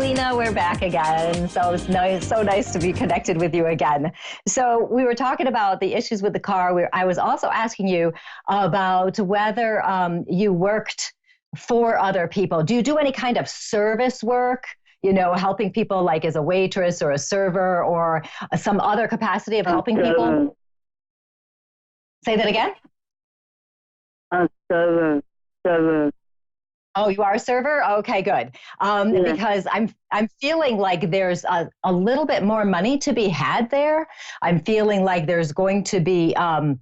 Lena. We're back again. So it's nice, so nice to be connected with you again. So we were talking about the issues with the car. I was also asking you about whether you worked for other people. Do you do any kind of service work? You know, helping people like as a waitress or a server or some other capacity of helping people? Say that again? Server. Oh, you are a server? Okay, good. Yeah. Because I'm feeling like there's a little bit more money to be had there. I'm feeling like there's going to be uh,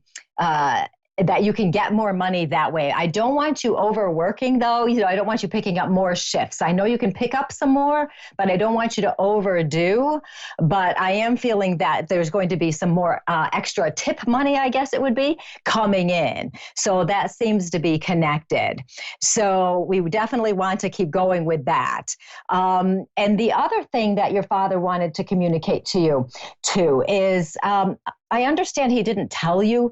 that you can get more money that way. I don't want you overworking though. You know, I don't want you picking up more shifts. I know you can pick up some more, but I don't want you to overdo. But I am feeling that there's going to be some more extra tip money, I guess it would be, coming in. So that seems to be connected. So we definitely want to keep going with that. And the other thing that your father wanted to communicate to you too is I understand he didn't tell you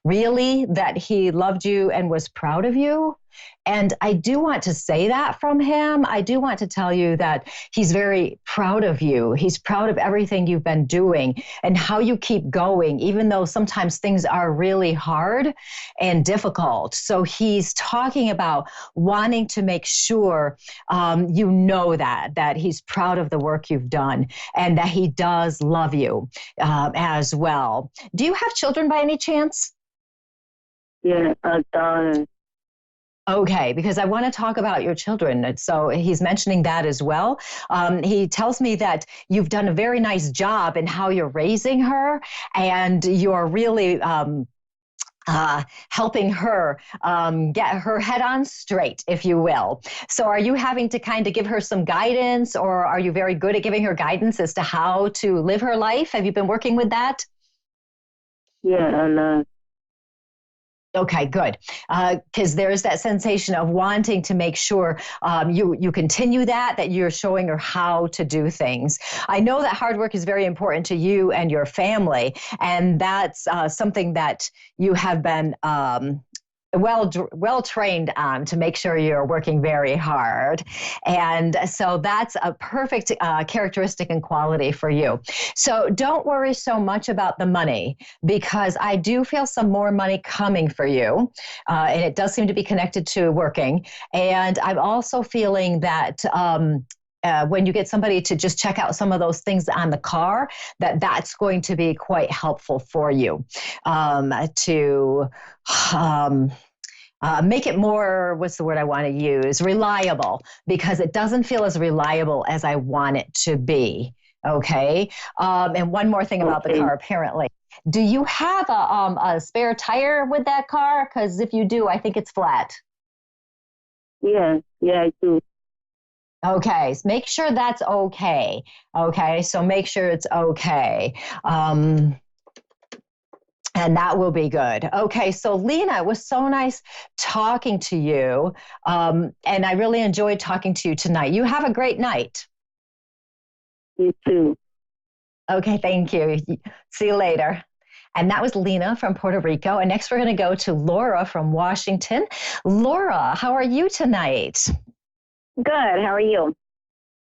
really that he loved you and was proud of you. And I do want to say that from him. I do want to tell you that he's very proud of you. He's proud of everything you've been doing and how you keep going, even though sometimes things are really hard and difficult. So he's talking about wanting to make sure you know that he's proud of the work you've done and that he does love you as well. Do you have children by any chance? Yeah, a daughter. Okay, because I want to talk about your children. So he's mentioning that as well. He tells me that you've done a very nice job in how you're raising her, and you're really helping her get her head on straight, if you will. So are you having to kind of give her some guidance, or are you very good at giving her guidance as to how to live her life? Have you been working with that? Yeah, and Okay, good. Because there's that sensation of wanting to make sure you continue that you're showing her how to do things. I know that hard work is very important to you and your family, and that's something that you have been well trained on to make sure you're working very hard. And so that's a perfect characteristic and quality for you. So don't worry so much about the money, because I do feel some more money coming for you. And it does seem to be connected to working. And I'm also feeling that when you get somebody to just check out some of those things on the car, that's going to be quite helpful for you to make it more, what's the word I want to use, reliable, because it doesn't feel as reliable as I want it to be. Okay. And one more thing about the car, apparently. Do you have a spare tire with that car? Because if you do, I think it's flat. yeah, I do. Okay, so make sure that's okay. Okay, so make sure it's okay. And that will be good. Okay, so Lena, it was so nice talking to you. And I really enjoyed talking to you tonight. You have a great night. You too. Okay, thank you. See you later. And that was Lena from Puerto Rico. And next we're going to go to Laura from Washington. Laura, how are you tonight? Good. How are you?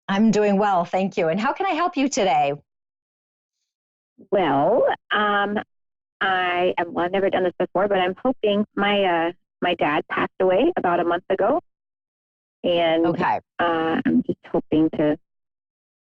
I'm doing well, thank you. And how can I help you today? Well, I've never done this before, but I'm hoping my dad passed away about a month ago, and Okay. I'm just hoping to.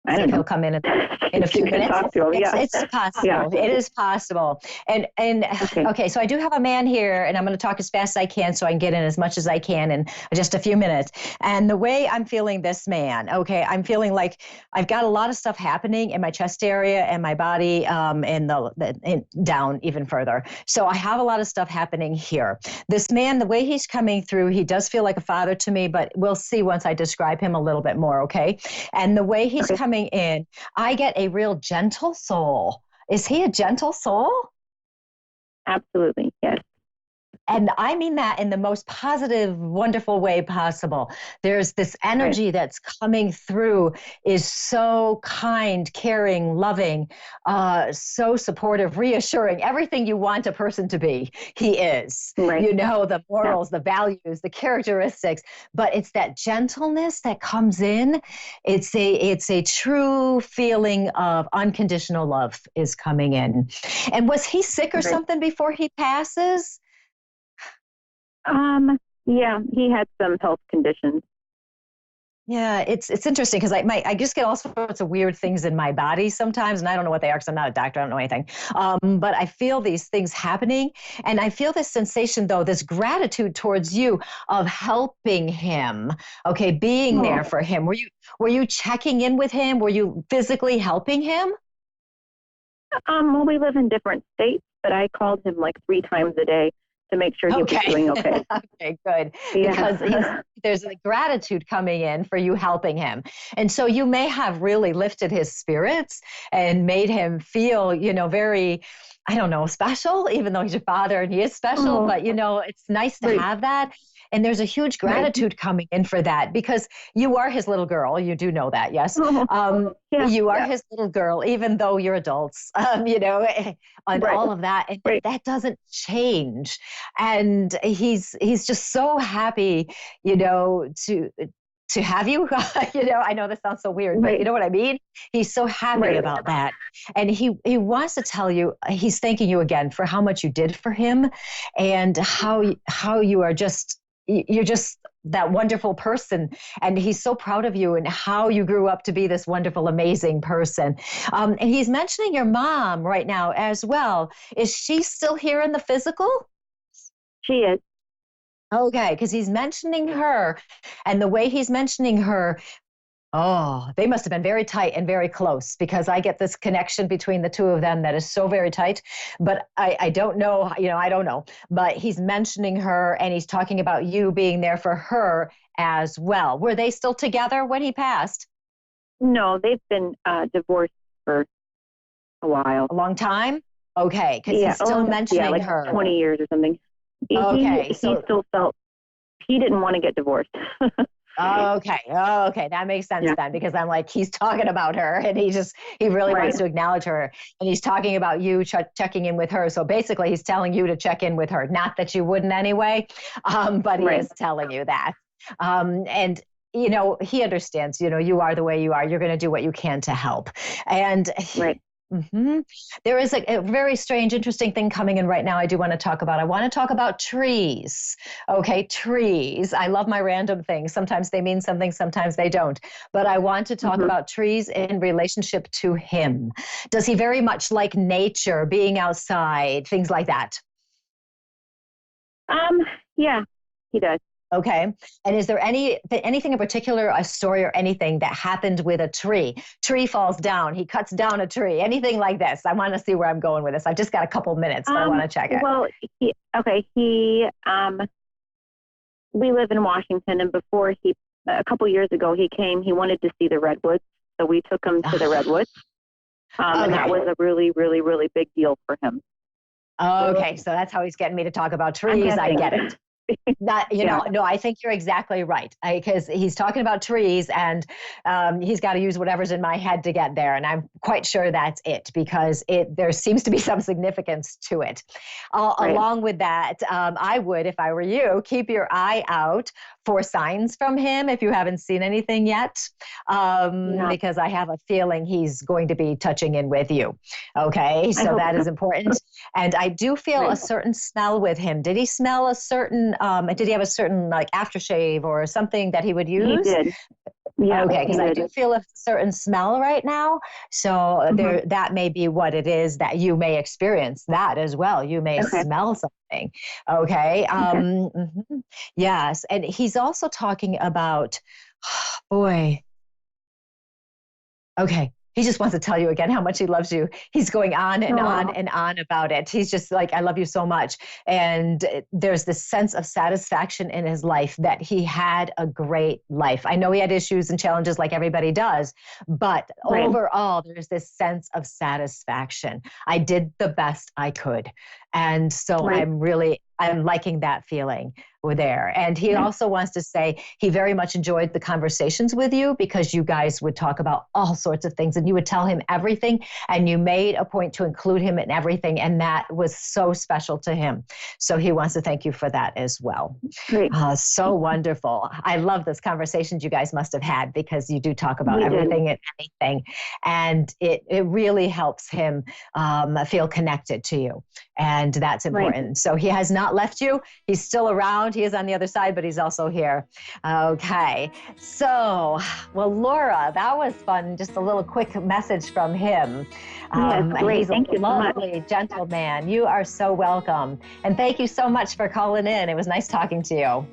I See don't if know. he'll come in a few You can minutes. talk to him, yeah. It's possible. Yeah. It is possible. And okay, so I do have a man here, and I'm going to talk as fast as I can so I can get in as much as I can in just a few minutes. And the way I'm feeling this man, okay, I'm feeling like I've got a lot of stuff happening in my chest area and my body, and down even further. So I have a lot of stuff happening here. This man, the way he's coming through, he does feel like a father to me, but we'll see once I describe him a little bit more, okay? And the way he's coming in, I get a real gentle soul. Is he a gentle soul? Absolutely, yes. And I mean that in the most positive, wonderful way possible. There's this Right. energy that's coming through, is so kind, caring, loving, so supportive, reassuring, everything you want a person to be. He is, Right. the Yeah. morals, the values, the characteristics, but it's that gentleness that comes in. It's a true feeling of unconditional love is coming in. And was he sick or Right. something before he passes? Yeah, he had some health conditions. Yeah, it's interesting because I just get all sorts of weird things in my body sometimes, and I don't know what they are because I'm not a doctor. I don't know anything. But I feel these things happening, and I feel this sensation though, this gratitude towards you of helping him. Okay, being there for him. Were you checking in with him? Were you physically helping him? Well, we live in different states, but I called him like 3 times a day to make sure he was Okay. doing okay. Okay, good. Because Yeah. there's a gratitude coming in for you helping him. And so you may have really lifted his spirits and made him feel, very, I don't know, special, even though he's your father and he is special. Oh, But, it's nice to right. have that. And there's a huge Right. gratitude coming in for that because you are his little girl. You do know that, yes. Oh, yeah. You are Yeah. his little girl, even though you're adults, and Right. all of that. And Right. that doesn't change. And he's just so happy, to have you. I know this sounds so weird, but you Right. know what I mean? He's so happy Right. about that. And he wants to tell you, he's thanking you again for how much you did for him and how you are just, you're just that wonderful person. And he's so proud of you and how you grew up to be this wonderful, amazing person. And he's mentioning your mom right now as well. Is she still here in the physical? She is. Okay, because he's mentioning her, and the way he's mentioning her, oh, they must have been very tight and very close because I get this connection between the two of them that is so very tight. But I don't know, I don't know. But he's mentioning her and he's talking about you being there for her as well. Were they still together when he passed? No, they've been divorced for a while. A long time? Okay, because Yeah. he's still Yeah, mentioning like her. 20 years or something. Okay, He so still felt he didn't want to get divorced. Okay, that makes sense Yeah. then because I'm like he's talking about her and he really Right. wants to acknowledge her and he's talking about you checking in with her. So basically, he's telling you to check in with her. Not that you wouldn't anyway, but he Right. is telling you that. And he understands. You are the way you are. You're going to do what you can to help, and Right. hmm there is a very strange, interesting thing coming in right now. I do want to talk about. I want to talk about trees. Okay, trees. I love my random things. Sometimes they mean something, sometimes they don't. But I want to talk Mhm. about trees in relationship to him. Does he very much like nature, being outside, things like that? Yeah, he does. Okay. And is there anything in particular, a story or anything that happened with a tree? Tree falls down. He cuts down a tree. Anything like this? I want to see where I'm going with this. I've just got a couple minutes, but I want to check it. Well, we live in Washington, and before a couple years ago, he came. He wanted to see the redwoods, so we took him to the redwoods, and that Okay. was a really, really, really big deal for him. Okay. So that's how he's getting me to talk about I'm trees. I guessing. get it. That Yeah. no, I think you're exactly right because he's talking about trees and he's got to use whatever's in my head to get there, and I'm quite sure that's it because there seems to be some significance to it. Right. Along with that, I would, if I were you, keep your eye out for signs from him if you haven't seen anything yet, Yeah. because I have a feeling he's going to be touching in with you. Okay, I so hope that so. is important, and I do feel a Right. certain smell with him. Did he smell a certain? Did he have a certain like aftershave or something that he would He use? did. Yeah, Okay, he because I did. do feel a certain smell right now. So Mhm. that may be what it is that you may experience that as well. You may Okay. smell something. Okay. Okay. Yes. And he's also talking about, boy, okay. He just wants to tell you again how much he loves you. He's going on and on Aw. and on about it. He's just like, I love you so much. And there's this sense of satisfaction in his life that he had a great life. I know he had issues and challenges like everybody does, but Right. overall, there's this sense of satisfaction. I did the best I could. And so Right. I'm really I'm liking that feeling there. And he also wants to say he very much enjoyed the conversations with you because you guys would talk about all sorts of things and you would tell him everything and you made a point to include him in everything. And that was so special to him. So he wants to thank you for that as well. Great. So wonderful. I love this conversations you guys must have had because you do talk about everything and anything. And it really helps him feel connected to you. And that's important. Right. So he has not left you. He's still around. He is on the other side, but he's also here. Okay. So, well, Laura, that was fun. Just a little quick message from him. Great. He's Thank a you lovely, so much. gentle man. You are so welcome. And thank you so much for calling in. It was nice talking to you.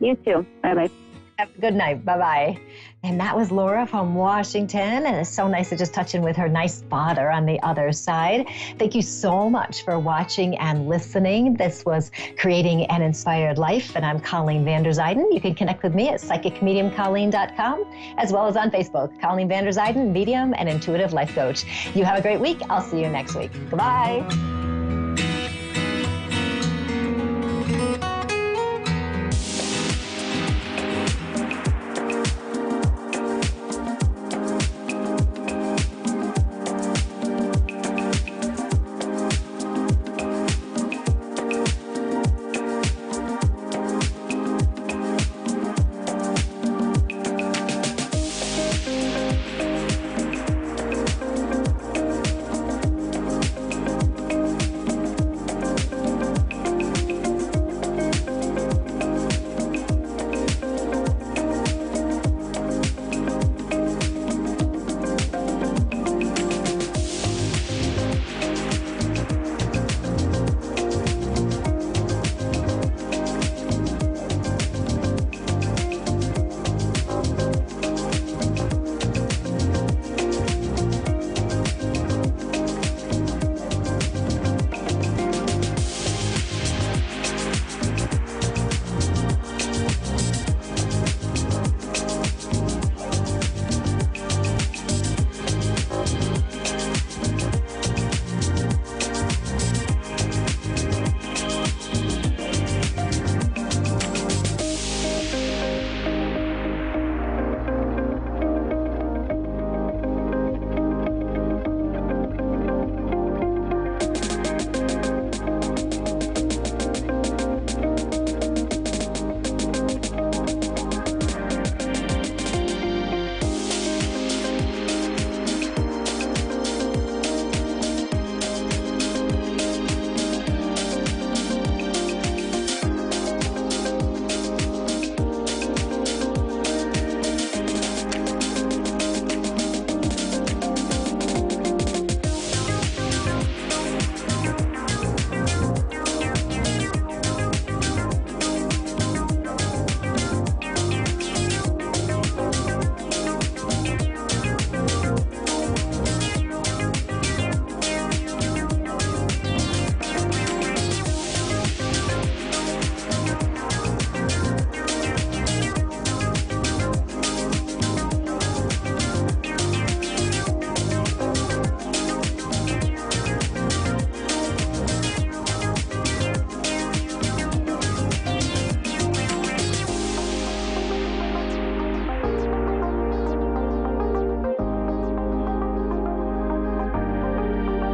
You too. Bye-bye. Have a good night. Bye-bye. And that was Laura from Washington. And it's so nice to just touch in with her nice father on the other side. Thank you so much for watching and listening. This was Creating an Inspired Life. And I'm Colleen Vander Zijden. You can connect with me at psychicmediumcolleen.com, as well as on Facebook, Colleen Vander Zijden, medium and intuitive life coach. You have a great week. I'll see you next week. Goodbye.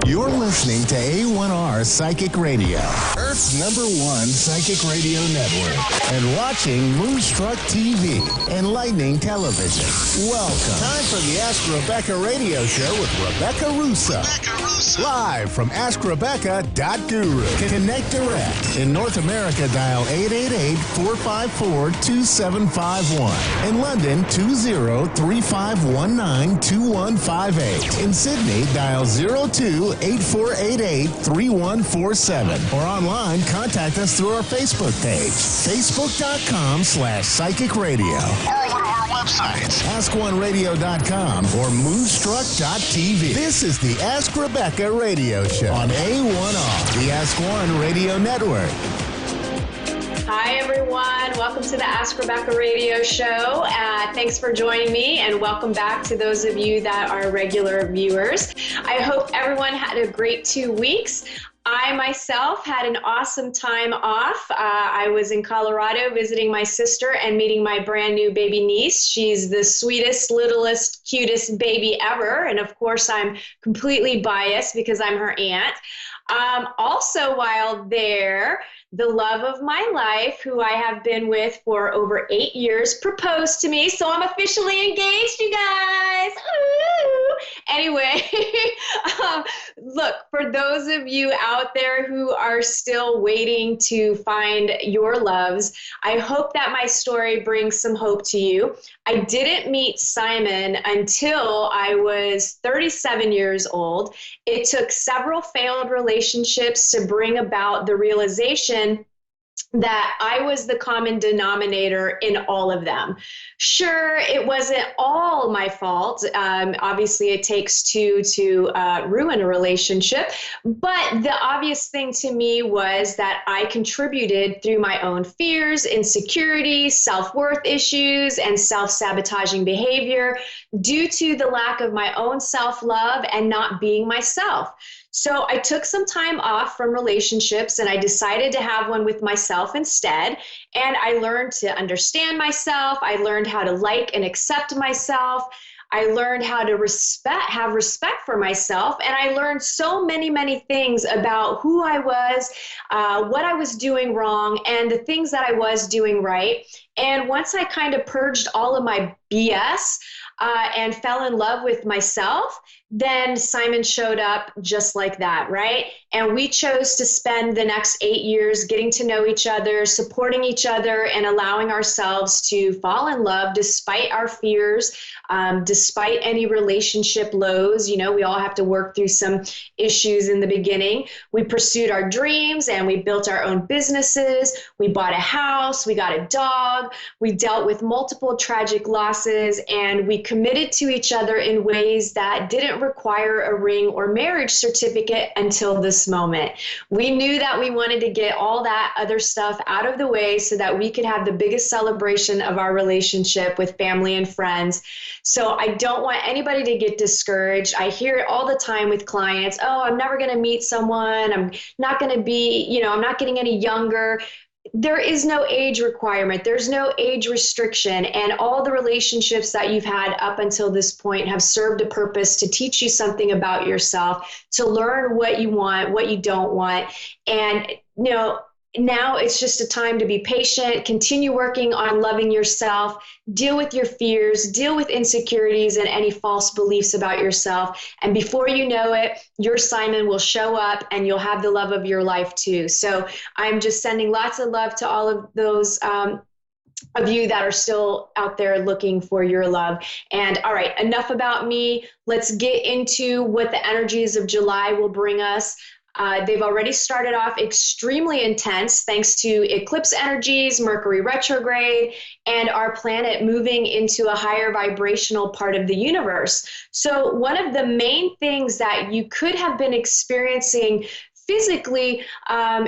You're listening to A1R Psychic Radio, Earth's #1 psychic radio network, and watching Moonstruck TV, Enlightening Television. Welcome. Time for the Ask Rebecca radio show with Rebecca Russo. Live from AskRebecca.guru. Connect direct. In North America, dial 888-454-2751. In London, 20-3519-2158. In Sydney, dial 02-8488-3147. Or online, contact us through our Facebook page, facebook.com/psychic radio. Or one of our websites, askoneradio.com or moonstruck.tv. This is the Ask Rebecca radio show on A1R, the Ask One Radio Network. Hi, everyone. Welcome to the Ask Rebecca radio show. Thanks for joining me, and welcome back to those of you that are regular viewers. I hope everyone had a great 2 weeks. I myself had an awesome time off. I was in Colorado visiting my sister and meeting my brand new baby niece. She's the sweetest, littlest, cutest baby ever. And of course, I'm completely biased because I'm her aunt. Also, while there, the love of my life, who I have been with for over 8 years, proposed to me. So I'm officially engaged, you guys. Ooh. Anyway, look, for those of you out there who are still waiting to find your loves, I hope that my story brings some hope to you. I didn't meet Simon until I was 37 years old. It took several failed relationships to bring about the realization that I was the common denominator in all of them. Sure, it wasn't all my fault. Obviously, it takes two to ruin a relationship. But the obvious thing to me was that I contributed through my own fears, insecurities, self-worth issues, and self-sabotaging behavior due to the lack of my own self-love and not being myself. So I took some time off from relationships and I decided to have one with myself instead. And I learned to understand myself. I learned how to like and accept myself. I learned how to have respect for myself. And I learned so many, many things about who I was, what I was doing wrong, and the things that I was doing right. And once I kind of purged all of my BS, and fell in love with myself, then Simon showed up just like that, right? And we chose to spend the next 8 years getting to know each other, supporting each other, and allowing ourselves to fall in love despite our fears, despite any relationship lows. You know, we all have to work through some issues in the beginning. We pursued our dreams and we built our own businesses. We bought a house, we got a dog, we dealt with multiple tragic losses, and we committed to each other in ways that didn't require a ring or marriage certificate until this moment. We knew that we wanted to get all that other stuff out of the way so that we could have the biggest celebration of our relationship with family and friends. So I don't want anybody to get discouraged. I hear it all the time with clients. Oh, I'm never going to meet someone. I'm not going to be, I'm not getting any younger. There is no age requirement. There's no age restriction. And all the relationships that you've had up until this point have served a purpose to teach you something about yourself, to learn what you want, what you don't want. And, now it's just a time to be patient, continue working on loving yourself, deal with your fears, deal with insecurities and any false beliefs about yourself. And before you know it, your Simon will show up and you'll have the love of your life too. So I'm just sending lots of love to all of those of you that are still out there looking for your love. And all right, enough about me. Let's get into what the energies of July will bring us. They've already started off extremely intense thanks to eclipse energies, Mercury retrograde, and our planet moving into a higher vibrational part of the universe. So one of the main things that you could have been experiencing physically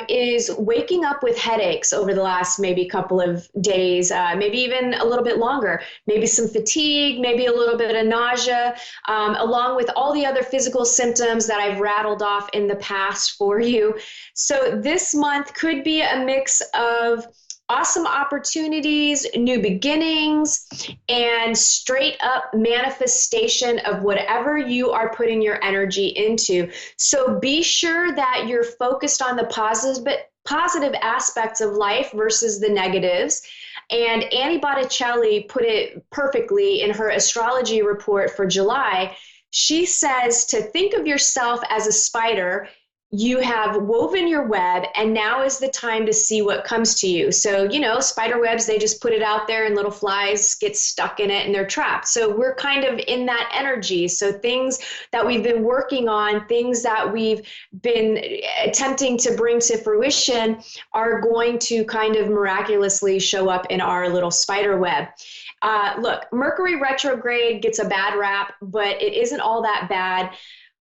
is waking up with headaches over the last maybe couple of days, maybe even a little bit longer, maybe some fatigue, maybe a little bit of nausea, along with all the other physical symptoms that I've rattled off in the past for you. So this month could be a mix of awesome opportunities, new beginnings, and straight up manifestation of whatever you are putting your energy into. So be sure that you're focused on the positive aspects of life versus the negatives. And Annie Botticelli put it perfectly in her astrology report for July. She says to think of yourself as a spider. You have woven your web, and now is the time to see what comes to you. So, spider webs, they just put it out there and little flies get stuck in it and they're trapped. So we're kind of in that energy. So things that we've been working on, things that we've been attempting to bring to fruition are going to kind of miraculously show up in our little spider web. Look, Mercury retrograde gets a bad rap, but it isn't all that bad.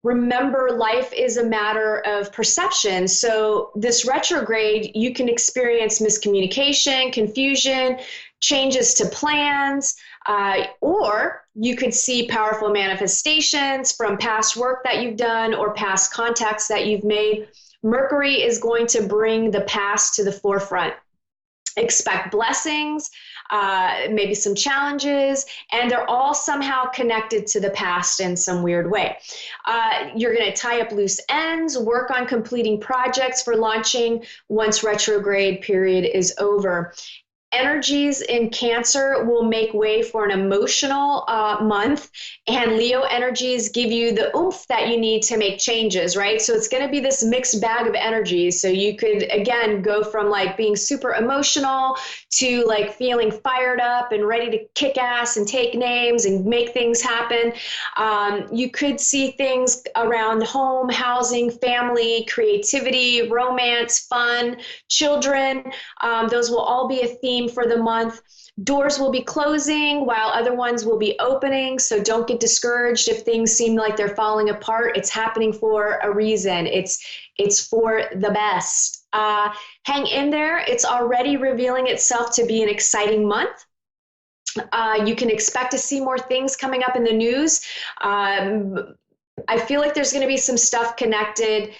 Remember, life is a matter of perception. So this retrograde, you can experience miscommunication, confusion, changes to plans, or you could see powerful manifestations from past work that you've done or past contacts that you've made. Mercury is going to bring the past to the forefront. Expect blessings, maybe some challenges, and they're all somehow connected to the past in some weird way. You're going to tie up loose ends, work on completing projects for launching once retrograde period is over. Energies in Cancer will make way for an emotional month, and Leo energies give you the oomph that you need to make changes, right? So it's going to be this mixed bag of energies. So you could, again, go from like being super emotional to like feeling fired up and ready to kick ass and take names and make things happen. You could see things around home, housing, family, creativity, romance, fun, children. Those will all be a theme for the month. Doors will be closing while other ones will be opening. So don't get discouraged if things seem like they're falling apart. It's happening for a reason. It's for the best. Hang in there. It's already revealing itself to be an exciting month. You can expect to see more things coming up in the news. I feel like there's going to be some stuff connected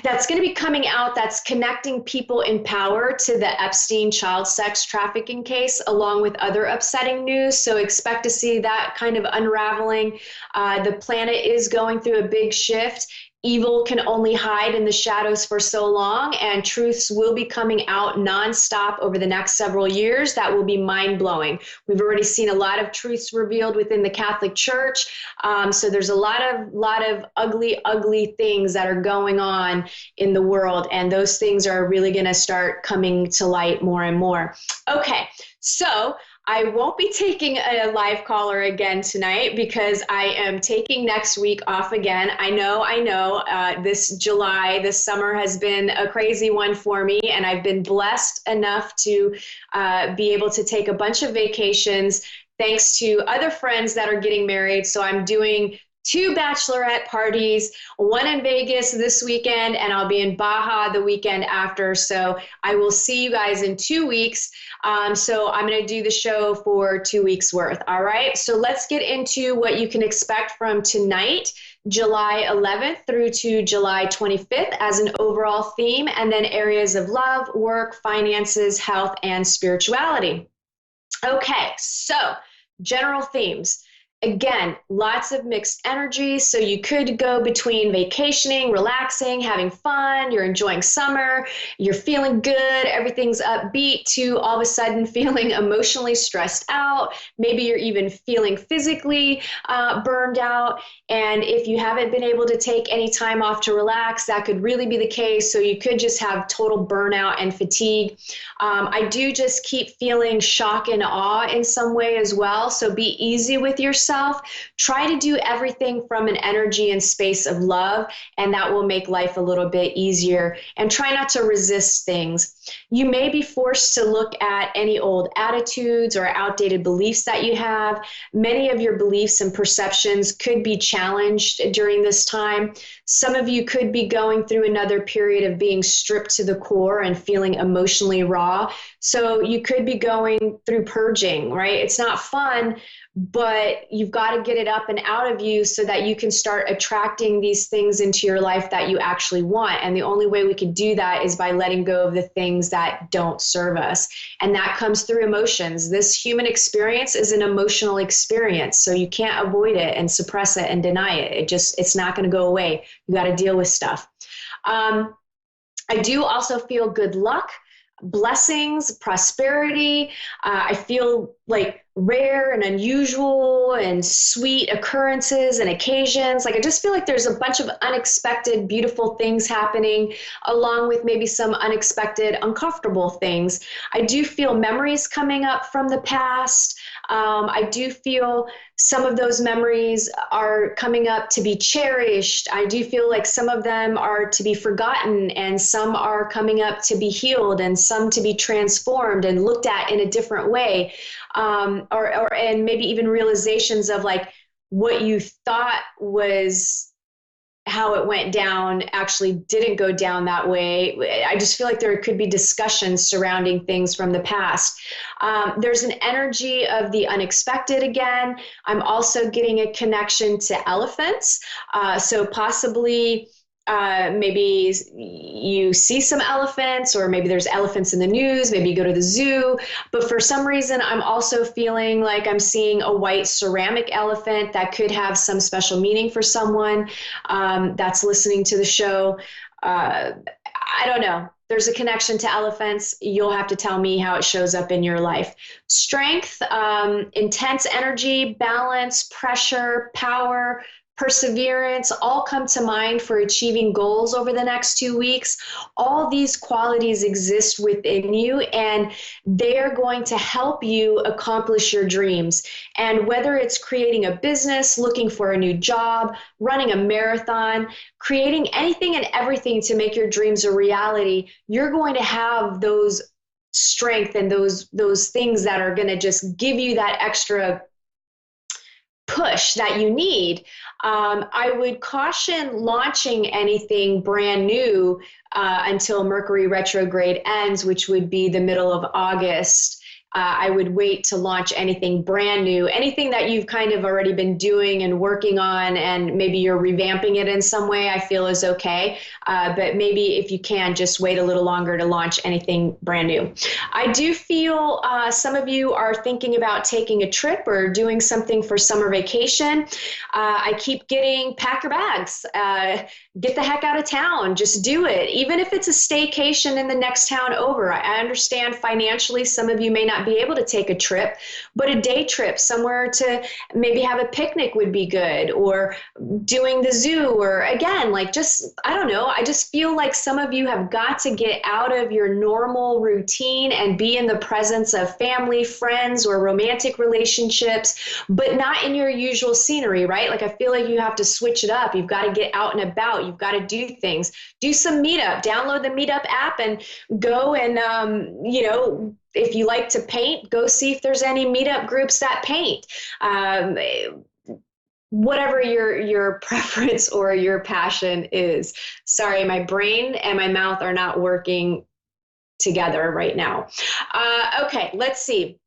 that's going to be coming out that's connecting people in power to the Epstein child sex trafficking case, along with other upsetting news. So expect to see that kind of unraveling. The planet is going through a big shift. Evil can only hide in the shadows for so long, and truths will be coming out nonstop over the next several years. That will be mind-blowing. We've already seen a lot of truths revealed within the Catholic Church. So there's a lot of ugly things that are going on in the world, and those things are really going to start coming to light more and more. Okay, so I won't be taking a live caller again tonight because I am taking next week off again. I know. This July, this summer has been a crazy one for me, and I've been blessed enough to be able to take a bunch of vacations thanks to other friends that are getting married. So I'm doing 2 bachelorette parties, one in Vegas this weekend, and I'll be in Baja the weekend after. So I will see you guys in 2 weeks. So I'm going to do the show for 2 weeks worth. All right. So let's get into what you can expect from tonight, July 11th through to July 25th as an overall theme, and then areas of love, work, finances, health, and spirituality. Okay. So general themes. Again, lots of mixed energy. So you could go between vacationing, relaxing, having fun, you're enjoying summer, you're feeling good, everything's upbeat, to all of a sudden feeling emotionally stressed out. Maybe you're even feeling physically burned out. And if you haven't been able to take any time off to relax, that could really be the case. So you could just have total burnout and fatigue. I do just keep feeling shock and awe in some way as well. So be easy with yourself. Try to do everything from an energy and space of love, and that will make life a little bit easier. And try not to resist things. You may be forced to look at any old attitudes or outdated beliefs that you have. Many of your beliefs and perceptions could be challenged during this time. Some of you could be going through another period of being stripped to the core and feeling emotionally raw. So you could be going through purging, right? It's not fun, but you've got to get it up and out of you so that you can start attracting these things into your life that you actually want. And the only way we can do that is by letting go of the things that don't serve us. And that comes through emotions. This human experience is an emotional experience. So you can't avoid it and suppress it and deny it. It's not going to go away. You got to deal with stuff. I do also feel good luck, blessings, prosperity. I feel like rare and unusual and sweet occurrences and occasions. Like I just feel like there's a bunch of unexpected, beautiful things happening, along with maybe some unexpected, uncomfortable things. I do feel memories coming up from the past. I do feel some of those memories are coming up to be cherished. I do feel like some of them are to be forgotten, and some are coming up to be healed, and some to be transformed and looked at in a different way. And maybe even realizations of like what you thought was how it went down actually didn't go down that way. I just feel like there could be discussions surrounding things from the past. There's an energy of the unexpected again. I'm also getting a connection to elephants. So possibly maybe you see some elephants, or maybe there's elephants in the news, maybe you go to the zoo. But for some reason, I'm also feeling like I'm seeing a white ceramic elephant that could have some special meaning for someone that's listening to the show. I don't know. There's a connection to elephants. You'll have to tell me how it shows up in your life. Strength, intense energy, balance, pressure, power, perseverance all come to mind for achieving goals over the next 2 weeks. All these qualities exist within you, and they're going to help you accomplish your dreams. And whether it's creating a business, looking for a new job, running a marathon, creating anything and everything to make your dreams a reality, you're going to have those strength and those things that are going to just give you that extra push that you need. I would caution launching anything brand new until Mercury retrograde ends, which would be the middle of August. I would wait to launch anything brand new, anything that you've kind of already been doing and working on, and maybe you're revamping it in some way, I feel is okay. But maybe if you can, just wait a little longer to launch anything brand new. I do feel some of you are thinking about taking a trip or doing something for summer vacation. I keep getting pack your bags, get the heck out of town, just do it. Even if it's a staycation in the next town over. I understand financially some of you may not be able to take a trip, but a day trip somewhere to maybe have a picnic would be good, or doing the zoo, or again, like just, I don't know. I just feel like some of you have got to get out of your normal routine and be in the presence of family, friends, or romantic relationships, but not in your usual scenery, right? Like I feel like you have to switch it up. You've got to get out and about. You've got to do things, do some meetup, download the Meetup app and go and, if you like to paint, go see if there's any meetup groups that paint. Whatever your preference or your passion is. Sorry, my brain and my mouth are not working together right now. Okay, let's see.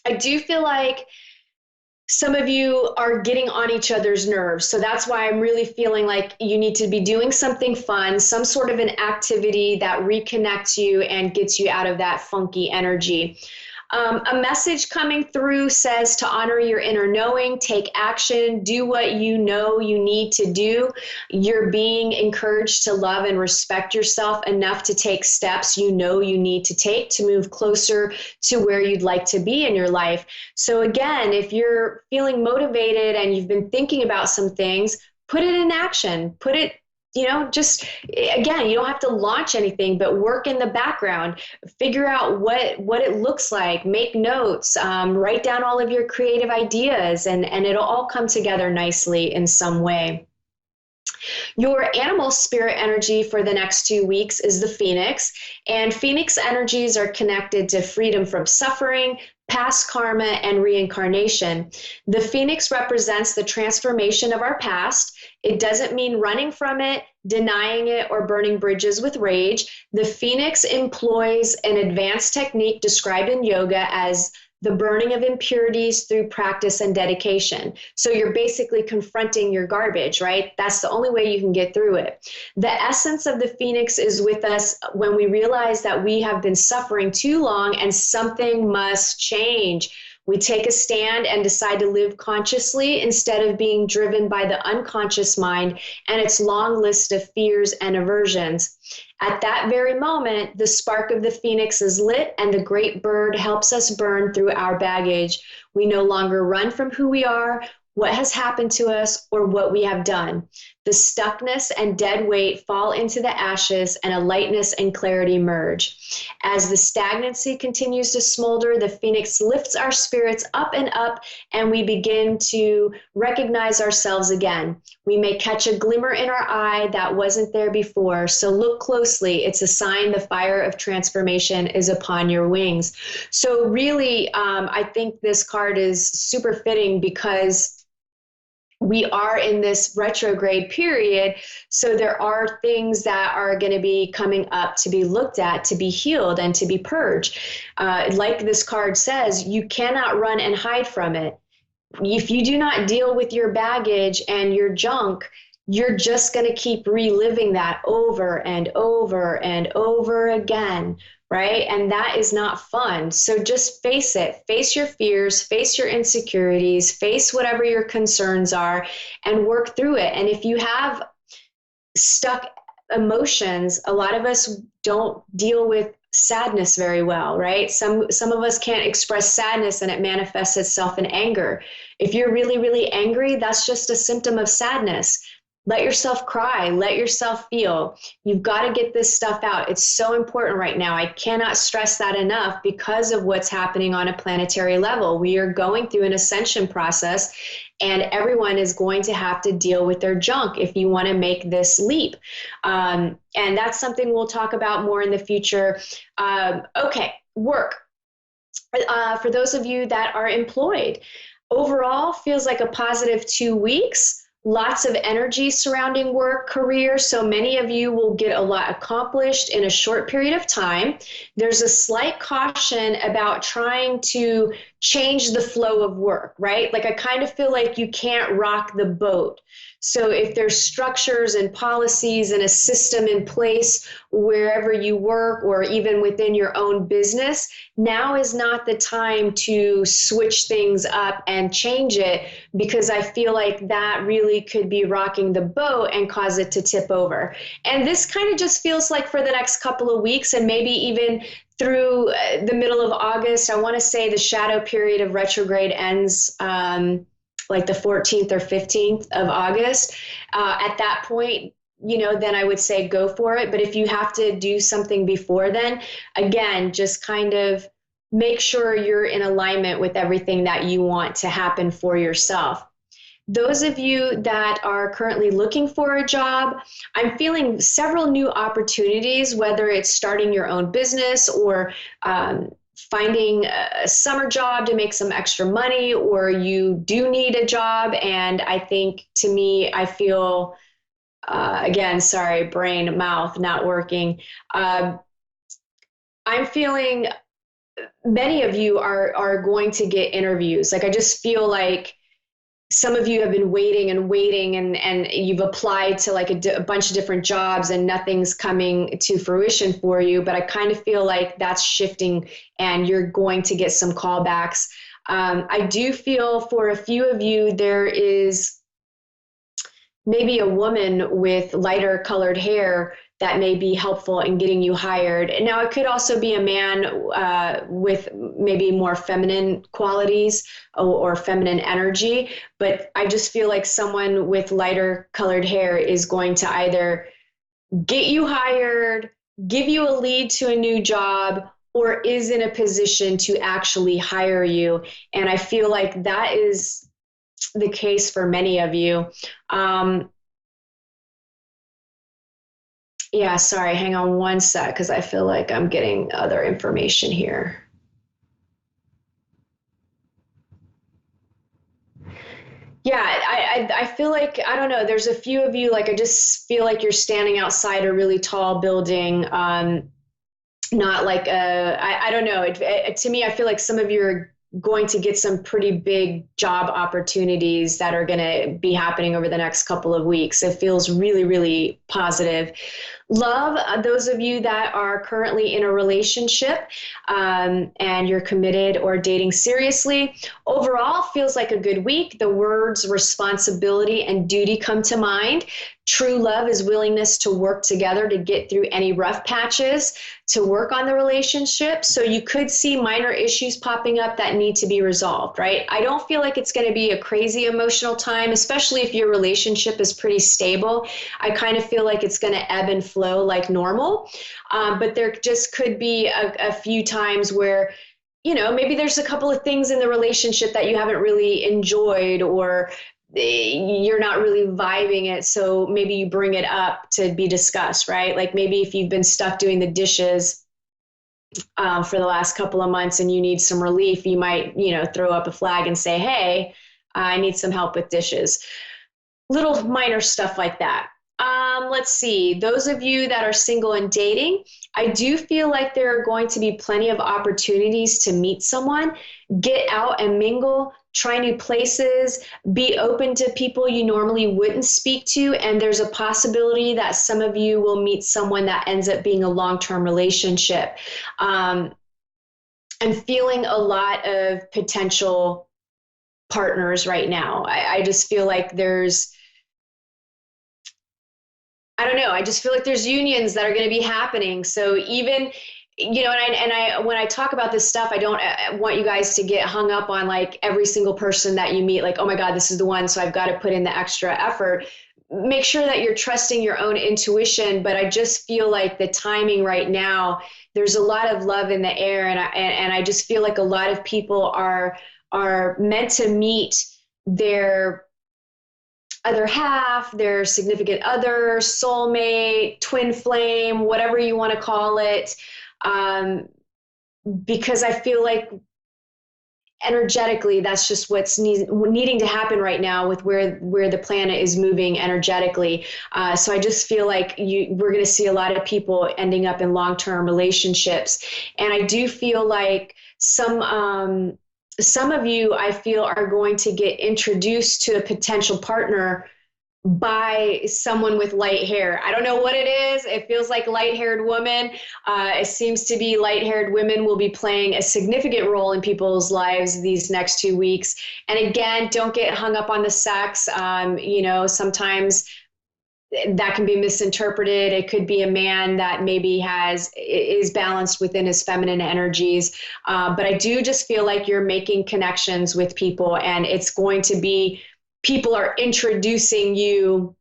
I do feel like some of you are getting on each other's nerves. So that's why I'm really feeling like you need to be doing something fun, some sort of an activity that reconnects you and gets you out of that funky energy. A message coming through says to honor your inner knowing, take action, do what you know you need to do. You're being encouraged to love and respect yourself enough to take steps you know you need to take to move closer to where you'd like to be in your life. So again, if you're feeling motivated and you've been thinking about some things, put it in action, put it, just again, you don't have to launch anything, but work in the background, figure out what it looks like, make notes, write down all of your creative ideas, and it'll all come together nicely in some way. Your animal spirit energy for the next 2 weeks is the Phoenix, and Phoenix energies are connected to freedom from suffering, past karma, and reincarnation. The Phoenix represents the transformation of our past. It doesn't mean running from it, denying it, or burning bridges with rage. The Phoenix employs an advanced technique described in yoga as the burning of impurities through practice and dedication. So you're basically confronting your garbage, right? That's the only way you can get through it. The essence of the Phoenix is with us when we realize that we have been suffering too long and something must change. We take a stand and decide to live consciously instead of being driven by the unconscious mind and its long list of fears and aversions. At that very moment, the spark of the Phoenix is lit and the great bird helps us burn through our baggage. We no longer run from who we are, what has happened to us, or what we have done. The stuckness and dead weight fall into the ashes and a lightness and clarity merge. As the stagnancy continues to smolder, the Phoenix lifts our spirits up, and we begin to recognize ourselves again. We may catch a glimmer in our eye that wasn't there before, so look closely. It's a sign the fire of transformation is upon your wings. So really, I think this card is super fitting because we are in this retrograde period, so there are things that are going to be coming up to be looked at, to be healed, and to be purged. Like this card says, you cannot run and hide from it. If you do not deal with your baggage and your junk, you're just going to keep reliving that over and over and over again, right? And that is not fun. So just face it, face your fears, face your insecurities, face whatever your concerns are, and work through it. And if you have stuck emotions, a lot of us don't deal with sadness very well, right? Some of us can't express sadness, and it manifests itself in anger. If you're really, really angry, that's just a symptom of sadness. Let yourself cry, let yourself feel. You've got to get this stuff out. It's so important right now. I cannot stress that enough because of what's happening on a planetary level. We are going through an ascension process, and everyone is going to have to deal with their junk if you want to make this leap. And that's something we'll talk about more in the future. Okay, work. For those of you that are employed, overall feels like a positive 2 weeks. Lots of energy surrounding work, career. So many of you will get a lot accomplished in a short period of time. There's a slight caution about trying to change the flow of work, right? Like I kind of feel like you can't rock the boat. So if there's structures and policies and a system in place wherever you work or even within your own business, now is not the time to switch things up and change it, because I feel like that really could be rocking the boat and cause it to tip over. And this kind of just feels like for the next couple of weeks, and maybe even through the middle of August. I want to say the shadow period of retrograde ends like the 14th or 15th of August. At that point, then I would say go for it. But if you have to do something before then, again, just kind of make sure you're in alignment with everything that you want to happen for yourself. Those of you that are currently looking for a job, I'm feeling several new opportunities, whether it's starting your own business or finding a summer job to make some extra money, or you do need a job. And I think, to me, I feel, again, sorry, brain, mouth not working. I'm feeling many of you are going to get interviews. Like I just feel like some of you have been waiting and you've applied to like a bunch of different jobs and nothing's coming to fruition for you. But I kind of feel like that's shifting and you're going to get some callbacks. I do feel for a few of you, there is maybe a woman with lighter colored hair that may be helpful in getting you hired. Now, it could also be a man with maybe more feminine qualities or feminine energy, but I just feel like someone with lighter colored hair is going to either get you hired, give you a lead to a new job, or is in a position to actually hire you. And I feel like that is the case for many of you. Yeah, sorry, hang on one sec, because I feel like I'm getting other information here. Yeah, I feel like, I don't know, there's a few of you, like I just feel like you're standing outside a really tall building, not like I don't know, to me, I feel like some of you are going to get some pretty big job opportunities that are going to be happening over the next couple of weeks. It feels really, really positive. Love, those of you that are currently in a relationship and you're committed or dating seriously, overall feels like a good week. The words responsibility and duty come to mind. True love is willingness to work together to get through any rough patches, to work on the relationship. So you could see minor issues popping up that need to be resolved, right? I don't feel like it's going to be a crazy emotional time, especially if your relationship is pretty stable. I kind of feel like it's going to ebb and flow like normal. But there just could be a few times where, maybe there's a couple of things in the relationship that you haven't really enjoyed, or you're not really vibing it. So maybe you bring it up to be discussed, right? Like maybe if you've been stuck doing the dishes for the last couple of months and you need some relief, you might, throw up a flag and say, hey, I need some help with dishes. Little minor stuff like that. Let's see. Those of you that are single and dating, I do feel like there are going to be plenty of opportunities to meet someone, get out and mingle, try new places, be open to people you normally wouldn't speak to. And there's a possibility that some of you will meet someone that ends up being a long-term relationship. I'm feeling a lot of potential partners right now. I just feel like I don't know. I just feel like there's unions that are going to be happening. So even, you know, and when I talk about this stuff, I don't want you guys to get hung up on like every single person that you meet, like, oh my God, this is the one. So I've got to put in the extra effort. Make sure that you're trusting your own intuition. But I just feel like the timing right now, there's a lot of love in the air. And I just feel like a lot of people are meant to meet their other half, their significant other, soulmate, twin flame, whatever you want to call it. Because I feel like energetically, that's just what's needing to happen right now with where the planet is moving energetically. So I just feel like we're going to see a lot of people ending up in long-term relationships. And I do feel like some of you, I feel, are going to get introduced to a potential partner by someone with light hair. I don't know what it is. It feels like light-haired woman. It seems to be light-haired women will be playing a significant role in people's lives these next 2 weeks. And again, don't get hung up on the sex. You know, sometimes that can be misinterpreted. It could be a man that maybe is balanced within his feminine energies. But I do just feel like you're making connections with people, and it's going to be, people are introducing you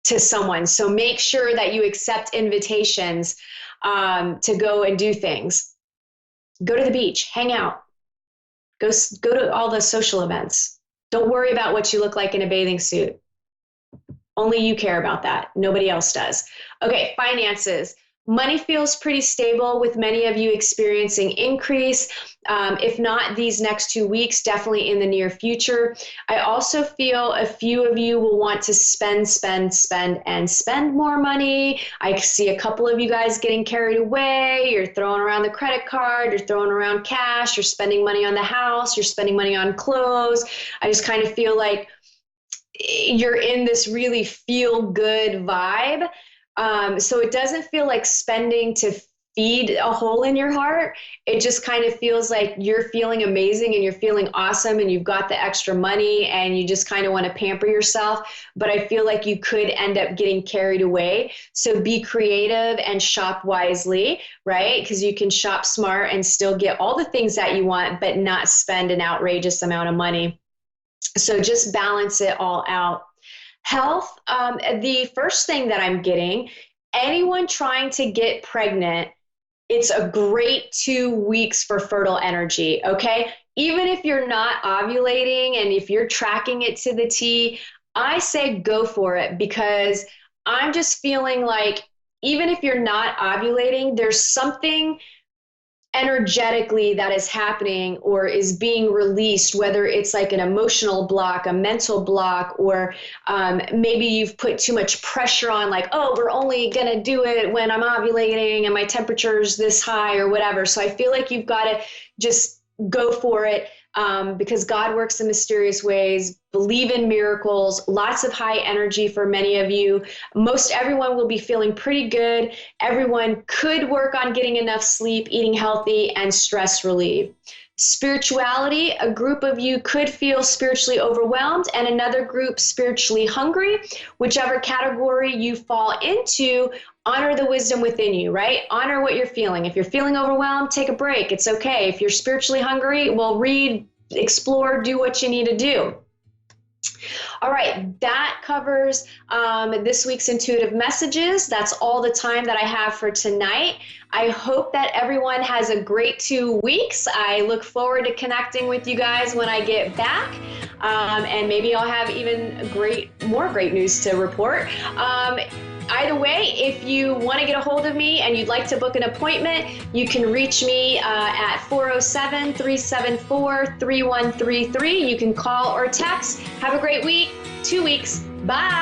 to someone. So make sure that you accept invitations to go and do things. Go to the beach, hang out, go to all the social events. Don't worry about what you look like in a bathing suit. Only you care about that. Nobody else does. Okay, finances. Money feels pretty stable, with many of you experiencing increase. If not these next 2 weeks, definitely in the near future. I also feel a few of you will want to spend more money. I see a couple of you guys getting carried away. You're throwing around the credit card, you're throwing around cash, you're spending money on the house, you're spending money on clothes. I just kind of feel like you're in this really feel good vibe. So it doesn't feel like spending to feed a hole in your heart. It just kind of feels like you're feeling amazing and you're feeling awesome and you've got the extra money and you just kind of want to pamper yourself. But I feel like you could end up getting carried away. So be creative and shop wisely, right? Because you can shop smart and still get all the things that you want, but not spend an outrageous amount of money. So just balance it all out. Health, the first thing that I'm getting, anyone trying to get pregnant, it's a great 2 weeks for fertile energy, okay? Even if you're not ovulating and if you're tracking it to the T, I say go for it, because I'm just feeling like even if you're not ovulating, there's something energetically that is happening or is being released, whether it's like an emotional block, a mental block, or maybe you've put too much pressure on, like, oh, we're only going to do it when I'm ovulating and my temperature's this high or whatever. So I feel like you've got to just go for it, because God works in mysterious ways. Believe in miracles, lots of high energy for many of you. Most everyone will be feeling pretty good. Everyone could work on getting enough sleep, eating healthy, and stress relief. Spirituality, a group of you could feel spiritually overwhelmed and another group spiritually hungry. Whichever category you fall into, honor the wisdom within you, right? Honor what you're feeling. If you're feeling overwhelmed, take a break. It's okay. If you're spiritually hungry, well, read, explore, do what you need to do. All right, that covers this week's intuitive messages. That's all the time that I have for tonight. I hope that everyone has a great 2 weeks. I look forward to connecting with you guys when I get back. And maybe I'll have even more great news to report. Either way, if you want to get a hold of me and you'd like to book an appointment, you can reach me at 407-374-3133. You can call or text. Have a great week. 2 weeks. Bye.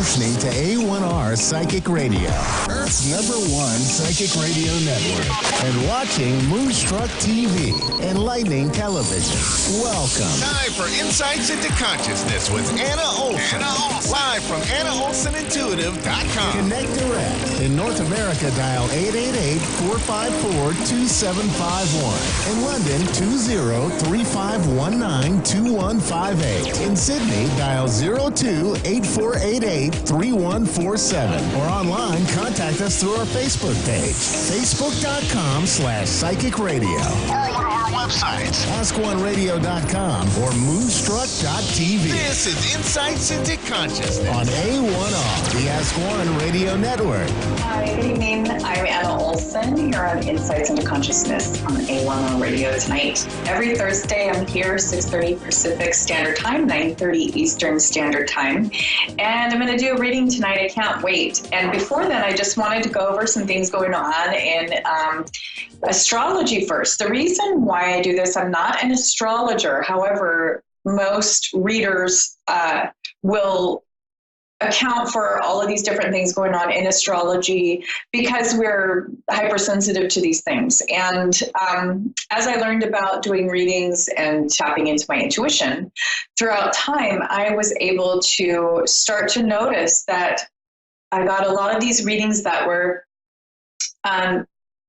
listening to A1R Psychic Radio, Earth's #1 psychic radio network, and watching Moonstruck TV, enlightening television. Welcome. Time for Insights into Consciousness with Anna Olson. Live from AnnaOlsonIntuitive.com. Connect direct. In North America, dial 888-454-2751. In London, 20-3519-2158. In Sydney, dial 02-8488-3147. Or online, contact us through our Facebook page, facebook.com/psychic radio. Or our websites, AskOneRadio.com or Moonstruck.tv. This is Insights into Consciousness On A1R, the Ask One Radio Network. Hi, good evening. I'm Anna Olson here on Insights into Consciousness on A1R Radio tonight. Every Thursday, I'm here 6:30 Pacific Standard Time, 9:30 Eastern Standard Time. And I'm going to do a reading tonight. I can't wait. And before then, I just wanted to go over some things going on in astrology first. The reason why I do this, I'm not an astrologer. However, most readers will account for all of these different things going on in astrology because we're hypersensitive to these things. And as I learned about doing readings and tapping into my intuition throughout time, I was able to start to notice that I got a lot of these readings that were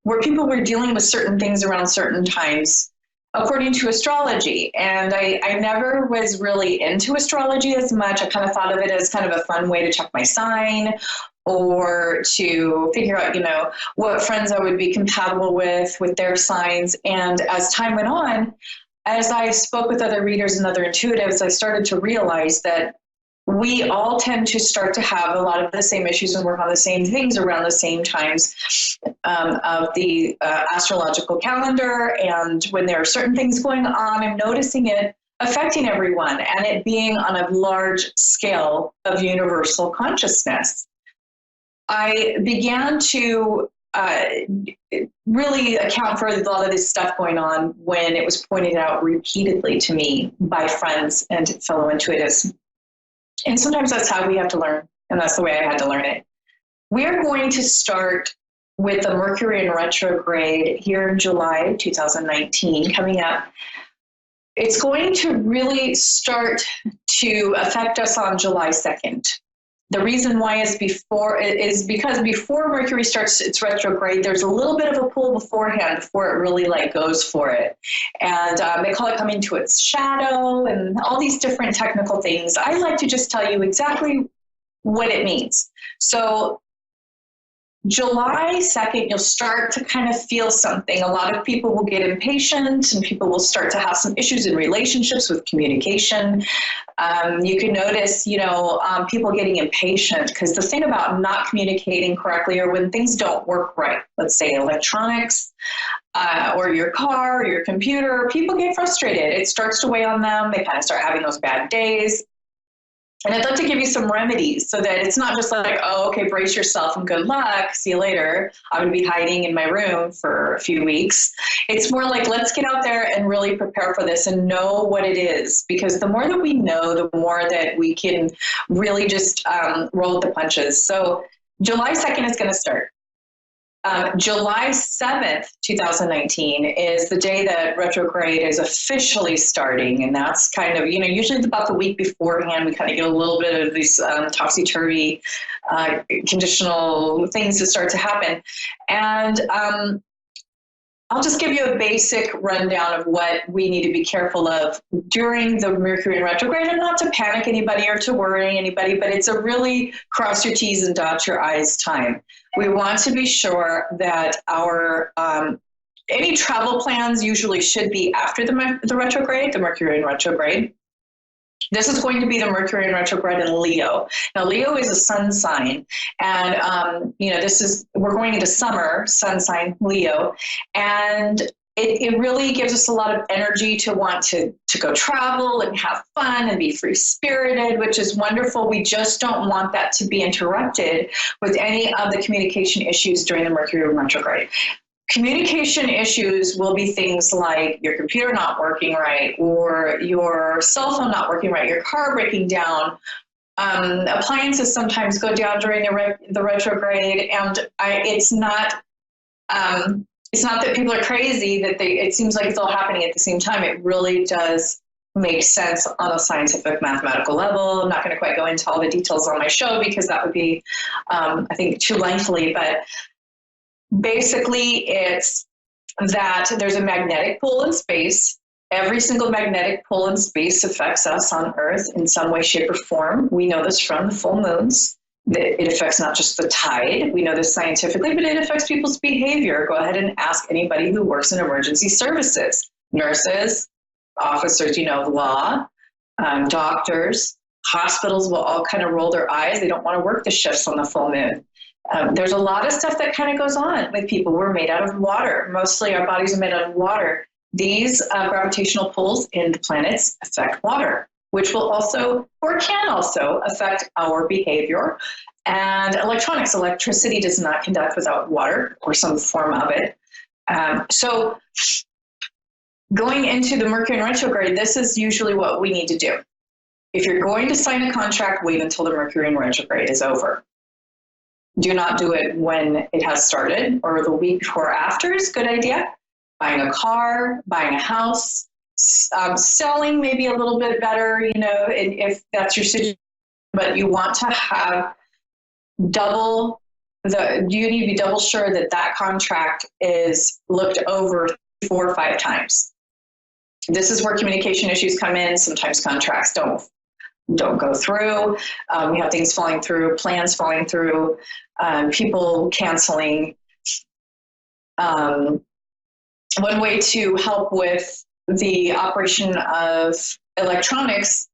where people were dealing with certain things around certain times according to astrology. And I never was really into astrology as much. I kind of thought of it as kind of a fun way to check my sign or to figure out, what friends I would be compatible with their signs. And as time went on, as I spoke with other readers and other intuitives, I started to realize that we all tend to start to have a lot of the same issues and work on the same things around the same times of the astrological calendar. And when there are certain things going on, I'm noticing it affecting everyone and it being on a large scale of universal consciousness. I began to really account for a lot of this stuff going on when it was pointed out repeatedly to me by friends and fellow intuitives. And sometimes that's how we have to learn, and that's the way I had to learn it. We're going to start with the Mercury in retrograde here in July 2019 coming up. It's going to really start to affect us on July 2nd. The reason why is because before Mercury starts its retrograde, there's a little bit of a pull beforehand before it really goes for it. And they call it coming to its shadow and all these different technical things. I like to just tell you exactly what it means. So July 2nd, you'll start to kind of feel something. A lot of people will get impatient and people will start to have some issues in relationships with communication. You can notice, people getting impatient because the thing about not communicating correctly or when things don't work right, let's say electronics or your car or your computer, people get frustrated. It starts to weigh on them. They kind of start having those bad days. And I'd like to give you some remedies so that it's not just like, oh, okay, brace yourself and good luck. See you later. I'm going to be hiding in my room for a few weeks. It's more like, let's get out there and really prepare for this and know what it is. Because the more that we know, the more that we can really just roll with the punches. So July 2nd is going to start. July 7th, 2019 is the day that retrograde is officially starting. And that's kind of, usually about the week beforehand, we kind of get a little bit of these topsy-turvy conditional things that start to happen. And I'll just give you a basic rundown of what we need to be careful of during the Mercury in retrograde, and not to panic anybody or to worry anybody, but it's a really cross your T's and dot your I's time. We want to be sure that our any travel plans usually should be after the retrograde, the Mercury in retrograde. This is going to be the Mercury in retrograde in Leo. Now, Leo is a sun sign, and we're going into summer, sun sign Leo, and it really gives us a lot of energy to want to go travel and have fun and be free-spirited, which is wonderful. We just don't want that to be interrupted with any of the communication issues during the Mercury in retrograde. Communication issues will be things like your computer not working right, or your cell phone not working right, your car breaking down. Appliances sometimes go down during the retrograde, and it's not that people are crazy, that it seems like it's all happening at the same time. It really does make sense on a scientific mathematical level. I'm not going to quite go into all the details on my show because that would be, I think, too lengthy, but basically, it's that there's a magnetic pull in space. Every single magnetic pull in space affects us on Earth in some way, shape, or form. We know this from the full moons. It affects not just the tide. We know this scientifically, but it affects people's behavior. Go ahead and ask anybody who works in emergency services, nurses, officers, of law, doctors, hospitals will all kind of roll their eyes. They don't want to work the shifts on the full moon. There's a lot of stuff that kind of goes on with people. We're made out of water. Mostly our bodies are made out of water. These gravitational pulls in the planets affect water. which will also, or can also, affect our behavior. And electricity does not conduct without water or some form of it. So going into the Mercury in retrograde, this is usually what we need to do. If you're going to sign a contract, wait until the Mercury in retrograde is over. Do not do it when it has started, or the week before or after is a good idea. Buying a car, buying a house, selling maybe a little bit better, you know, if that's your situation, but you want to have you need to be double sure that that contract is looked over 4 or 5 times. This is where communication issues come in. Sometimes contracts don't go through. We have things falling through, plans falling through, people canceling. One way to help with the operation of electronics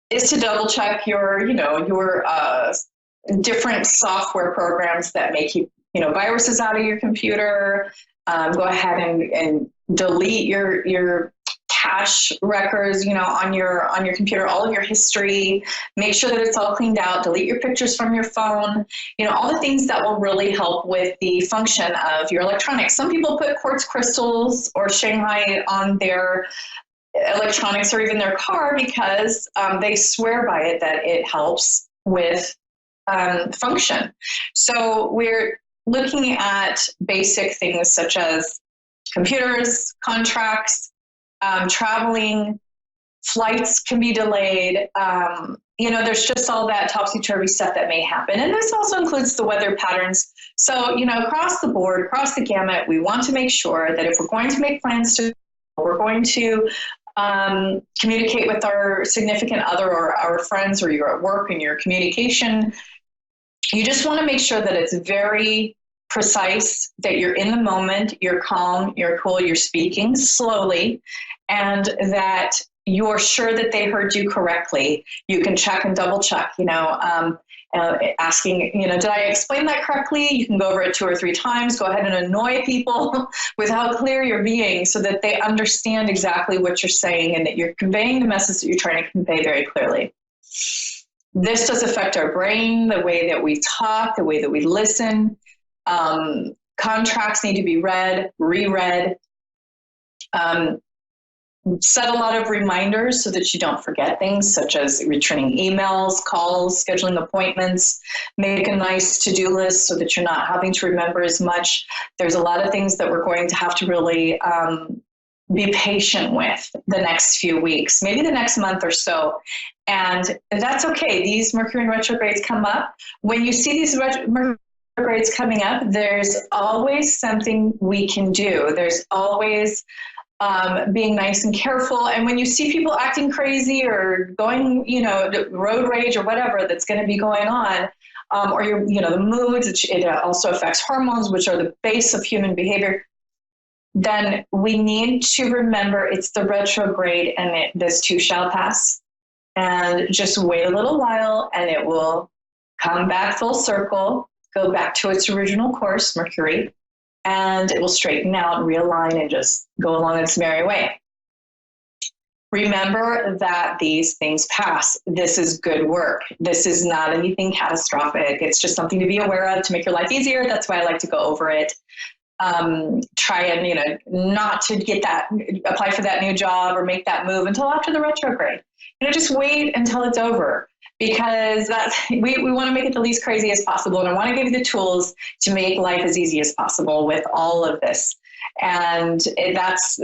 is to double check your different software programs that may keep, viruses out of your computer. Go ahead and delete your cache records, on your computer, all of your history. Make sure that it's all cleaned out. Delete your pictures from your phone. All the things that will really help with the function of your electronics. Some people put quartz crystals or Shanghai on their electronics or even their car because they swear by it that it helps with function. So we're looking at basic things such as computers, contracts, traveling, flights can be delayed. There's just all that topsy-turvy stuff that may happen. And this also includes the weather patterns. So, across the board, across the gamut, we want to make sure that if we're going to make plans we're going to communicate with our significant other or our friends, or you're at work and your communication, you just want to make sure that it's very precise, that you're in the moment, you're calm, you're cool, you're speaking slowly, and that you're sure that they heard you correctly. You can check and double check, asking, did I explain that correctly? You can go over it 2 or 3 times. Go ahead and annoy people with how clear you're being so that they understand exactly what you're saying and that you're conveying the message that you're trying to convey very clearly. This does affect our brain, the way that we talk, the way that we listen. Contracts need to be read, reread. Set a lot of reminders so that you don't forget things, such as returning emails, calls, scheduling appointments. Make a nice to-do list so that you're not having to remember as much. There's a lot of things that we're going to have to really be patient with the next few weeks, maybe the next month or so. And that's okay. These Mercury retrogrades come up. When you see these retrogrades coming up, there's always something we can do. There's always being nice and careful. And when you see people acting crazy or going, road rage or whatever that's going to be going on, or the moods, it also affects hormones, which are the base of human behavior, then we need to remember it's the retrograde and this too shall pass. And just wait a little while and it will come back full circle, go back to its original course, Mercury, and it will straighten out, realign, and just go along its merry way. Remember that these things pass. This is good work. This is not anything catastrophic. It's just something to be aware of to make your life easier. That's why I like to go over it. Try and, not to apply for that new job or make that move until after the retrograde. Just wait until it's over, because we want to make it the least crazy as possible. And I want to give you the tools to make life as easy as possible with all of this. And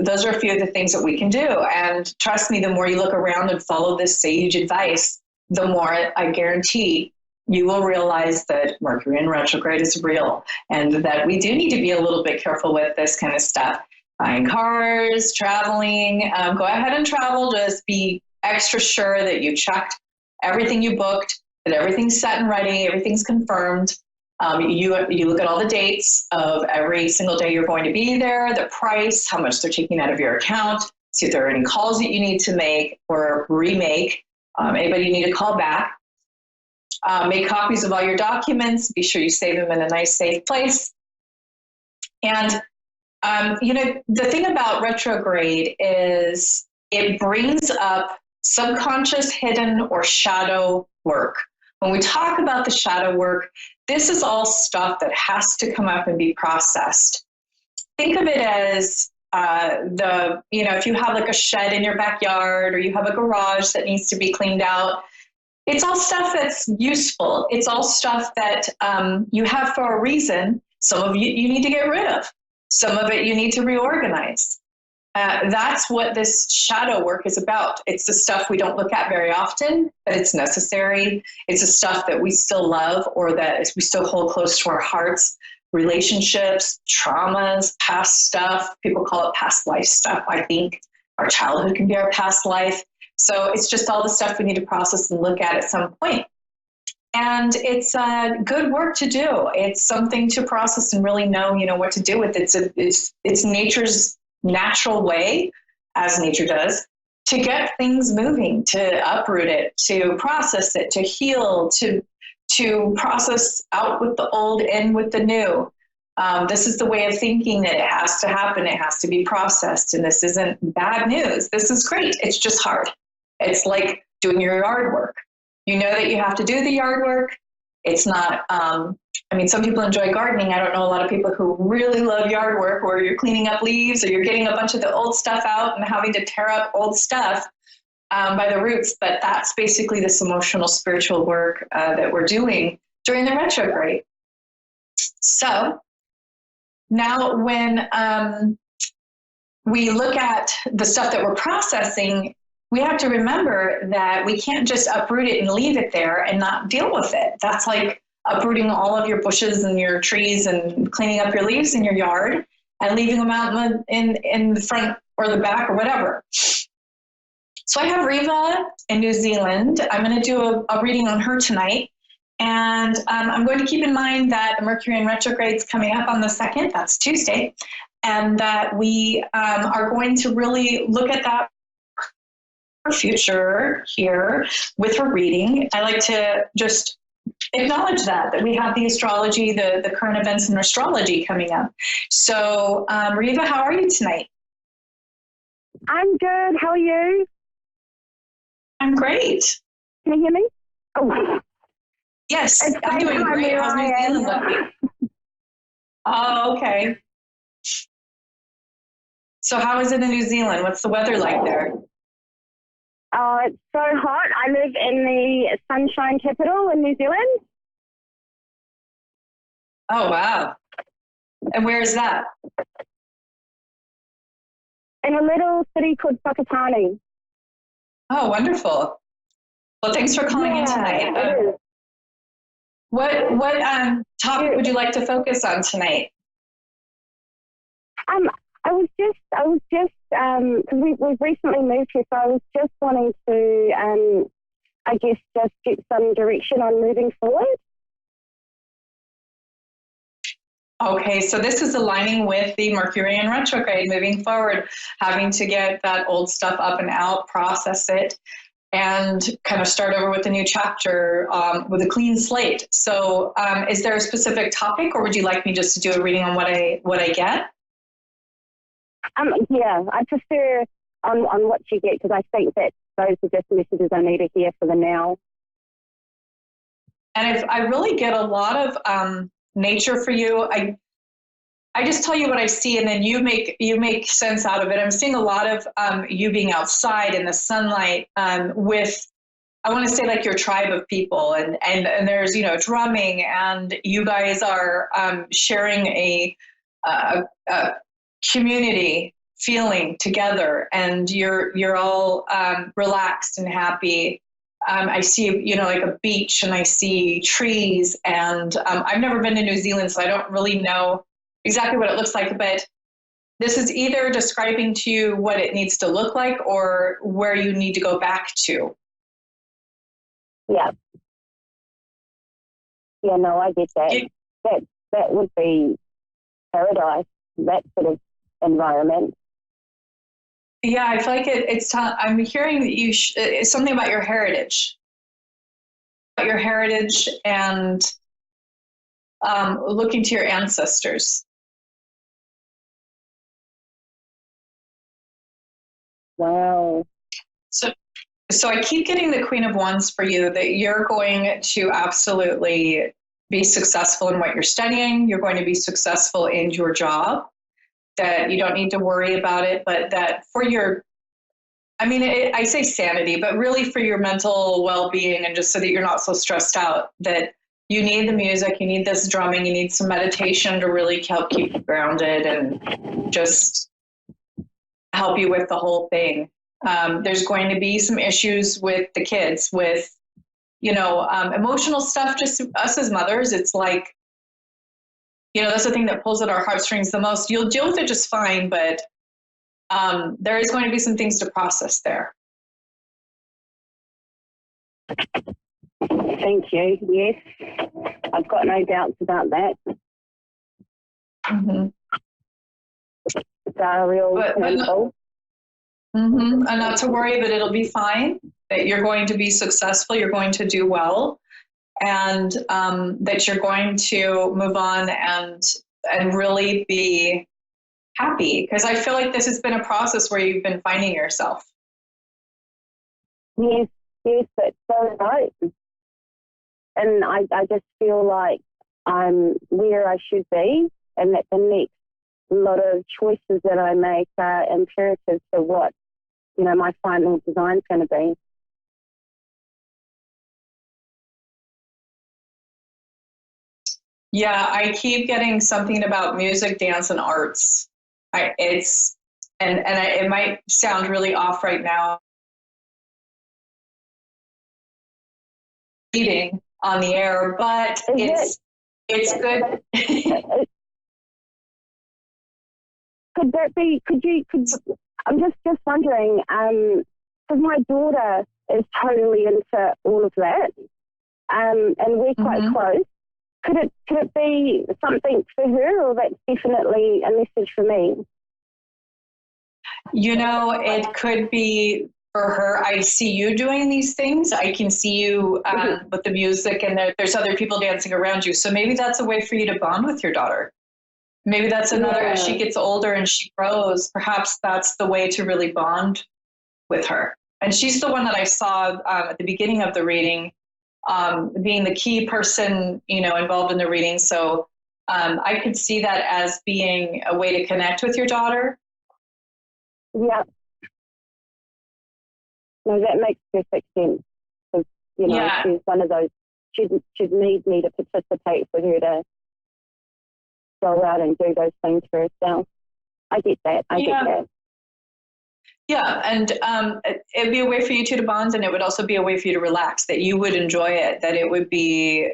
those are a few of the things that we can do. And trust me, the more you look around and follow this sage advice, the more I guarantee you will realize that Mercury in retrograde is real and that we do need to be a little bit careful with this kind of stuff. Buying cars, traveling, go ahead and travel. Just be extra sure that you checked everything you booked, that everything's set and ready, everything's confirmed. You look at all the dates of every single day you're going to be there, the price, how much they're taking out of your account, see if there are any calls that you need to make or remake, anybody you need to call back. Make copies of all your documents. Be sure you save them in a nice, safe place. And, the thing about retrograde is it brings up subconscious, hidden, or shadow work. When we talk about the shadow work, this is all stuff that has to come up and be processed. Think of it as if you have like a shed in your backyard or you have a garage that needs to be cleaned out, it's all stuff that's useful. It's all stuff that you have for a reason. Some of you need to get rid of. Some of it you need to reorganize. That's what this shadow work is about. It's the stuff we don't look at very often, but it's necessary. It's the stuff that we still love or that we still hold close to our hearts. Relationships, traumas, past stuff. People call it past life stuff, I think. Our childhood can be our past life. So it's just all the stuff we need to process and look at some point. And it's good work to do. It's something to process and really know, what to do with it. It's nature's natural way, as nature does, to get things moving, to uproot it, to process it, to heal, to process out with the old, in with the new. This is the way of thinking that it has to happen. It has to be processed. And this isn't bad news. This is great. It's just hard. It's like doing your yard work. You know that you have to do the yard work. It's not, some people enjoy gardening. I don't know a lot of people who really love yard work where you're cleaning up leaves or you're getting a bunch of the old stuff out and having to tear up old stuff by the roots. But that's basically this emotional, spiritual work that we're doing during the retrograde. So now when we look at the stuff that we're processing, we have to remember that we can't just uproot it and leave it there and not deal with it. That's like uprooting all of your bushes and your trees and cleaning up your leaves in your yard and leaving them out in the front or the back or whatever. So I have Riva in New Zealand. I'm going to do a reading on her tonight. And I'm going to keep in mind that the Mercury in retrograde is coming up on the 2nd. That's Tuesday. And that we are going to really look at that future here with her reading. I like to just acknowledge that we have the astrology, the current events in astrology coming up. So Riva, how are you tonight? I'm good. How are you? I'm great. Can you hear me? Oh. Yes, I'm doing great. How's New Zealand looking? Oh, okay. So how is it in New Zealand? What's the weather like there? Oh, it's so hot. I live in the Sunshine Capital in New Zealand. Oh, wow. And where is that? In a little city called Whakatane. Oh, wonderful. Well, thanks for calling in tonight. What topic would you like to focus on tonight? I was just because we've recently moved here, so I was just wanting to I guess just get some direction on moving forward. Okay, so this is aligning with the Mercury in retrograde, moving forward, having to get that old stuff up and out, process it, and kind of start over with a new chapter with a clean slate. So is there a specific topic, or would you like me just to do a reading on what I get? Yeah, I prefer on what you get, because I think that those are just messages I need to hear for the now. And if I really get a lot of nature for you, I just tell you what I see, and then you make sense out of it. I'm seeing a lot of you being outside in the sunlight with, I want to say, like your tribe of people, and there's drumming, and you guys are sharing a community feeling together, and you're all relaxed and happy. I see, like a beach, and I see trees, and I've never been to New Zealand, so I don't really know exactly what it looks like, but this is either describing to you what it needs to look like or where you need to go back to. Yeah. Yeah, no, I get that. That would be paradise, that sort of environment. Yeah, I feel like I'm hearing that it's something about your heritage. And looking to your ancestors. Wow. So So I keep getting the Queen of Wands for you, that you're going to absolutely be successful in what you're studying. You're going to be successful in your job, that you don't need to worry about it, but that for your, I say sanity, but really for your mental well-being, and just so that you're not so stressed out, that you need the music, you need this drumming, you need some meditation to really help keep you grounded and just help you with the whole thing. There's going to be some issues with the kids, with, emotional stuff. Just us as mothers, it's like, that's the thing that pulls at our heartstrings the most. You'll deal with it just fine, but there is going to be some things to process there. Thank you. Yes, I've got no doubts about that. Mm-hmm. It's a real handful. And not to worry, but it'll be fine. That you're going to be successful. You're going to do well, and that you're going to move on and really be happy. Because I feel like this has been a process where you've been finding yourself. Yes, that's so right. And I just feel like I'm where I should be, and that the next lot of choices that I make are imperative to what, my final design's going to be. Yeah, I keep getting something about music, dance, and arts. It might sound really off right now. Reading on the air, but it's good. Could that be? I'm just wondering. Because my daughter is totally into all of that, and we're quite close. Could it be something for her, or that's definitely a message for me? It could be for her. I see you doing these things. I can see you with the music, and there's other people dancing around you. So maybe that's a way for you to bond with your daughter. Maybe that's another, as she gets older and she grows, perhaps that's the way to really bond with her. And she's the one that I saw at the beginning of the reading, being the key person, involved in the reading. So I could see that as being a way to connect with your daughter. Yeah. No, that makes perfect sense. Because, she's one of those, she'd need me to participate for her to go out and do those things for herself. I get that. I get that. Yeah, and it'd be a way for you two to bond, and it would also be a way for you to relax, that you would enjoy it, that it would be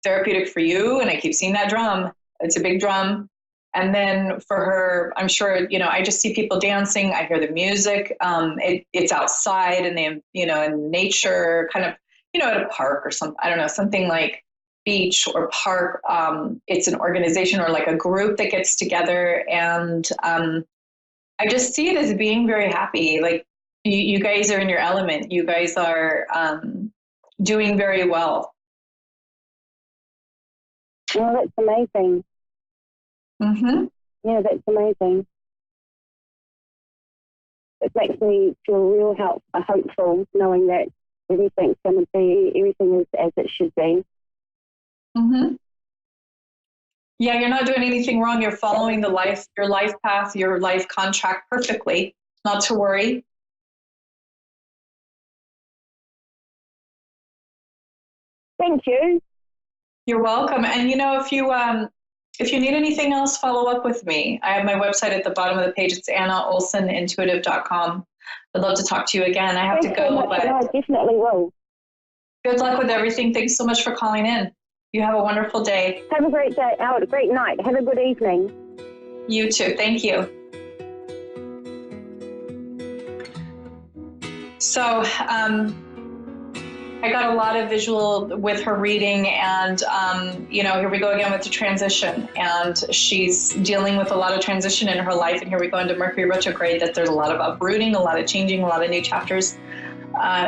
therapeutic for you. And I keep seeing that drum. It's a big drum. And then for her, I'm sure, I just see people dancing. I hear the music. It's outside, and they, in nature, kind of, at a park or something. I don't know, something like beach or park. It's an organization or like a group that gets together, and I just see it as being very happy. Like you guys are in your element. You guys are doing very well. Well, that's amazing. Mm-hmm. Yeah, that's amazing. It makes me feel real hopeful, knowing that everything is as it should be. Mm-hmm. Yeah, you're not doing anything wrong. You're following your life path, your life contract perfectly. Not to worry. Thank you. You're welcome. And if you need anything else, follow up with me. I have my website at the bottom of the page. It's AnnaOlsonIntuitive.com. I'd love to talk to you again. I have to go, so but I definitely will. Good luck with everything. Thanks so much for calling in. You have a wonderful day. Have a great day, a great night. Have a good evening. You too. Thank you. So I got a lot of visual with her reading, and here we go again with the transition, and she's dealing with a lot of transition in her life, and here we go into Mercury retrograde, that there's a lot of uprooting, a lot of changing, a lot of new chapters.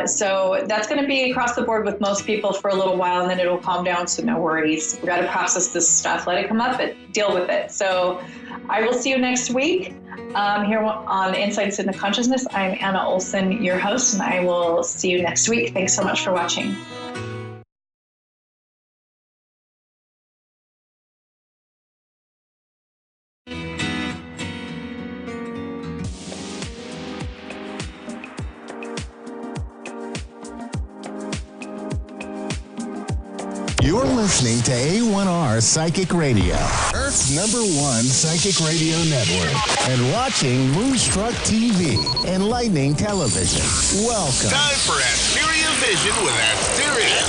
So that's going to be across the board with most people for a little while, and then it'll calm down, so no worries. We got to process this stuff, let it come up, and deal with it. So I will see you next week. Here on Insights into Consciousness, I'm Anna Olson, your host, and I will see you next week. Thanks so much for watching. You're listening to A1R Psychic Radio, Earth's #1 psychic radio network, and watching Moonstruck TV, enlightening television. Welcome. Time for Asteria Vision with Asteria.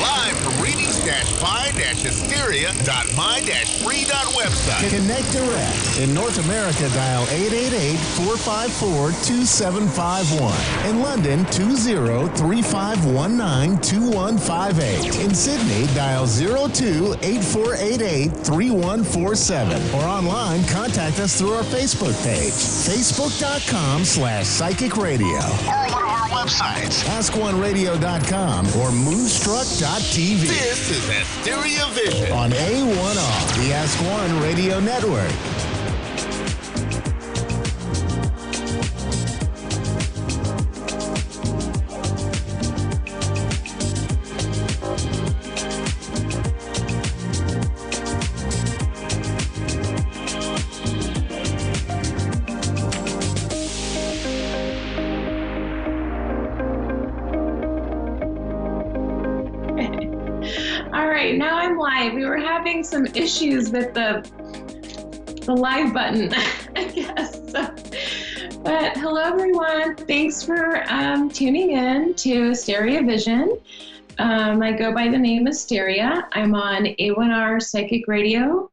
Live from readings-5-hysteria.my-free.website. Connect direct. In North America, dial 888-454-2751. In London, 20-3519-2158. In Sydney, dial 02-8488-3147. Or online, contact us through our Facebook page, facebook.com/psychic radio. Or one of our websites, askoneradio.com or moonstruck.tv. This is Asteria Vision on A1R, the Ask One Radio Network. Now I'm live. We were having some issues with the live button, I guess. But hello, everyone. Thanks for tuning in to Asteria Vision. I go by the name Asteria. I'm on A1R Psychic Radio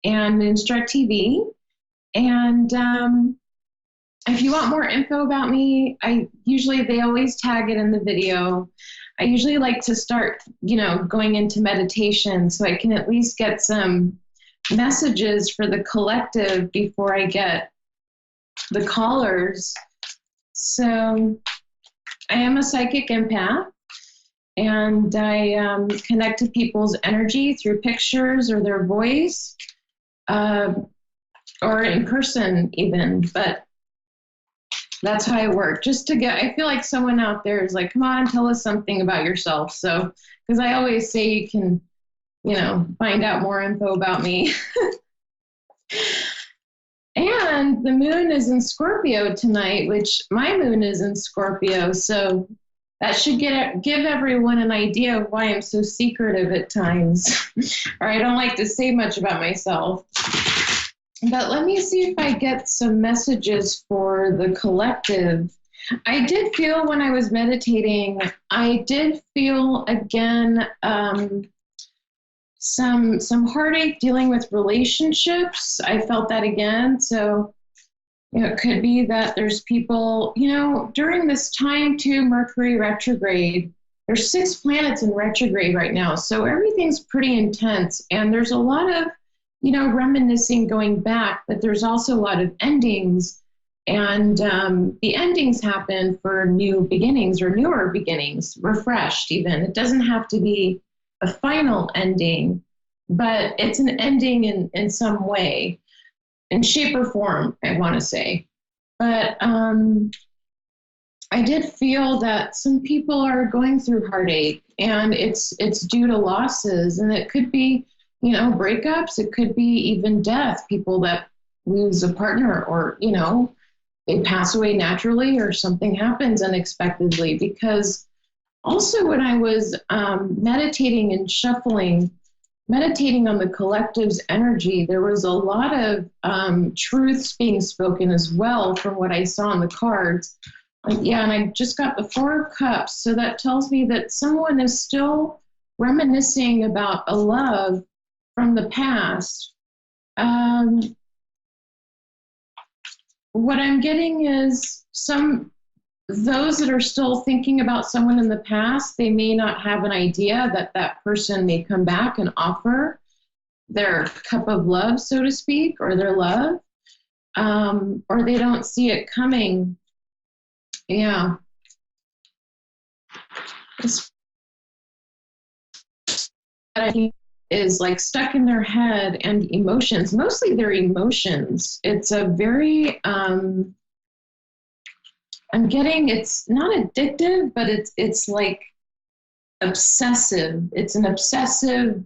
and Moonstruck TV. And if you want more info about me, they always tag it in the video. I usually like to start, going into meditation so I can at least get some messages for the collective before I get the callers. So I am a psychic empath, and I connect to people's energy through pictures or their voice, or in person even, but that's how I work. I feel like someone out there is like, come on, tell us something about yourself. So, because I always say you can, find out more info about me. And the moon is in Scorpio tonight, which my moon is in Scorpio. So that should give everyone an idea of why I'm so secretive at times. Or I don't like to say much about myself. But let me see if I get some messages for the collective. I did feel when I was meditating, again some heartache dealing with relationships. I felt that again. So, it could be that there's people, during this time too, Mercury retrograde, there's 6 planets in retrograde right now. So everything's pretty intense, and there's a lot of reminiscing going back, but there's also a lot of endings, and the endings happen for new beginnings or newer beginnings, refreshed even. It doesn't have to be a final ending, but it's an ending in some way, in shape or form, I want to say. But I did feel that some people are going through heartache, and it's due to losses, and it could be breakups, it could be even death, people that lose a partner, or, they pass away naturally, or something happens unexpectedly. Because also when I was meditating and meditating on the collective's energy, there was a lot of truths being spoken as well from what I saw on the cards. And I just got the 4 of Cups. So that tells me that someone is still reminiscing about a love from the past. What I'm getting is those that are still thinking about someone in the past, they may not have an idea that that person may come back and offer their cup of love, so to speak, or their love, or they don't see it coming. Yeah. I think is like stuck in their head and emotions, mostly their emotions. It's a very, I'm getting, it's not addictive, but it's like obsessive. It's an obsessive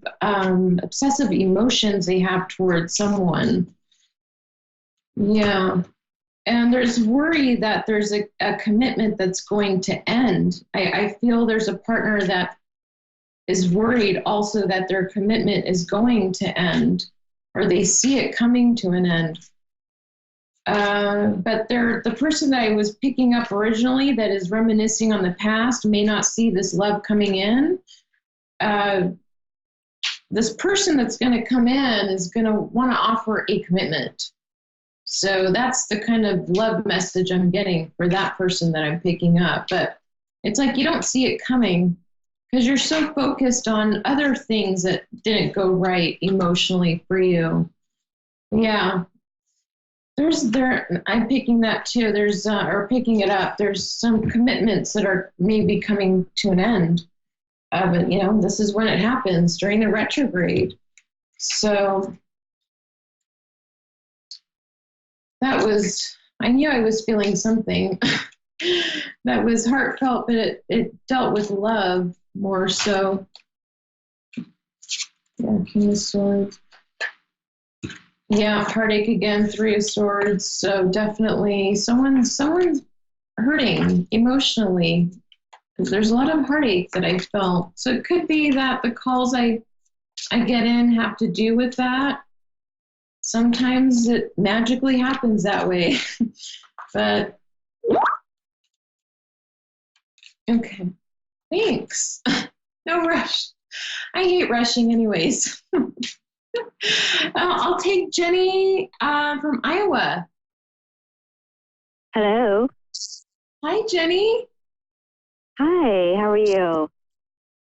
emotions they have towards someone. Yeah. And there's worry that there's a commitment that's going to end. I feel there's a partner that is worried also that their commitment is going to end, or they see it coming to an end. But the person that I was picking up originally that is reminiscing on the past may not see this love coming in. This person that's going to come in is going to want to offer a commitment. So that's the kind of love message I'm getting for that person that I'm picking up. But it's like you don't see it coming because you're so focused on other things that didn't go right emotionally for you. Yeah. I'm picking that too. Or picking it up. There's some commitments that are maybe coming to an end. But this is when it happens during the retrograde. So I knew I was feeling something that was heartfelt, but it dealt with love more so. Yeah, King of Swords. Yeah, heartache again, Three of Swords. So definitely someone's hurting emotionally. There's a lot of heartache that I felt. So it could be that the calls I get in have to do with that. Sometimes it magically happens that way. But okay, thanks. No rush. I hate rushing anyways. I'll take Jenny from Iowa. Hello. Hi, Jenny. Hi, how are you?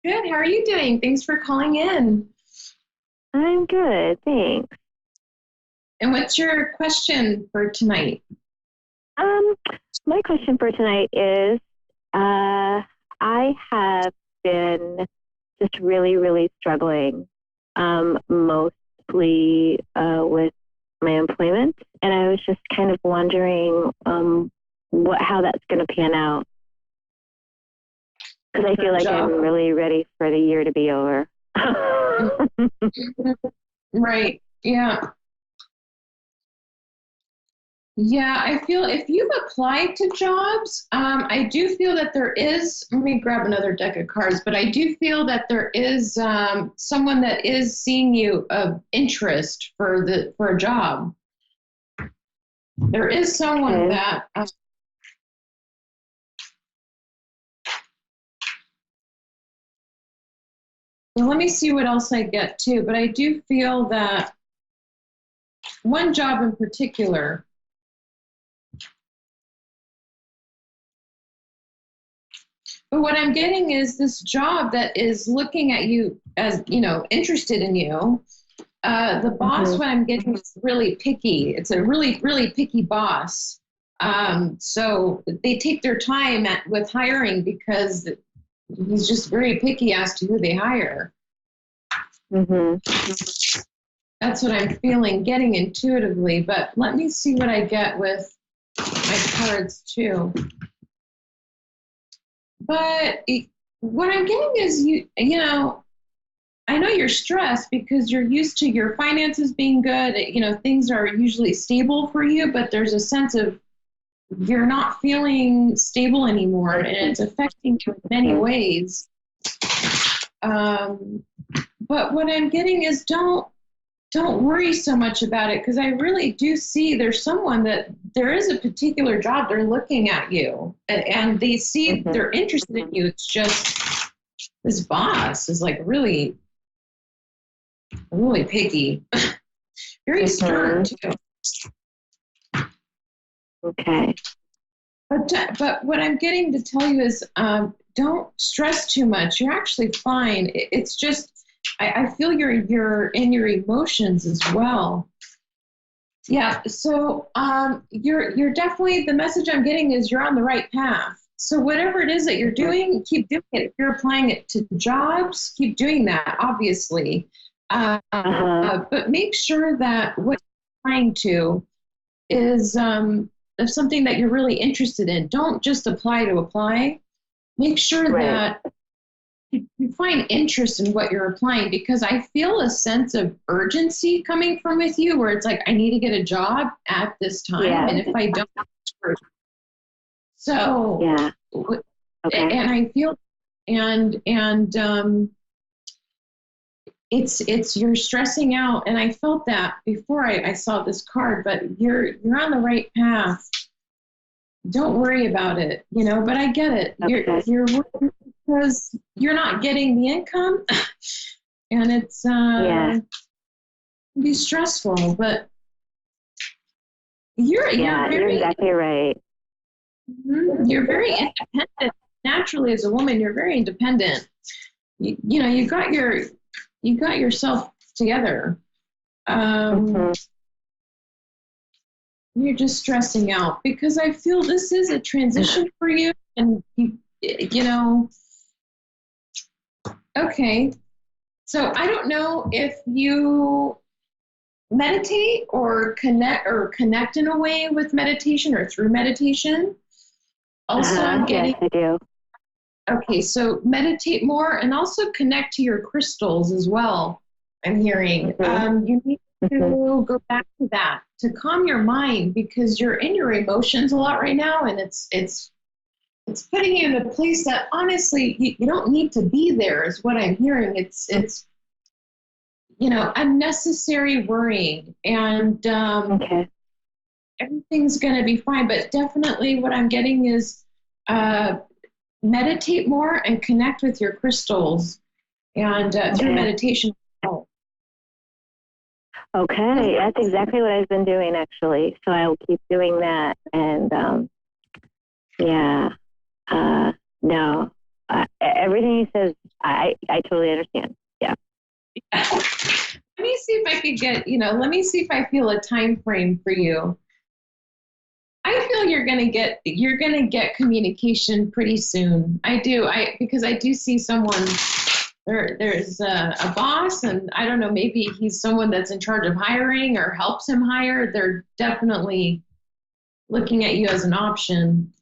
Good. How are you doing? Thanks for calling in. I'm good, thanks. And what's your question for tonight? My question for tonight is, I have been just really, really struggling, mostly with my employment, and I was just kind of wondering how that's going to pan out, because I feel like I'm really ready for the year to be over. Right. Yeah. Yeah, I feel if you've applied to jobs, I do feel that there is, let me grab another deck of cards, but I do feel that there is someone that is seeing you of interest for a job. There is someone that, well, let me see what else I get too, but I do feel that one job in particular, but what I'm getting is this job that is looking at you as, interested in you. The boss, what I'm getting is really picky. It's a really, really picky boss. So they take their time with hiring because he's just very picky as to who they hire. That's what I'm getting intuitively. But let me see what I get with my cards too. But what I'm getting is I know you're stressed because you're used to your finances being good. Things are usually stable for you, but there's a sense of you're not feeling stable anymore, and it's affecting you in many ways. But what I'm getting is don't worry so much about it, because I really do see there's someone that there is a particular job they're looking at you, and they see they're interested in you. It's just this boss is like really, really picky, very stern too. Okay. But what I'm getting to tell you is don't stress too much. You're actually fine. It's just I feel you're in your emotions as well. Yeah. So you're definitely, the message I'm getting is you're on the right path. So whatever it is that you're doing, keep doing it. If you're applying it to jobs, keep doing that, obviously. But make sure that what you're trying to is of something that you're really interested in. Don't just apply to apply. Make sure that you find interest in what you're applying, because I feel a sense of urgency coming from with you where it's like, I need to get a job at this time. Yeah. And if I don't, so, and I feel, and it's, you're stressing out. And I felt that before I saw this card, but you're on the right path. Don't worry about it, but I get it. You're working because you're not getting the income and it's can be stressful, but you're exactly right. You're very independent. Naturally, as a woman, you're very independent. You got yourself together. You're just stressing out because I feel this is a transition for you, and okay. So I don't know if you meditate or connect in a way with meditation or through meditation. Also, I'm getting. Yes, I do. Okay, so meditate more and also connect to your crystals as well. I'm hearing you need to go back to that to calm your mind, because you're in your emotions a lot right now, and it's putting you in a place that honestly you don't need to be there. Is what I'm hearing. It's unnecessary worrying, and everything's going to be fine. But definitely, what I'm getting is meditate more and connect with your crystals, and through meditation. Okay, that's exactly what I've been doing, actually. So I'll keep doing that. And everything he says, I totally understand. Yeah. Let me see if I could get, let me see if I feel a time frame for you. I feel you're gonna get communication pretty soon. I do. Because I do see someone. There's a boss, and I don't know, maybe he's someone that's in charge of hiring or helps him hire. They're definitely looking at you as an option.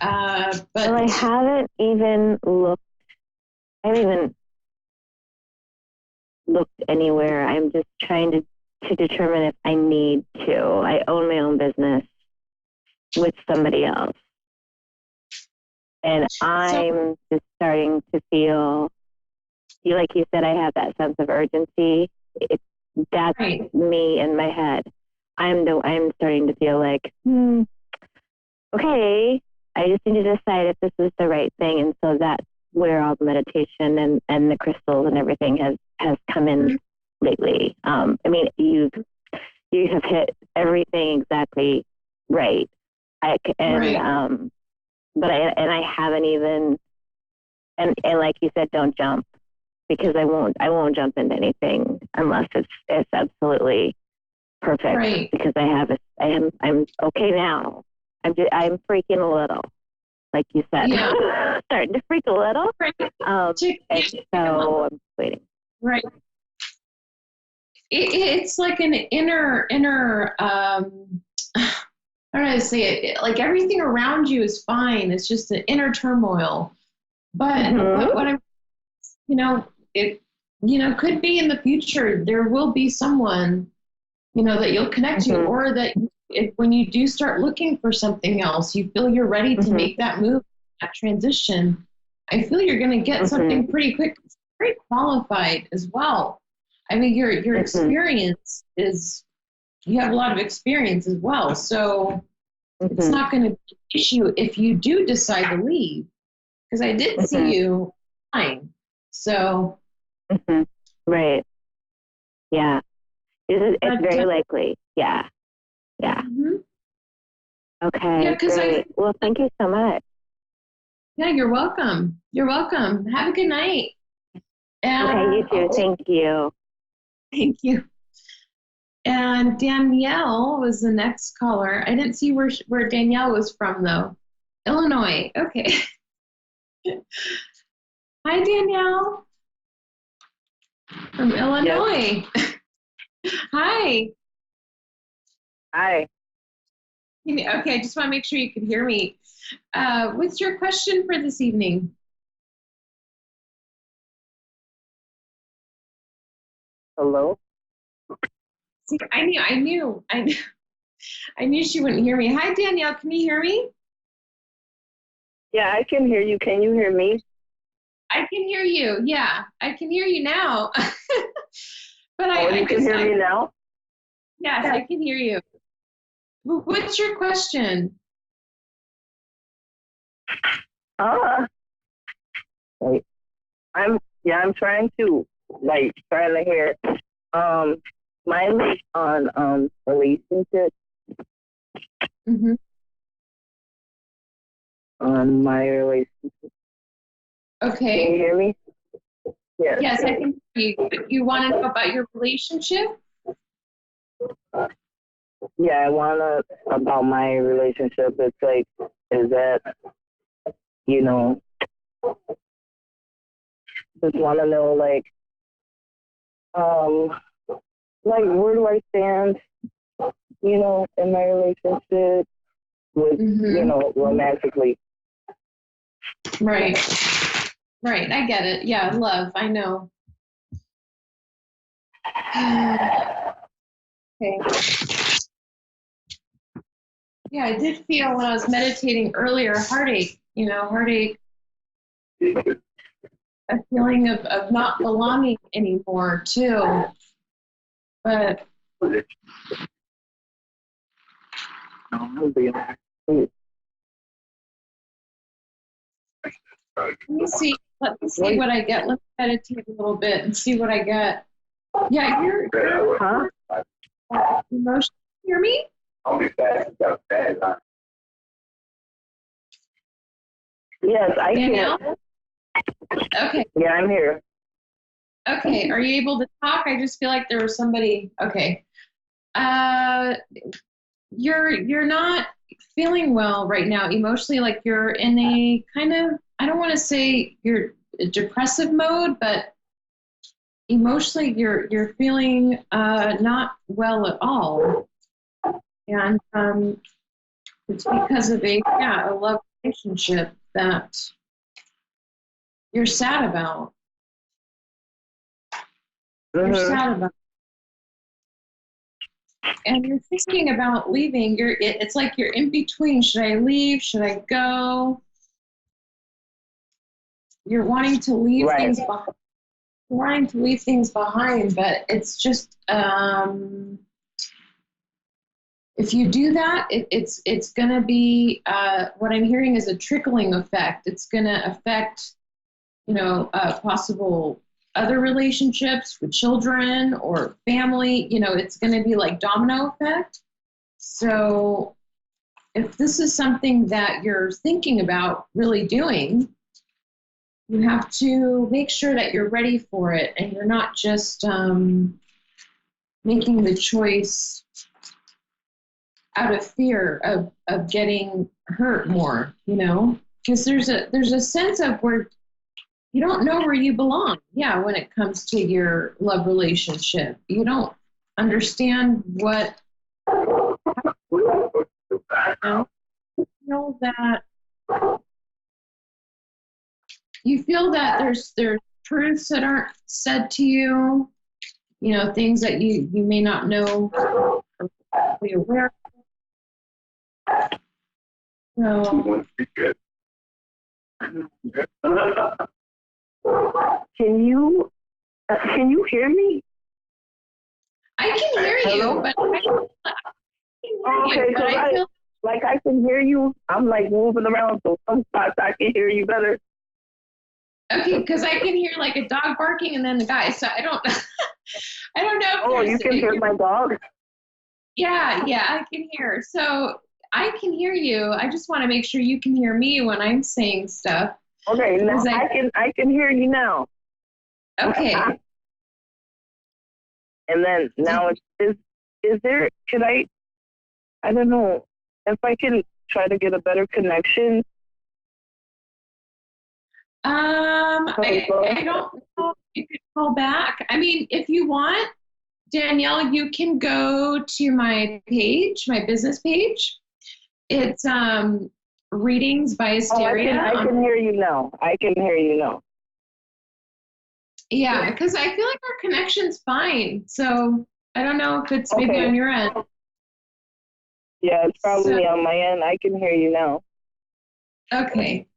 But I haven't even looked anywhere. I'm just trying to determine if I need to. I own my own business with somebody else. And I'm just starting to feel, like you said, I have that sense of urgency. That's me in my head. I'm starting to feel like, okay, I just need to decide if this is the right thing. And so that's where all the meditation and the crystals and everything has come in lately. I mean, you have hit everything exactly right. But I haven't even, and like you said, don't jump, because I won't jump into anything unless it's absolutely perfect. Right. Because I'm okay now. I'm freaking a little, like you said, starting to freak a little. Right. And so I'm waiting. Right. It's like an inner. How do I say it? Like everything around you is fine. It's just an inner turmoil. But what I'm, it, could be in the future, there will be someone, that you'll connect to, or that when you do start looking for something else, you feel you're ready to make that move, that transition. I feel you're going to get something pretty quick. It's very qualified as well. I mean, your experience is, you have a lot of experience as well. So it's not going to be an issue if you do decide to leave, because I did see you fine. So. Right. Yeah. It's very likely. Yeah. Yeah. Okay. Yeah, great. Well, thank you so much. Yeah, you're welcome. You're welcome. Have a good night. Okay, you too. Thank you. Thank you. And Danielle was the next caller. I didn't see where Danielle was from, though. Illinois. Okay. Hi, Danielle. From Illinois. Yes. Hi. Hi. Okay, I just want to make sure you can hear me. What's your question for this evening? Hello? See, I knew she wouldn't hear me. Hi, Danielle, can you hear me? Yeah, I can hear you. Can you hear me? I can hear you. Yeah, I can hear you now. But you can hear me now? Yes, I can hear you. What's your question? I'm trying to hear. Mine is on relationships. Mm-hmm. On my relationship. Okay. Can you hear me? Yes. Yes, I can hear you. You want to know about your relationship? Yeah, I want to about my relationship. It's like, is that, just want to know, where do I stand, in my relationship with, romantically. Right. Right. I get it. Yeah. Love. I know. Okay. Yeah, I did feel when I was meditating earlier, heartache, a feeling of not belonging anymore too. But let me see what I get. Let's meditate a little bit and see what I get. Yeah, you're emotional. Hear me? Yes, I Danielle? can. Okay. Yeah, I'm here. Okay, are you able to talk? I just feel like there was somebody. Okay. You're not feeling well right now emotionally, like you're in a kind of, I don't want to say you're depressive mode, but emotionally you're feeling not well at all. And it's because of a love relationship that you're sad about. You're sad about. And you're thinking about leaving. It's like you're in between. Should I leave? Should I go? You're wanting to leave things behind. Wanting to leave things behind, but it's just if you do that, it's going to be what I'm hearing is a trickling effect. It's going to affect, possible other relationships with children or family. It's going to be like domino effect. So if this is something that you're thinking about really doing, you have to make sure that you're ready for it and you're not just making the choice out of fear of getting hurt more, because there's a sense of where you don't know where you belong. Yeah, when it comes to your love relationship, you don't understand what, you feel that there's truths that aren't said to you, things that you may not know or be aware of. So, can you hear me? I can hear you, but I feel like I can hear you. I'm like moving around, so some spots I can hear you better. Okay, because I can hear like a dog barking and then the guy. So I don't know. Oh, you can hear my dog? Yeah, I can hear. So I can hear you. I just want to make sure you can hear me when I'm saying stuff. Okay, now I can hear you now. Okay. And then now is there, I don't know, if I can try to get a better connection. I don't know you could call back. I mean, if you want, Danielle, you can go to my page, my business page. It's Readings by Asteria. I can hear you now. I can hear you now. Yeah, because I feel like our connection's fine. So I don't know if it's maybe on your end. Yeah, it's probably on my end. I can hear you now. Okay.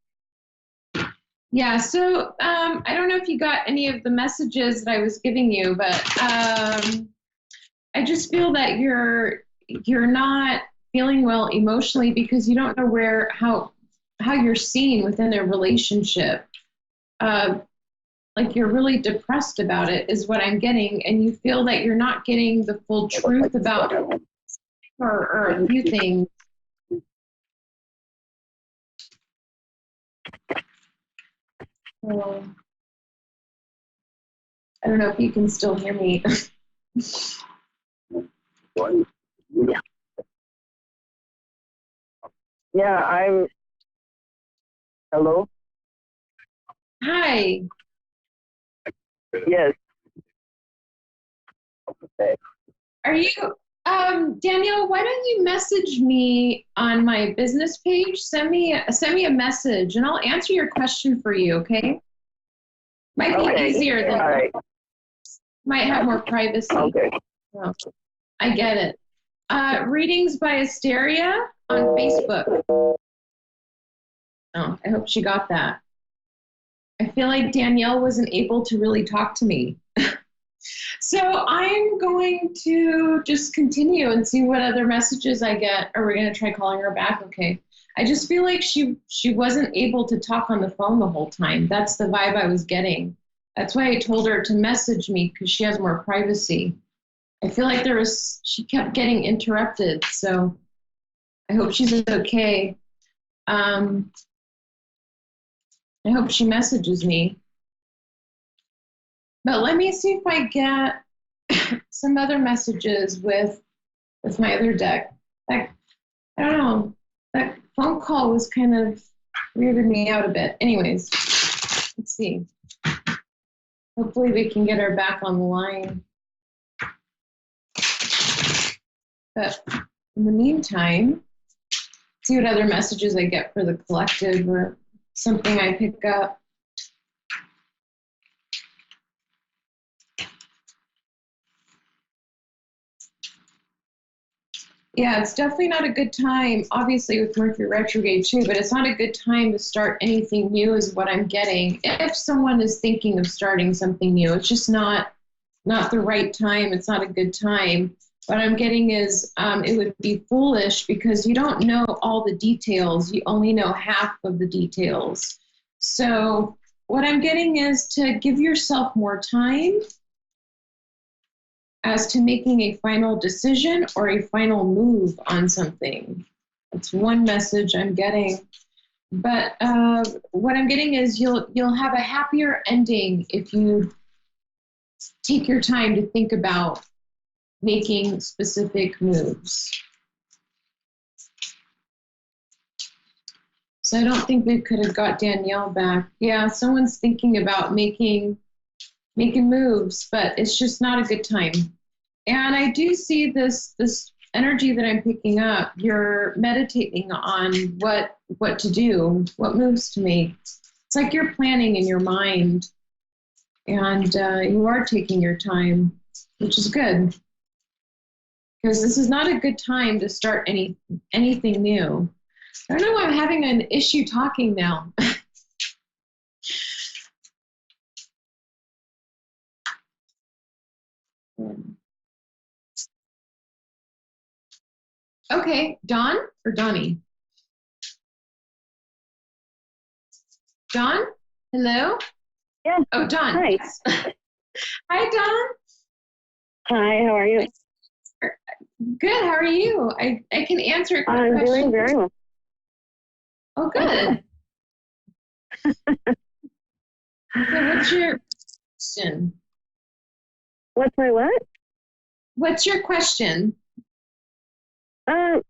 Yeah, so I don't know if you got any of the messages that I was giving you, but I just feel that you're not feeling well emotionally because you don't know how you're seen within a relationship. Like you're really depressed about it is what I'm getting, and you feel that you're not getting the full truth about or a few things. So, I don't know if you can still hear me. Yeah, I'm. Hello? Hi. Yes. Are you, Danielle, why don't you message me on my business page? Send me a message and I'll answer your question for you, okay? Might be easier than, might have more privacy. Okay. Well, I get it. Readings by Asteria on Facebook. Oh, I hope she got that. I feel like Danielle wasn't able to really talk to me. So I'm going to just continue and see what other messages I get. Or we're going to try calling her back. Okay. I just feel like she wasn't able to talk on the phone the whole time. That's the vibe I was getting. That's why I told her to message me because she has more privacy. I feel like she kept getting interrupted. So I hope she's okay. I hope she messages me. But let me see if I get some other messages with my other deck. Like, I don't know. That phone call was kind of weirded me out a bit. Anyways, let's see. Hopefully we can get her back on the line. But in the meantime, see what other messages I get for the collective or something I pick up. Yeah, it's definitely not a good time, obviously with Mercury retrograde too, but it's not a good time to start anything new is what I'm getting. If someone is thinking of starting something new, it's just not the right time. It's not a good time. What I'm getting is it would be foolish because you don't know all the details. You only know half of the details. So what I'm getting is to give yourself more time as to making a final decision or a final move on something. That's one message I'm getting. But what I'm getting is you'll have a happier ending if you take your time to think about making specific moves. So I don't think we could have got Danielle back. Yeah, someone's thinking about making moves, but it's just not a good time. And I do see this energy that I'm picking up. You're meditating on what to do, what moves to make. It's like you're planning in your mind, and you are taking your time, which is good. Because this is not a good time to start anything new. I don't know why I'm having an issue talking now. Okay, Dawn or Donnie? Dawn? Hello? Yeah. Oh, Dawn. Hi. Hi, Dawn. Hi, how are you? Good, how are you? I can answer a quick question. I'm doing very well. Oh, good. So what's your question? What's my what? What's your question?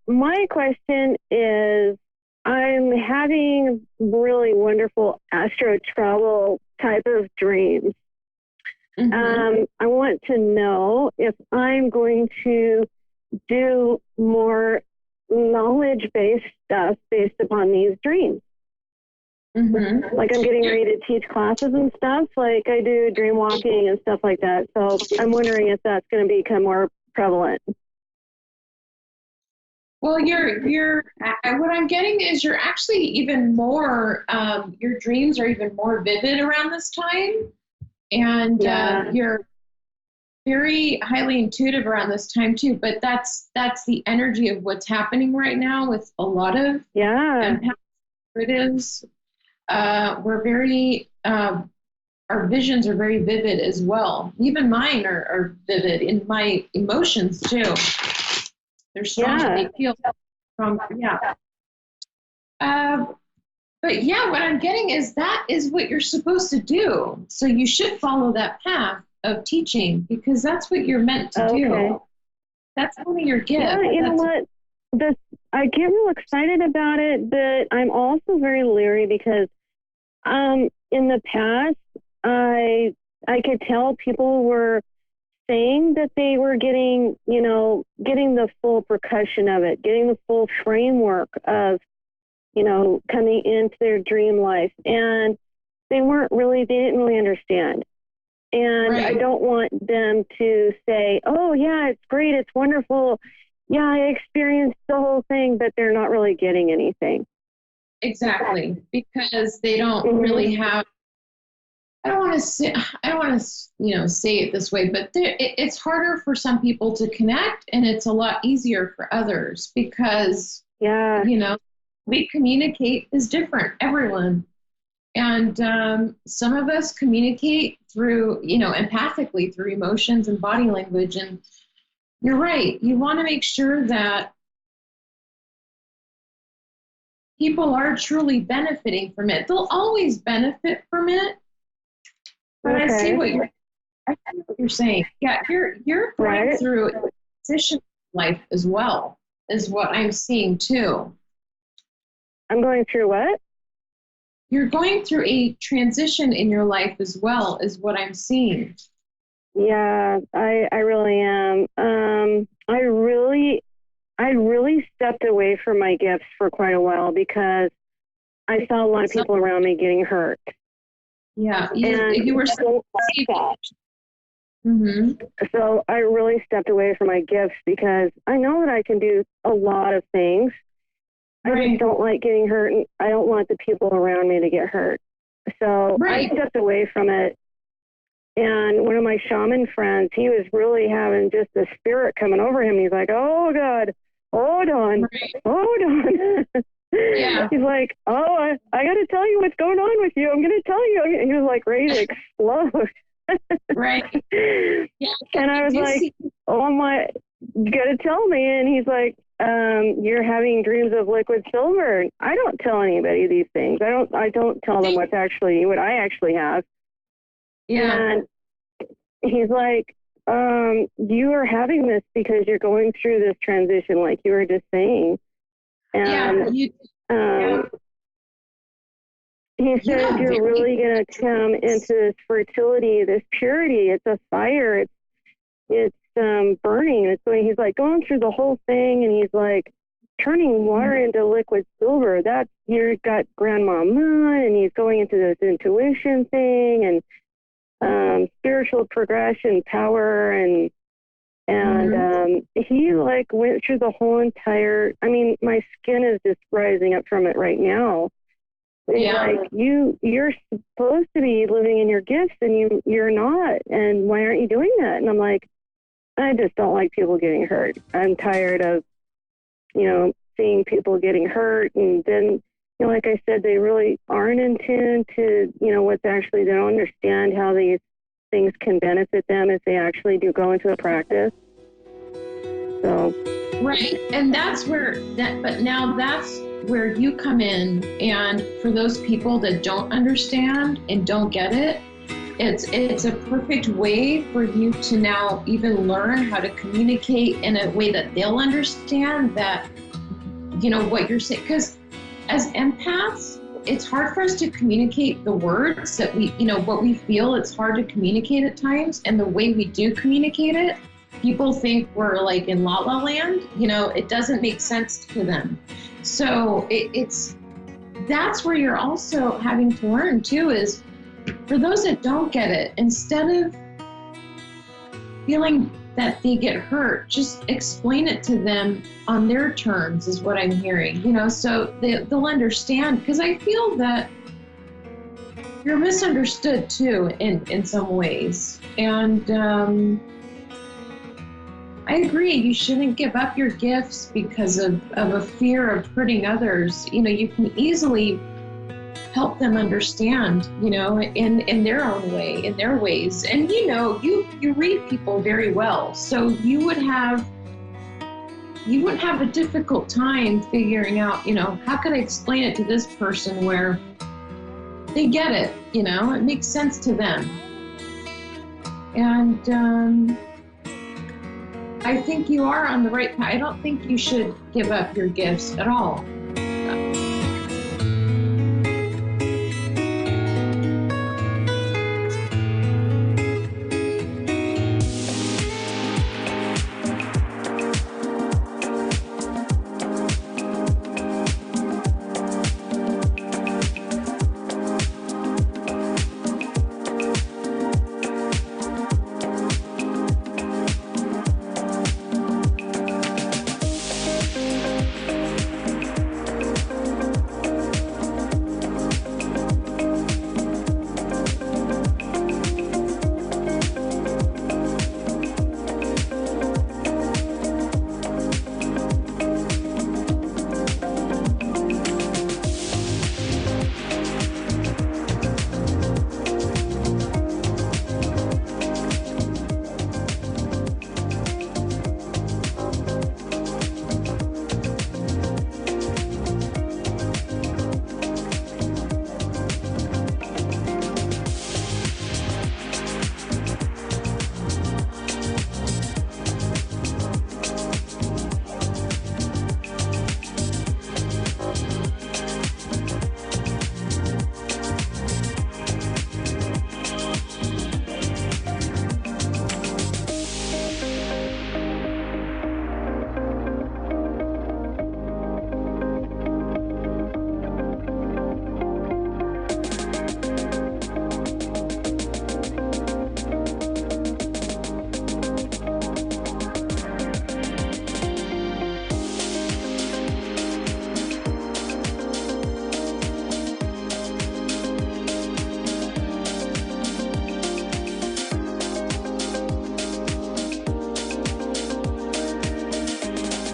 My question is, I'm having really wonderful astro travel type of dreams. I want to know if I'm going to do more knowledge-based stuff based upon these dreams. Like I'm getting ready to teach classes and stuff, like I do dream walking and stuff like that. So I'm wondering if that's going to become more prevalent. Well, what I'm getting is you're actually even more, your dreams are even more vivid around this time. And you're very highly intuitive around this time too, but that's the energy of what's happening right now with a lot of empaths. We're very, our visions are very vivid as well. Even mine are vivid in my emotions too. They're strong. They feel strong. But yeah, what I'm getting is that is what you're supposed to do. So you should follow that path of teaching because that's what you're meant to do. That's one of your gifts. Yeah, you know what? I get real excited about it, but I'm also very leery because in the past, I could tell people were saying that they were getting the full percussion of it, getting the full framework of, coming into their dream life. And they didn't really understand. And I don't want them to say, oh, yeah, it's great, it's wonderful. Yeah, I experienced the whole thing, but they're not really getting anything. Exactly, because they don't really have, I don't want to say it this way, but it's harder for some people to connect, and it's a lot easier for others because, we communicate is different, everyone. And some of us communicate through, empathically through emotions and body language. And you're right. You want to make sure that people are truly benefiting from it. They'll always benefit from it. But I see what you're saying. Yeah, you're going through a transition life as well, is what I'm seeing too. I'm going through what? You're going through a transition in your life as well, is what I'm seeing. Yeah, I really am. I really stepped away from my gifts for quite a while because I saw a lot of people around me getting hurt. Yeah, you were so So I really stepped away from my gifts because I know that I can do a lot of things. I just don't like getting hurt, and I don't want the people around me to get hurt. So I stepped away from it. And one of my shaman friends, he was really having just a spirit coming over him. He's like, oh, God, hold on, hold on. Yeah. He's like, oh, I got to tell you what's going on with you. I'm going to tell you. And he was like ready to explode. Yeah. And I was like, oh, my, you got to tell me. And he's like, you're having dreams of liquid silver. I don't tell anybody these things. I don't tell them what I actually have. Yeah. And he's like, you are having this because you're going through this transition, like you were just saying. And he says you're really going to come into this fertility, this purity. It's a fire. It's burning. It's going. He's like going through the whole thing, and he's like turning water into liquid silver. That's you've got Grandma Moon, and he's going into this intuition thing and spiritual progression, power, and he like went through the whole entire. I mean, my skin is just rising up from it right now. It's like you're supposed to be living in your gifts, and you're not. And why aren't you doing that? And I'm like, I just don't like people getting hurt. I'm tired of, seeing people getting hurt. And then, like I said, they really aren't in tune to, what's actually, they don't understand how these things can benefit them if they actually do go into a practice. So. Right. And that's where you come in. And for those people that don't understand and don't get it, it's a perfect way for you to now even learn how to communicate in a way that they'll understand that, what you're saying. Because as empaths, it's hard for us to communicate the words that we, what we feel. It's hard to communicate at times. And the way we do communicate it, people think we're like in La La Land. It doesn't make sense to them. So that's where you're also having to learn too, is for those that don't get it, instead of feeling that they get hurt, just explain it to them on their terms is what I'm hearing, so they'll understand, because I feel that you're misunderstood too in some ways. And I agree, you shouldn't give up your gifts because of a fear of hurting others. You can easily help them understand, in their own way, in their ways. And you read people very well, so you wouldn't have a difficult time figuring out, how could I explain it to this person where they get it, it makes sense to them. And I think you are on the right path. I don't think you should give up your gifts at all.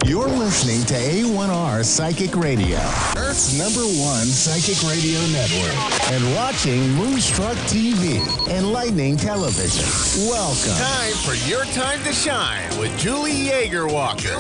You're listening to A1R Psychic Radio, Earth's #1 psychic radio network, and watching Moonstruck TV and Lightning Television. Welcome. Time for Your Time to Shine with Julie Yeager-Walker.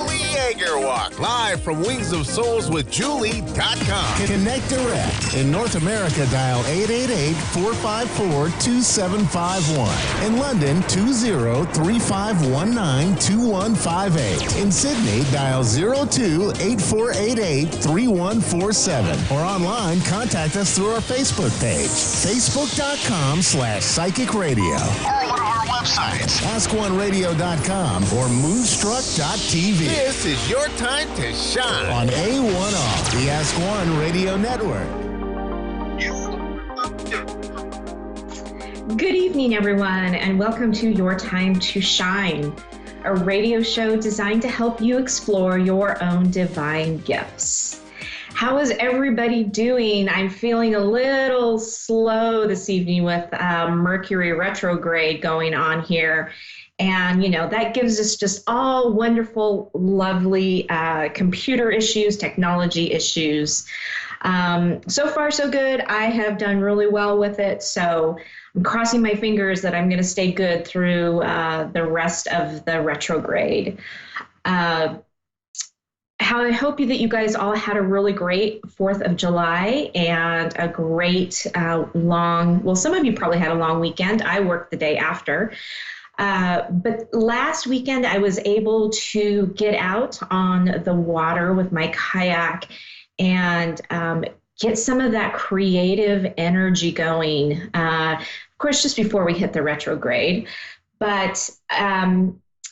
Live from Wings of Souls with Julie.com. Connect direct. In North America, dial 888-454-2751. In London, 20-3519-2158. In Sydney, dial 02-8488-3147. Or online, contact us through our Facebook page, facebook.com/psychic radio. Or one of our websites, AskOneRadio.com or Moonstruck.tv. This is Your Time to Shine on A1R, the Ask One Radio Network. Good evening, everyone, and welcome to Your Time to Shine, a radio show designed to help you explore your own divine gifts. How is everybody doing? I'm feeling a little slow this evening with Mercury retrograde going on here. And, that gives us just all wonderful, lovely computer issues, technology issues. So far, so good. I have done really well with it. So I'm crossing my fingers that I'm going to stay good through the rest of the retrograde. I hope that you guys all had a really great 4th of July and a great some of you probably had a long weekend. I worked the day after. But last weekend I was able to get out on the water with my kayak and get some of that creative energy going. Of course, just before we hit the retrograde, but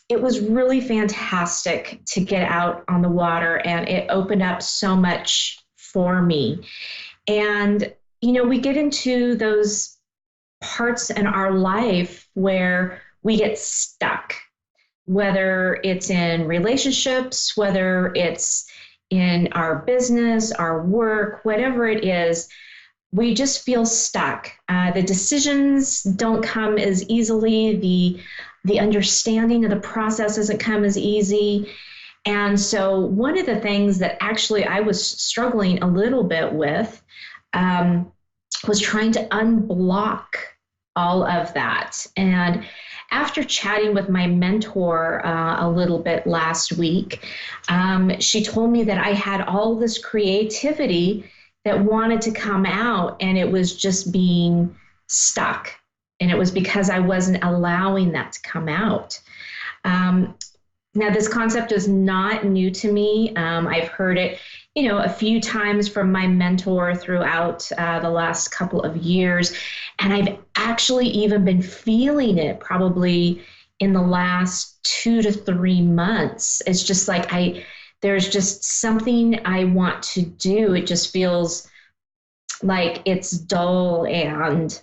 it was really fantastic to get out on the water, and it opened up so much for me. And, we get into those parts in our life where we get stuck, whether it's in relationships, whether it's in our business, our work, whatever it is, we just feel stuck. The decisions don't come as easily. The understanding of the process doesn't come as easy. And so one of the things that actually I was struggling a little bit with was trying to unblock all of that. And after chatting with my mentor a little bit last week, she told me that I had all this creativity that wanted to come out, and it was just being stuck. And it was because I wasn't allowing that to come out. Now, this concept is not new to me. I've heard it, a few times from my mentor throughout the last couple of years. And I've actually even been feeling it probably in the last 2 to 3 months. It's just like there's just something I want to do. It just feels like it's dull and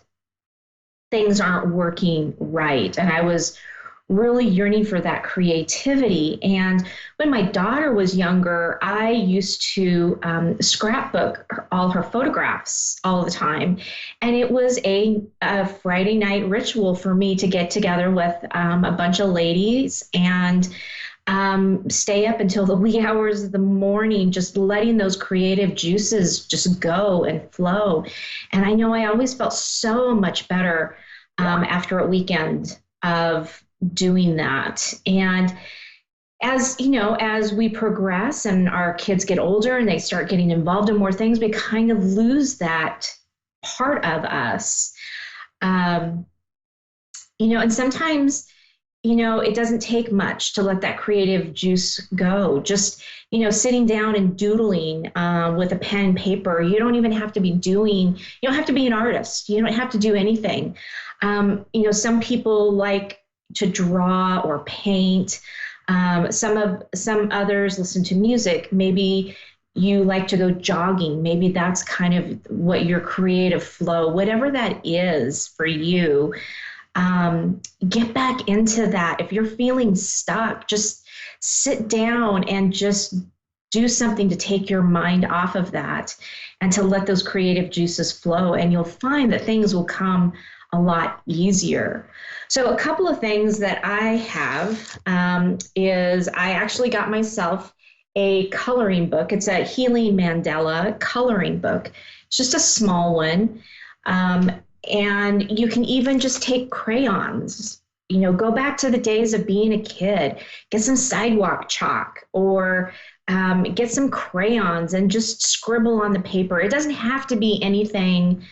things aren't working right. And I was really yearning for that creativity. And when my daughter was younger, I used to scrapbook all her photographs all the time. And it was a Friday night ritual for me to get together with a bunch of ladies and stay up until the wee hours of the morning, just letting those creative juices just go and flow. And I know I always felt so much better after a weekend of doing that. And as we progress and our kids get older and they start getting involved in more things, we kind of lose that part of us. And sometimes, it doesn't take much to let that creative juice go. Just, sitting down and doodling with a pen and paper. You don't even have to be you don't have to be an artist. You don't have to do anything. Some people like to draw or paint. Some others listen to music. Maybe you like to go jogging. Maybe that's kind of what your creative flow, whatever that is for you. Get back into that. If you're feeling stuck, just sit down and just do something to take your mind off of that and to let those creative juices flow. And you'll find that things will come a lot easier. So a couple of things that I have is I actually got myself a coloring book. It's a Healing Mandela coloring book. It's just a small one. And you can even just take crayons, go back to the days of being a kid, get some sidewalk chalk or get some crayons and just scribble on the paper. It doesn't have to be anything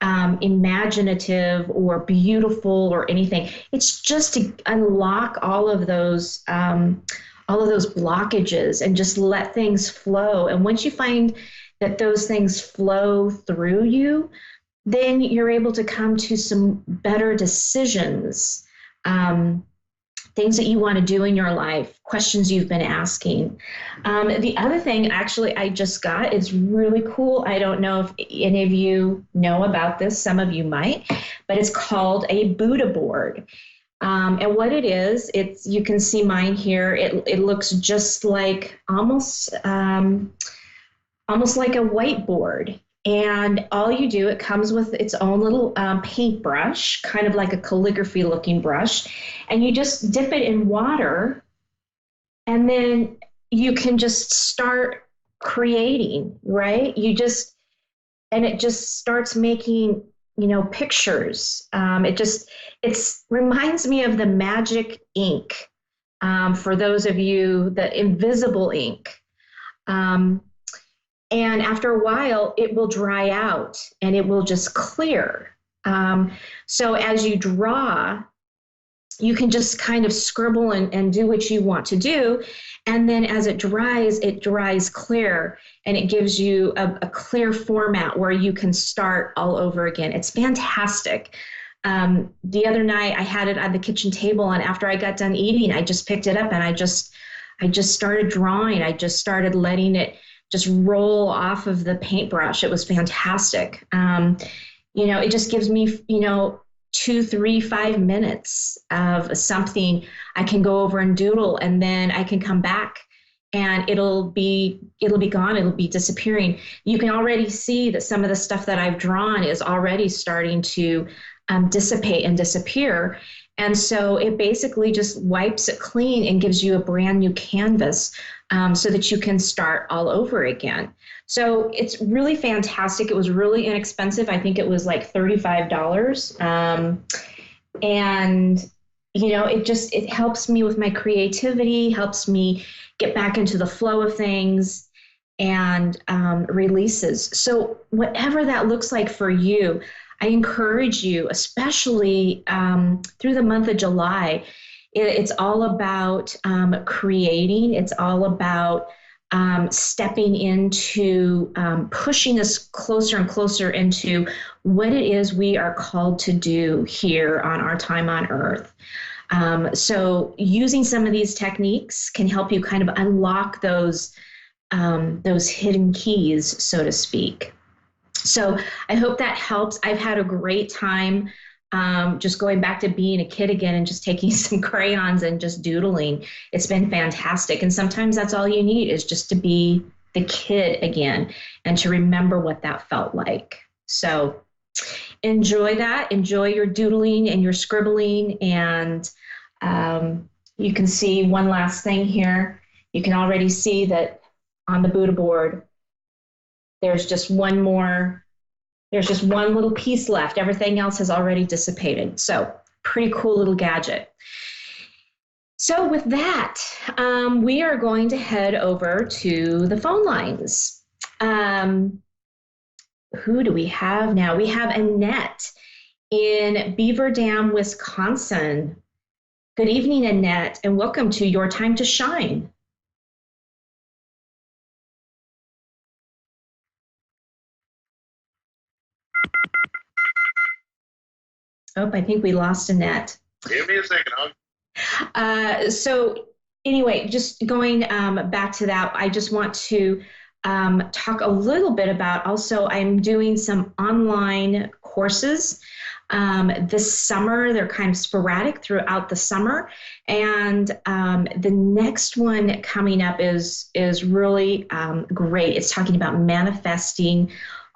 imaginative or beautiful or anything. It's just to unlock all of those blockages and just let things flow. And once you find that those things flow through you, then you're able to come to some better decisions, things that you want to do in your life, questions you've been asking. The other thing actually I just got is really cool. I don't know if any of you know about this. Some of you might, but it's called a Buddha board. And what it is, you can see mine here. It looks just like almost like a whiteboard. And all you do, it comes with its own little paintbrush, kind of like a calligraphy looking brush. And you just dip it in water and then you can just start creating, right? And it just starts making, pictures. It reminds me of the magic ink. For those of you, the invisible ink. And after a while, it will dry out and it will just clear. So as you draw, you can just kind of scribble and do what you want to do. And then as it dries clear, and it gives you a clear format where you can start all over again. It's fantastic. The other night I had it on the kitchen table, and after I got done eating, I just picked it up and I just started drawing. I just started letting it just roll off of the paintbrush. It was fantastic. It just gives me, 2, 3, 5 minutes of something I can go over and doodle, and then I can come back and it'll be gone. It'll be disappearing. You can already see that some of the stuff that I've drawn is already starting to dissipate and disappear. And so it basically just wipes it clean and gives you a brand new canvas so that you can start all over again. So it's really fantastic. It was really inexpensive. I think it was like $35. And, it helps me with my creativity, helps me get back into the flow of things and releases. So whatever that looks like for you, I encourage you, especially through the month of July. It's all about creating. It's all about stepping into pushing us closer and closer into what it is we are called to do here on our time on Earth. So using some of these techniques can help you kind of unlock those hidden keys, so to speak. So I hope that helps. I've had a great time just going back to being a kid again and just taking some crayons and just doodling. It's been fantastic. And sometimes that's all you need, is just to be the kid again and to remember what that felt like. So enjoy that. Enjoy your doodling and your scribbling. And you can see one last thing here. You can already see that on the Buddha board, there's just one little piece left. Everything else has already dissipated. So pretty cool little gadget. So with that, we are going to head over to the phone lines. Who do we have now? We have Annette in Beaver Dam, Wisconsin. Good evening, Annette, and welcome to Your Time to Shine. Oh, I think we lost Annette. Give me a second. So anyway, just going back to that, I just want to talk a little bit about, also I'm doing some online courses this summer. They're kind of sporadic throughout the summer. And the next one coming up is really great. It's talking about manifesting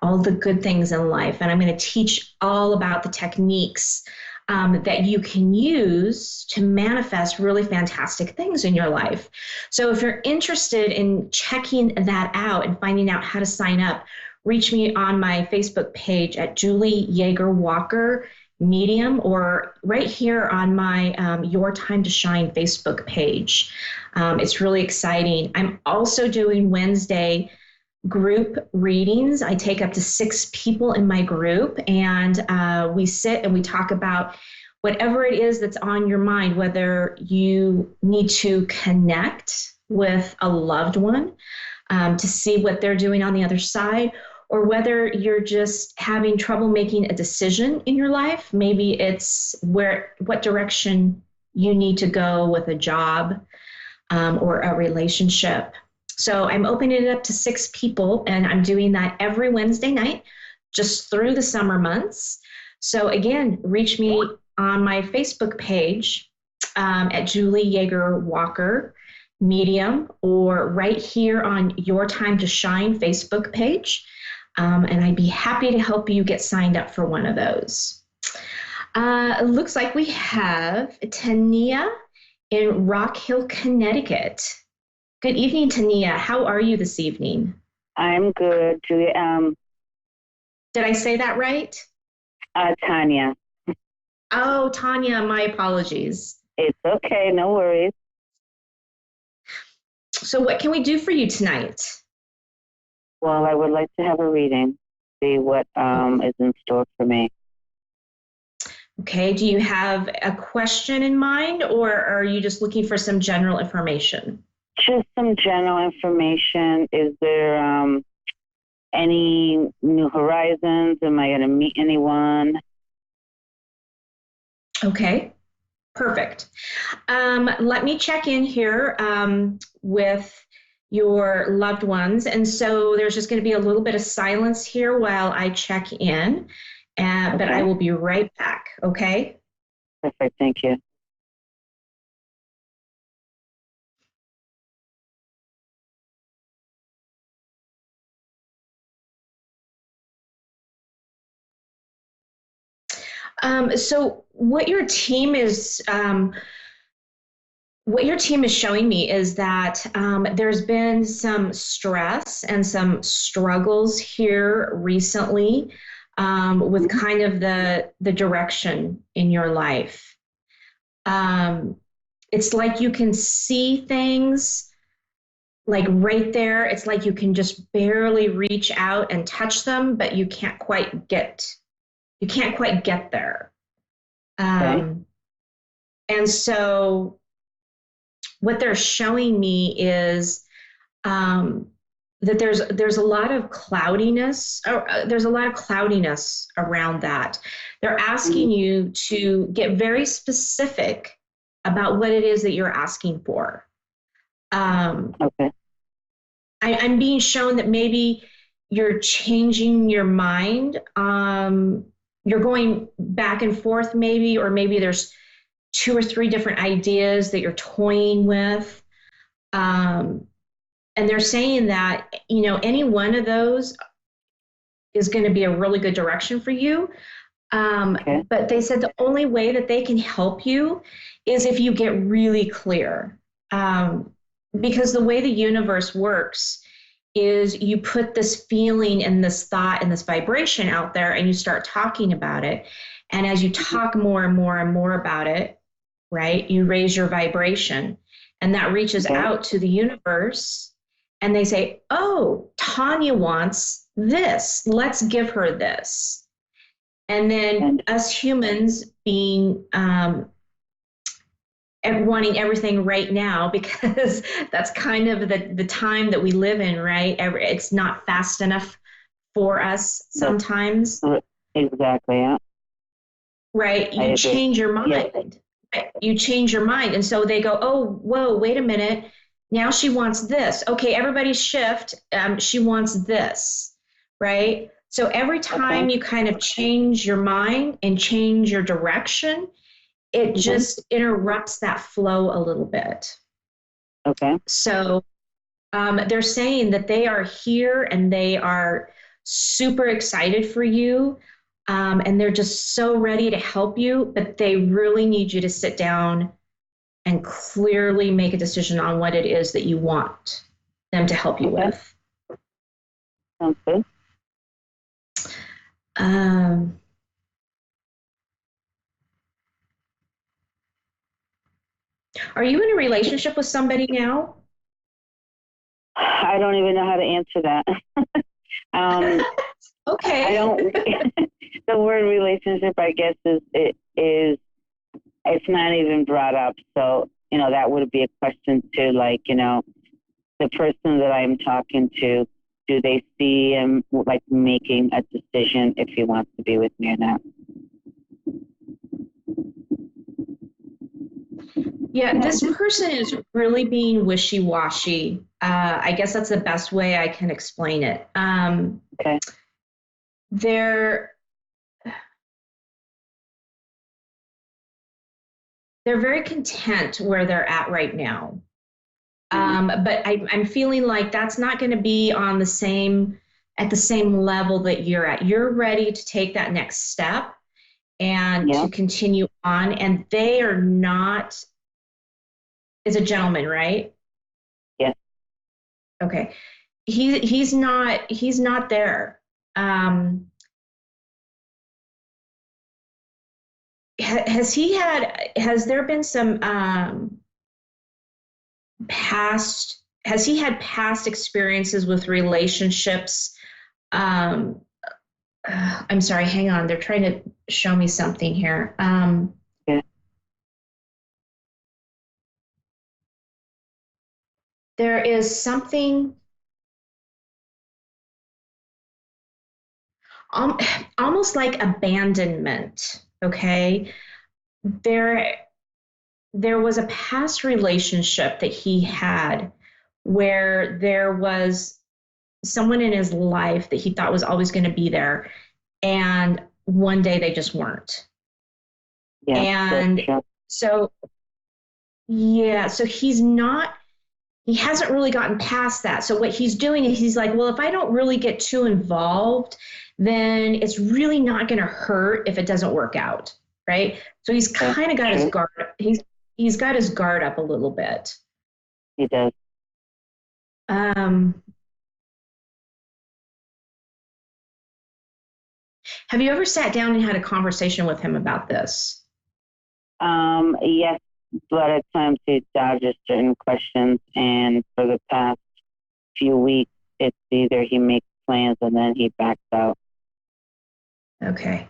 all the good things in life. And I'm going to teach all about the techniques that you can use to manifest really fantastic things in your life. So if you're interested in checking that out and finding out how to sign up, reach me on my Facebook page at Julie Yeager Walker Medium, or right here on my Your Time to Shine Facebook page. It's really exciting. I'm also doing Wednesday group readings. I take up to 6 people in my group, and we sit and we talk about whatever it is that's on your mind, whether you need to connect with a loved one to see what they're doing on the other side, or whether you're just having trouble making a decision in your life. Maybe it's what direction you need to go with a job or a relationship. So I'm opening it up to 6 people, and I'm doing that every Wednesday night, just through the summer months. So again, reach me on my Facebook page at Julie Yeager Walker Medium, or right here on Your Time to Shine Facebook page. And I'd be happy to help you get signed up for one of those. It looks like we have Tania in Rock Hill, Connecticut. Good evening, Tania. How are you this evening? I'm good, Julie. Did I say that right? Tanya. Oh, Tanya, my apologies. It's okay, no worries. So what can we do for you tonight? Well, I would like to have a reading, see what is in store for me. Okay, do you have a question in mind, or are you just looking for some general information? Just some general information. Is there any new horizons? Am I going to meet anyone? Okay, perfect. Let me check in here with your loved ones. And so there's just going to be a little bit of silence here while I check in, but I will be right back, okay? Perfect, thank you. So what your team is showing me is that there's been some stress and some struggles here recently with kind of the direction in your life. It's like you can see things like right there. It's like you can just barely reach out and touch them, but you can't quite get there. And so what they're showing me is that there's a lot of cloudiness, there's a lot of cloudiness around that. They're asking you to get very specific about what it is that you're asking for. I'm being shown that maybe you're changing your mind. You're going back and forth maybe, or maybe there's 2 or 3 different ideas that you're toying with. And they're saying that, any one of those is going to be a really good direction for you. But they said the only way that they can help you is if you get really clear. Because the way the universe works is you put this feeling and this thought and this vibration out there and you start talking about it. And as you talk more and more and more about it, right, you raise your vibration, and that reaches out to the universe, and they say, oh, Tanya wants this. Let's give her this. And then us humans being and wanting everything right now, because that's kind of the time that we live in, right? It's not fast enough for us sometimes. Exactly, yeah. Right? You change your mind. Yeah. You change your mind. And so they go, oh, whoa, wait a minute. Now she wants this. Okay, everybody shift. She wants this, right? So every time you kind of change your mind and change your direction, it just interrupts that flow a little bit. Okay. So they're saying that they are here and they are super excited for you. And they're just so ready to help you, but they really need you to sit down and clearly make a decision on what it is that you want them to help you with. Sounds good. Are you in a relationship with somebody now? I don't even know how to answer that. Okay. I don't. The word relationship, I guess, is it's not even brought up. So that would be a question too. Like the person that I'm talking to, do they see him like making a decision if he wants to be with me or not? Yeah, this person is really being wishy-washy. I guess that's the best way I can explain it. Okay. They're very content where they're at right now. But I'm feeling like that's not going to be at the same level that you're at. You're ready to take that next step and to continue on. And they are not. Is a gentleman, right? Yes. Okay. He's not there. Has there been some has he had past experiences with relationships? I'm sorry, hang on. They're trying to show me something here. Yeah. There is something almost like abandonment. Okay. There was a past relationship that he had where there was someone in his life that he thought was always going to be there. And one day they just weren't. Yeah. And so, yeah, so he hasn't really gotten past that. So what he's doing is he's like, well, if I don't really get too involved, then it's really not going to hurt if it doesn't work out. Right. So he's kind of got his guard. He's got his guard up a little bit. He does. Have you ever sat down and had a conversation with him about this? Yes, but at times he dodges certain questions, and for the past few weeks, it's either he makes plans and then he backs out. Okay.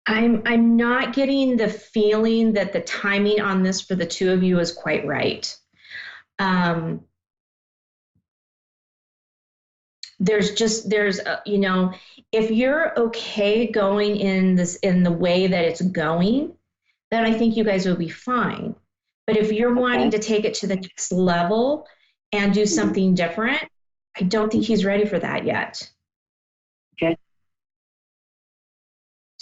I'm not getting the feeling that the timing on this for the two of you is quite right. If you're okay going in the way that it's going, then I think you guys will be fine. But if you're wanting to take it to the next level and do something different, I don't think he's ready for that yet. Okay.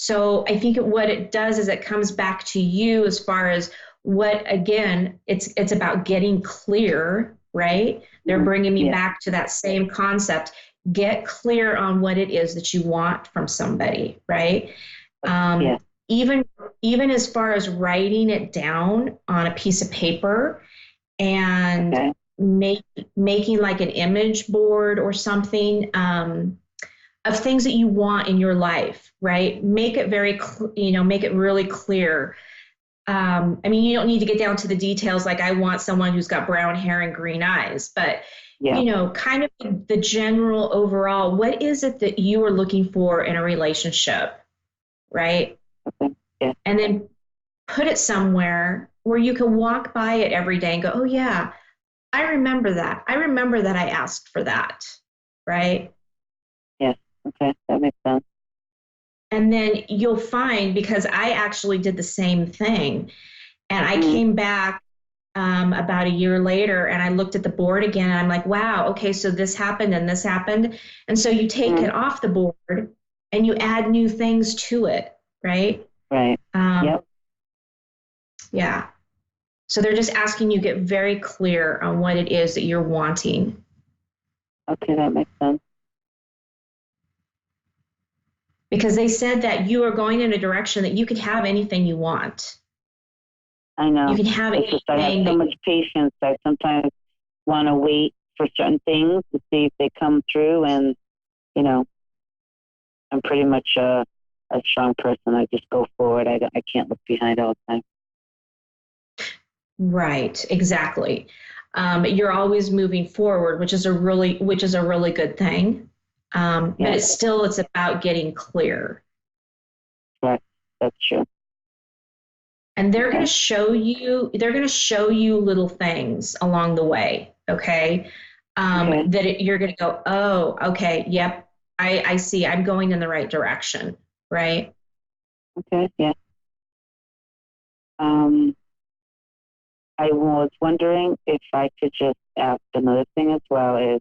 So I think what it does is it comes back to you as far as what, again, it's about getting clear, right? They're bringing me back to that same concept. Get clear on what it is that you want from somebody, right? Even as far as writing it down on a piece of paper and making like an image board or something of things that you want in your life, right? Make it make it really clear. I mean, you don't need to get down to the details like I want someone who's got brown hair and green eyes, but kind of the general overall, what is it that you are looking for in a relationship, right? Okay. Yeah. And then put it somewhere where you can walk by it every day and go, oh yeah, I remember that. I remember that I asked for that, right? Yes. Okay, that makes sense. And then you'll find, because I actually did the same thing, and I came back about a year later and I looked at the board again and I'm like, wow, okay, so this happened and this happened. And so you take it off the board and you add new things to it, right? Right. Yep. Yeah. So they're just asking you get very clear on what it is that you're wanting. Okay, that makes sense. Because they said that you are going in a direction that you could have anything you want. I know. You can have it's just I have so much patience. I sometimes want to wait for certain things to see if they come through. And, I'm pretty much a strong person. I just go forward. I can't look behind all the time. Right, exactly. You're always moving forward, which is a really good thing. But it's about getting clear. Right, that's true. And they're going to show you little things along the way. Okay. You're going to go, oh, okay. Yep. I see. I'm going in the right direction. Right. Okay. Yeah. I was wondering if I could just ask another thing as well is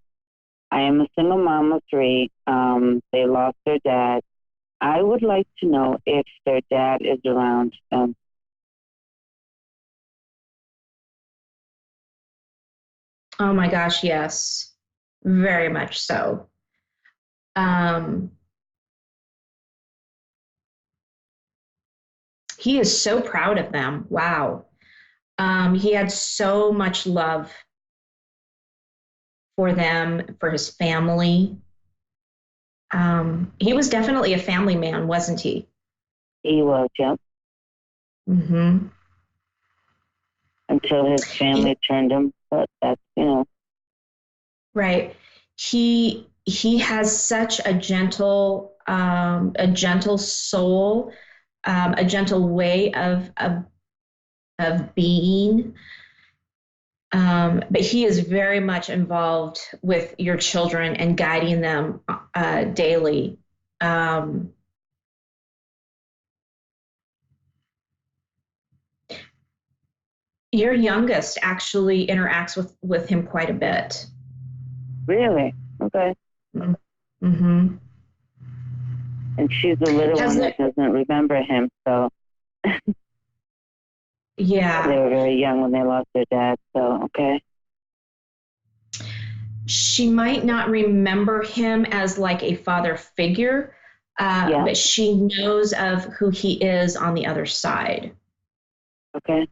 I am a single mom of 3. They lost their dad. I would like to know if their dad is around them. Oh my gosh, yes. Very much so. He is so proud of them. Wow. He had so much love for them, for his family. He was definitely a family man, wasn't he? He was, yeah. Mm-hmm. Until his family turned him, but that's, Right. He he has such a gentle soul, a gentle way of being. But he is very much involved with your children and guiding them daily. Your youngest actually interacts with him quite a bit. Really? Okay. Mm-hmm. And she's the little one that doesn't remember him, so. Yeah. They were very young when they lost their dad, so okay. She might not remember him as like a father figure, but she knows of who he is on the other side. Okay.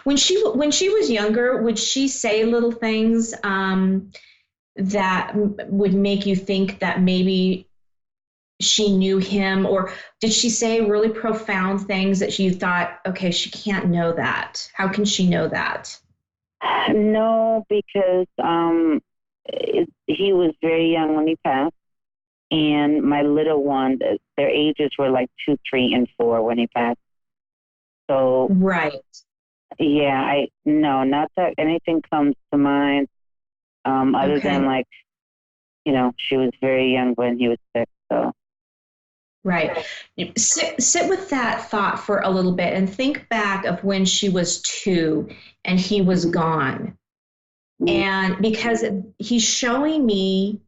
When she was younger, would she say little things that would make you think that maybe she knew him, or did she say really profound things that you thought, okay, she can't know that? How can she know that? No, because he was very young when he passed, and my little one, their ages were like 2, 3, and 4 when he passed. So right. Yeah, not that anything comes to mind, other than like, she was very young when he was sick, so. Right. Sit with that thought for a little bit and think back of when she was 2 and he was gone. And because he's showing me,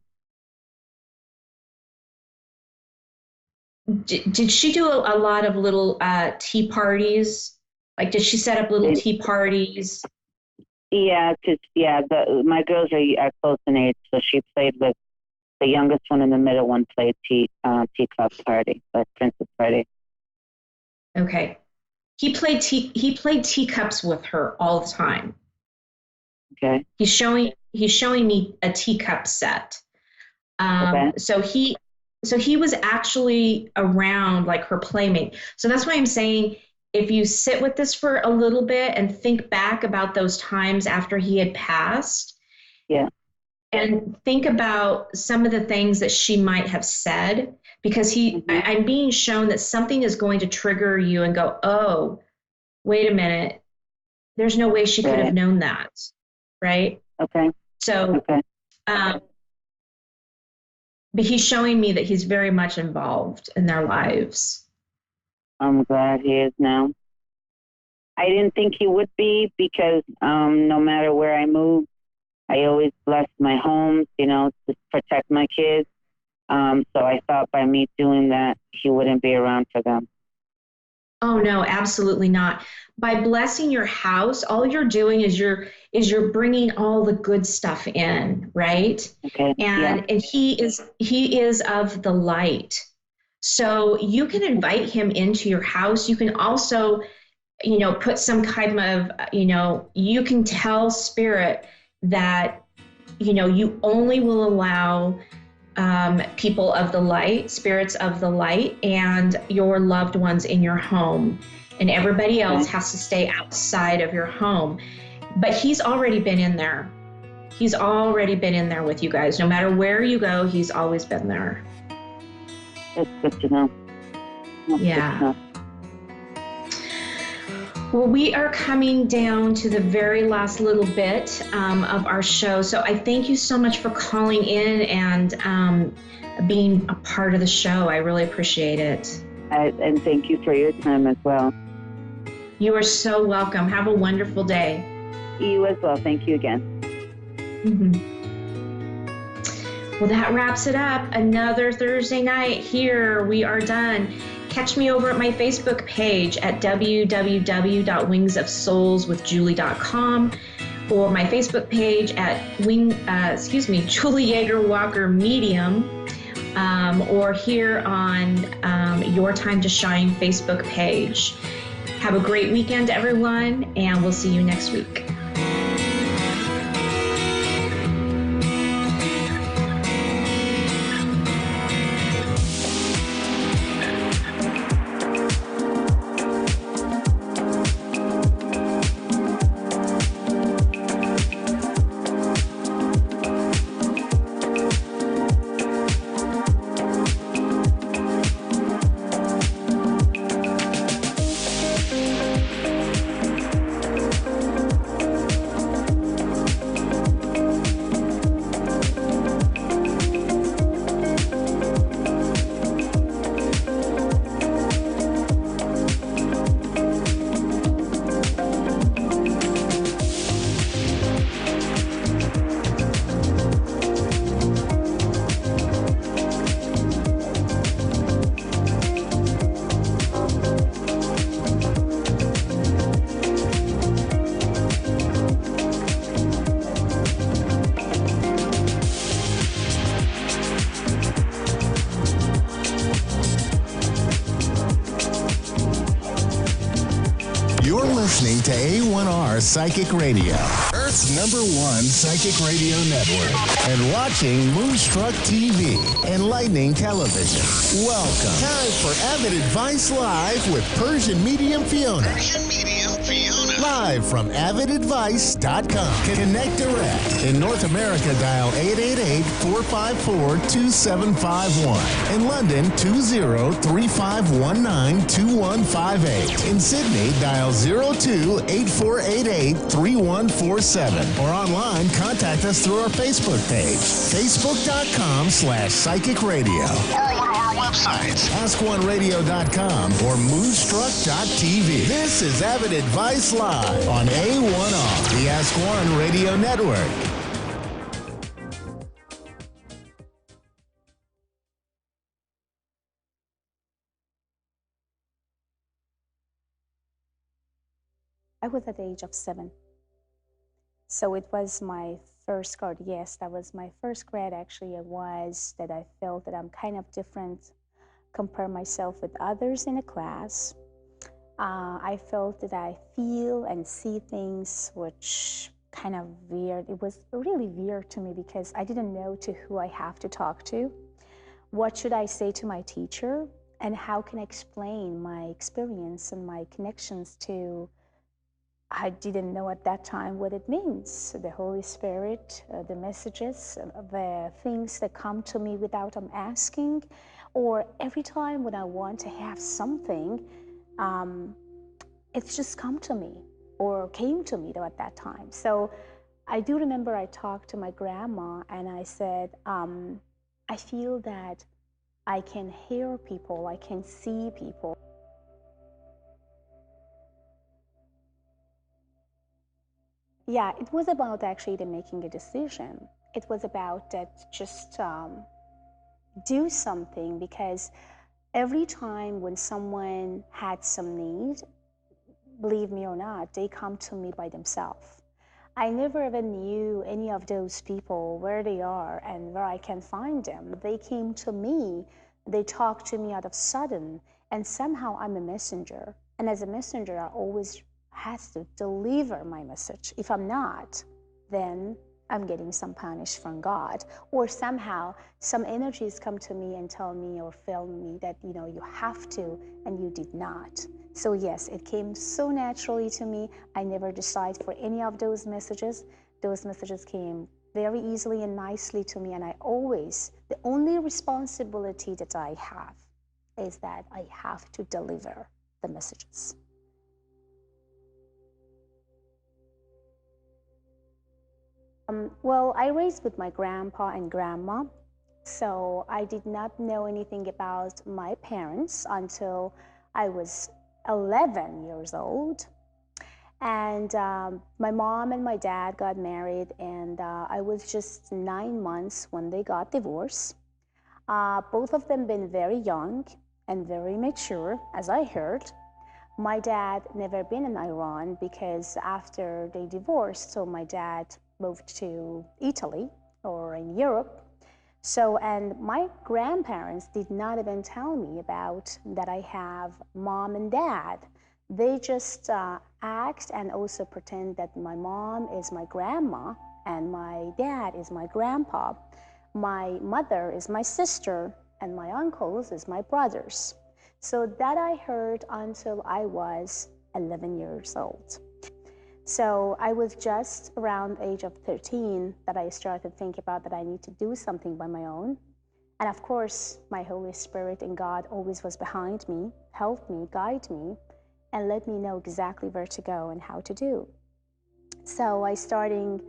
did she do a lot of little tea parties? Like, did she set up little tea parties? Yeah, my girls are close in age, so she played with the youngest one and the middle one played teacup party, like princess party. Okay. He played teacups with her all the time. Okay. He's showing me a teacup set. Okay. So he was actually around like her playmate. So that's why I'm saying, if you sit with this for a little bit and think back about those times after he had passed. Yeah. And think about some of the things that she might have said, because I'm being shown that something is going to trigger you and go, oh, wait a minute. There's no way she could have known that. Right. Okay. So, but he's showing me that he's very much involved in their lives. I'm glad he is now. I didn't think he would be, because no matter where I moved, I always blessed my homes, to protect my kids. So I thought by me doing that, he wouldn't be around for them. Oh, no, absolutely not. By blessing your house, all you're doing is you're bringing all the good stuff in, right? Okay. And he is of the light. So you can invite him into your house. You can also, put some kind of, you can tell spirit that, you only will allow people of the light, spirits of the light, and your loved ones in your home. And everybody else has to stay outside of your home. But he's already been in there. He's already been in there with you guys. No matter where you go, he's always been there. That's good to know. Yeah. Well, we are coming down to the very last little bit of our show. So I thank you so much for calling in and being a part of the show. I really appreciate it. And thank you for your time as well. You are so welcome. Have a wonderful day. You as well. Thank you again. Mm-hmm. Well, that wraps it up. Another Thursday night here. We are done. Catch me over at my Facebook page at www.wingsofsoulswithjulie.com, or my Facebook page at Julie Yeager Walker Medium, or here on Your Time to Shine Facebook page. Have a great weekend, everyone, and we'll see you next week. listening to A1R Psychic Radio, Earth's #1 psychic radio network, and watching Moonstruck TV and Lightning Television. Welcome. Time for Avid Advice Live with Persian Medium Fiona. Live from avidadvice.com. Connect direct. In North America, dial 888-454-2751. In London, 20-3519-2158. In Sydney, dial 02-8488-3147. Or online, contact us through our Facebook page, facebook.com/psychic radio. Or one of our websites, askoneradio.com or moonstruck.tv. This is Avid Advice Live on A1R, the Ask One Radio Network. I was at the age of 7. So it was my first grade. Yes, that was my first grade. Actually, it was that I felt that I'm kind of different, compare myself with others in a class. I felt that I feel and see things which kind of weird. It was really weird to me because I didn't know to who I have to talk to. What should I say to my teacher? And how can I explain my experience and my connections to, I didn't know at that time what it means. The Holy Spirit, the messages, the things that come to me without I'm asking, or every time when I want to have something, it's just come to me or came to me though at that time. So I do remember I talked to my grandma and I said, I feel that I can hear people, I can see people. Yeah, it was about actually making a decision. It was about that just do something, because every time when someone had some need, believe me or not, they come to me by themselves. I never even knew any of those people, where they are and where I can find them. They came to me, they talked to me out of sudden, and somehow I'm a messenger. And as a messenger, I always has to deliver my message. If I'm not, then I'm getting some punish from God, or somehow some energies come to me and tell me or tell me that, you know, you have to, and you did not. So yes, it came so naturally to me. I never decided for any of those messages. Those messages came very easily and nicely to me, and I always, the only responsibility that I have is that I have to deliver the messages. Well, I raised with my grandpa and grandma, so I did not know anything about my parents until I was 11 years old. And my mom and my dad got married, and I was just 9 months when they got divorced. Both of them been very young and very mature, as I heard. My dad never been in Iran because after they divorced, so my dad moved to Italy or in Europe. So, and my grandparents did not even tell me about that I have mom and dad. They just act and also pretend that my mom is my grandma and my dad is my grandpa. My mother is my sister and my uncles is my brothers. So that I heard until I was 11 years old. So I was just around the age of 13 that I started to think about that I need to do something by my own. And of course, my Holy Spirit and God always was behind me, helped me, guide me, and let me know exactly where to go and how to do. So I started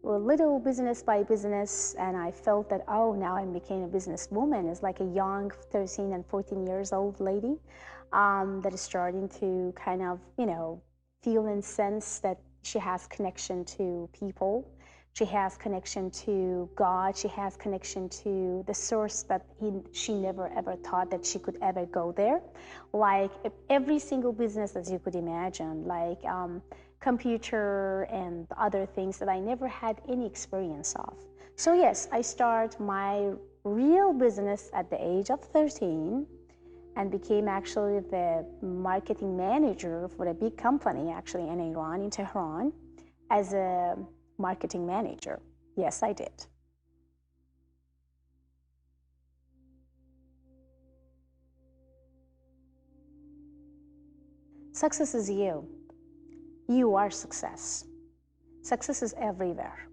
a little business by business, and I felt that, oh, now I became a businesswoman. It's like a young 13 and 14 years old lady that is starting to kind of, you know, feel and sense that she has connection to people. She has connection to God. She has connection to the source that she never ever thought that she could ever go there. Like every single business as you could imagine, like computer and other things that I never had any experience of. So yes, I start my real business at the age of 13. and became actually the marketing manager for a big company actually in Iran, in Tehran, as a marketing manager. Yes, I did. Success is you. You are success. Success is everywhere.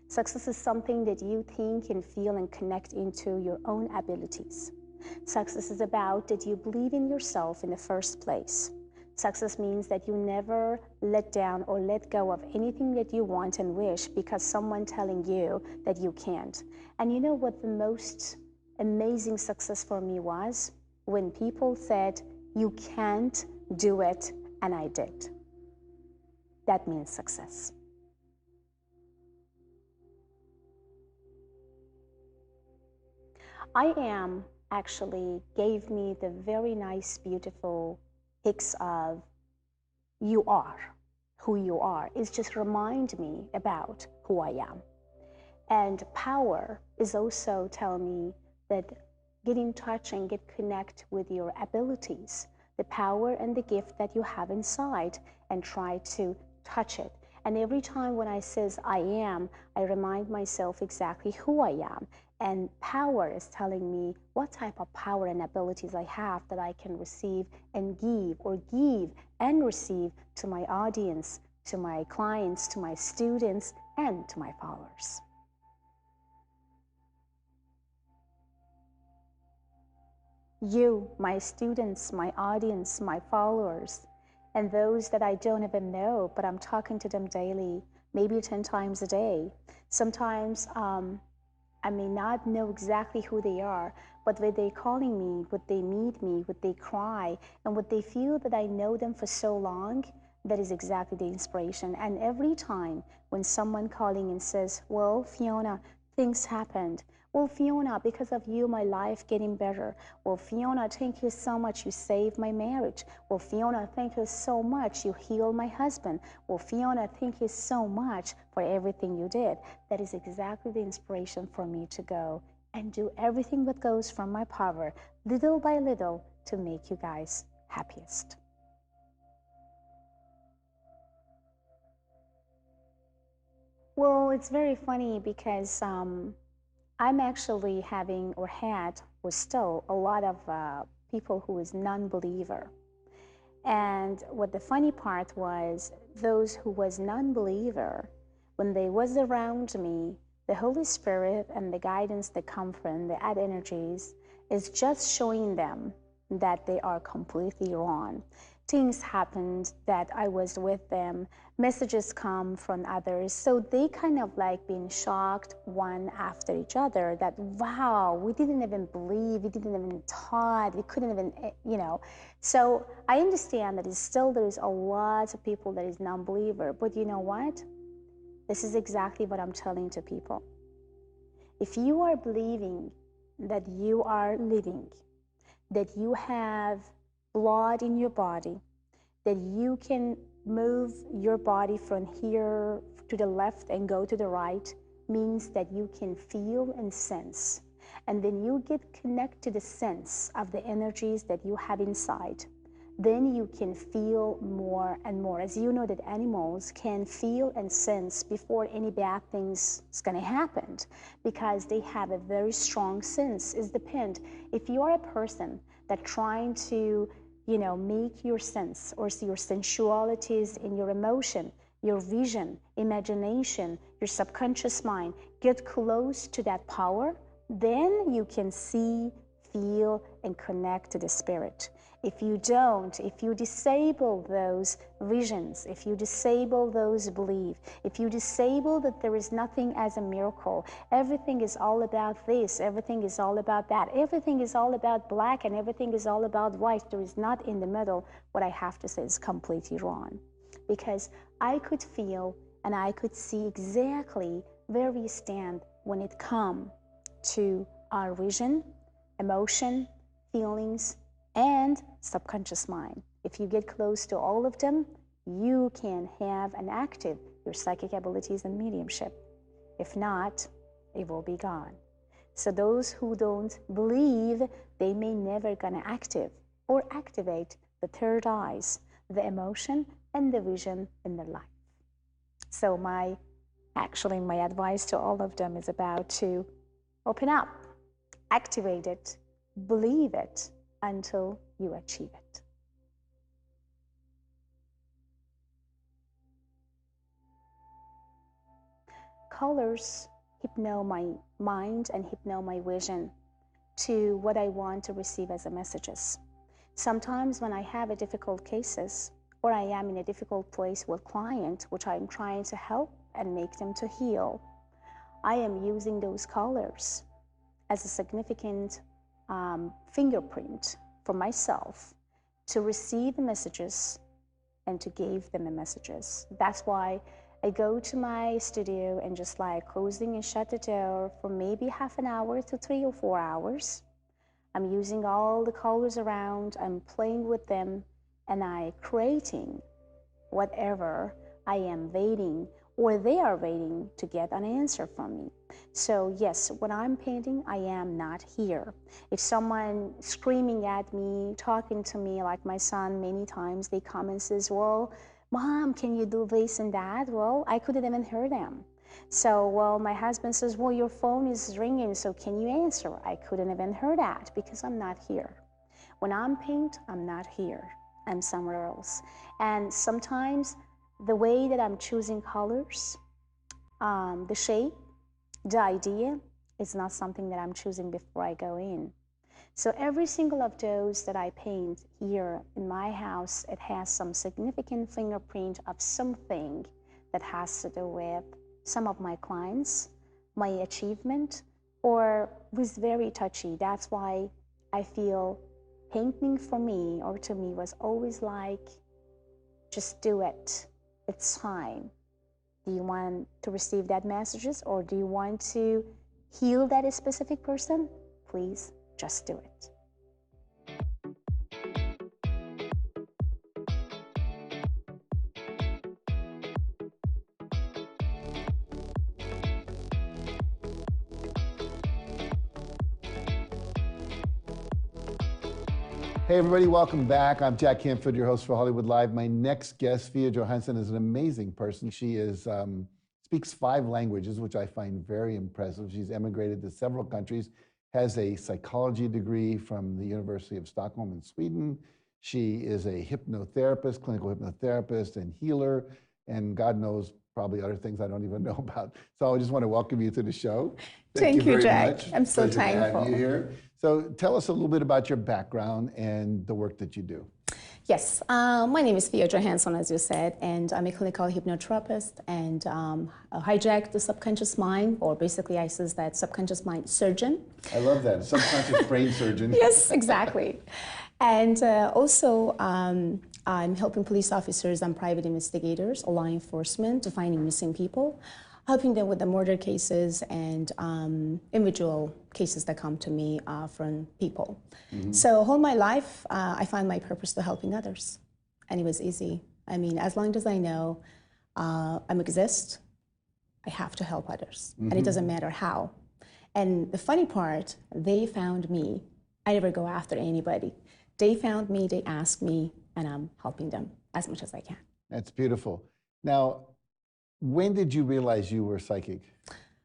Success is something that you think and feel and connect into your own abilities. Success is about that you believe in yourself in the first place. Success means that you never let down or let go of anything that you want and wish because someone telling you that you can't. And you know what the most amazing success for me was? When people said, you can't do it, and I did. That means success. I am actually gave me the very nice, beautiful pics of you are, who you are. It's just remind me about who I am. And power is also tell me that get in touch and get connect with your abilities, the power and the gift that you have inside, and try to touch it. And every time when I says I am, I remind myself exactly who I am. And power is telling me what type of power and abilities I have that I can receive and give, or give and receive to my audience, to my clients, to my students, and to my followers. You, my students, my audience, my followers, and those that I don't even know, but I'm talking to them daily, maybe 10 times a day. Sometimes I may not know exactly who they are, but when they're calling me, would they meet me, would they cry, and would they feel that I know them for so long, that is exactly the inspiration. And every time when someone calling and says, well, Fiona, things happened. Well, Fiona, because of you, my life getting better. Well, Fiona, thank you so much. You saved my marriage. Well, Fiona, thank you so much. You healed my husband. Well, Fiona, thank you so much for everything you did. That is exactly the inspiration for me to go and do everything that goes from my power, little by little, to make you guys happiest. Well, it's very funny because I'm actually having or had or still a lot of people who is non-believer. And what the funny part was, those who was non-believer, when they was around me, the Holy Spirit and the guidance that come from the add energies is just showing them that they are completely wrong. Things happened that I was with them, messages come from others, so they kind of like being shocked one after each other that, wow, we didn't even believe, we didn't even thought, we couldn't even, you know. So I understand that there's a lot of people that is non-believer, but you know what? This is exactly what I'm telling to people. If you are believing that you are living, that you have blood in your body, that you can move your body from here to the left and go to the right, means that you can feel and sense. And when you get connected to the sense of the energies that you have inside, then you can feel more and more. As you know that animals can feel and sense before any bad things is going to happen, because they have a very strong sense. It depends. If you are a person that trying to, you know, make your sense or see your sensualities in your emotion, your vision, imagination, your subconscious mind, get close to that power, then you can see, feel, and connect to the spirit. If you don't, if you disable those visions, if you disable those beliefs, if you disable that there is nothing as a miracle, everything is all about this, everything is all about that, everything is all about black and everything is all about white, there is not in the middle, what I have to say is completely wrong. Because I could feel and I could see exactly where we stand when it comes to our vision, emotion, feelings, and subconscious mind. If you get close to all of them, you can have and active your psychic abilities and mediumship. If not, it will be gone. So those who don't believe, they may never gonna activate the third eyes, the emotion and the vision in their life. So my advice to all of them is about to open up, activate it, believe it until you achieve it. Colors hypno my mind and hypno my vision to what I want to receive as a messages. Sometimes when I have a difficult cases or I am in a difficult place with client, which I'm trying to help and make them to heal, I am using those colors as a significant fingerprint for myself to receive the messages and to give them the messages. That's why I go to my studio and just like closing and shut the door for maybe half an hour to 3 or 4 hours. I'm using all the colors around, I'm playing with them, and I creating whatever I am waiting or they are waiting to get an answer from me. So yes, when I'm painting, I am not here. If someone screaming at me, talking to me, like my son, many times they come and says, well, Mom, can you do this and that? Well, I couldn't even hear them. So, well, my husband says, well, your phone is ringing, so can you answer? I couldn't even hear that because I'm not here. When I'm paint, I'm not here. I'm somewhere else. And sometimes the way that I'm choosing colors, the shape, the idea is not something that I'm choosing before I go in. So every single of those that I paint here in my house, it has some significant fingerprint of something that has to do with some of my clients, my achievement, or was very touchy. That's why I feel painting for me or to me was always like, just do it. It's time. Do you want to receive that messages or do you want to heal that specific person? Please just do it. Hey everybody, welcome back. I'm Jack Canfield, your host for Hollywood Live. My next guest, Fia Johansson, is an amazing person. She is speaks 5 languages, which I find very impressive. She's emigrated to several countries, has a psychology degree from the University of Stockholm in Sweden. She is a hypnotherapist, clinical hypnotherapist and healer, and God knows probably other things I don't even know about. So I just want to welcome you to the show. Thank you, very Jack. much. I'm so Pleasure to thankful. have you here. So tell us a little bit about your background and the work that you do. Yes, my name is Fia Johansson, as you said, and I'm a clinical hypnotherapist and hijack the subconscious mind, or basically I say that subconscious mind surgeon. I love that, subconscious brain surgeon. Yes, exactly. And also, I'm helping police officers and private investigators, law enforcement, to finding missing people, helping them with the murder cases and individual cases that come to me from people. Mm-hmm. So all my life, I find my purpose to helping others. And it was easy. I mean, as long as I know I exist, I have to help others. Mm-hmm. And it doesn't matter how. And the funny part, they found me. I never go after anybody. They found me, they asked me, and I'm helping them as much as I can. That's beautiful. Now, when did you realize you were psychic?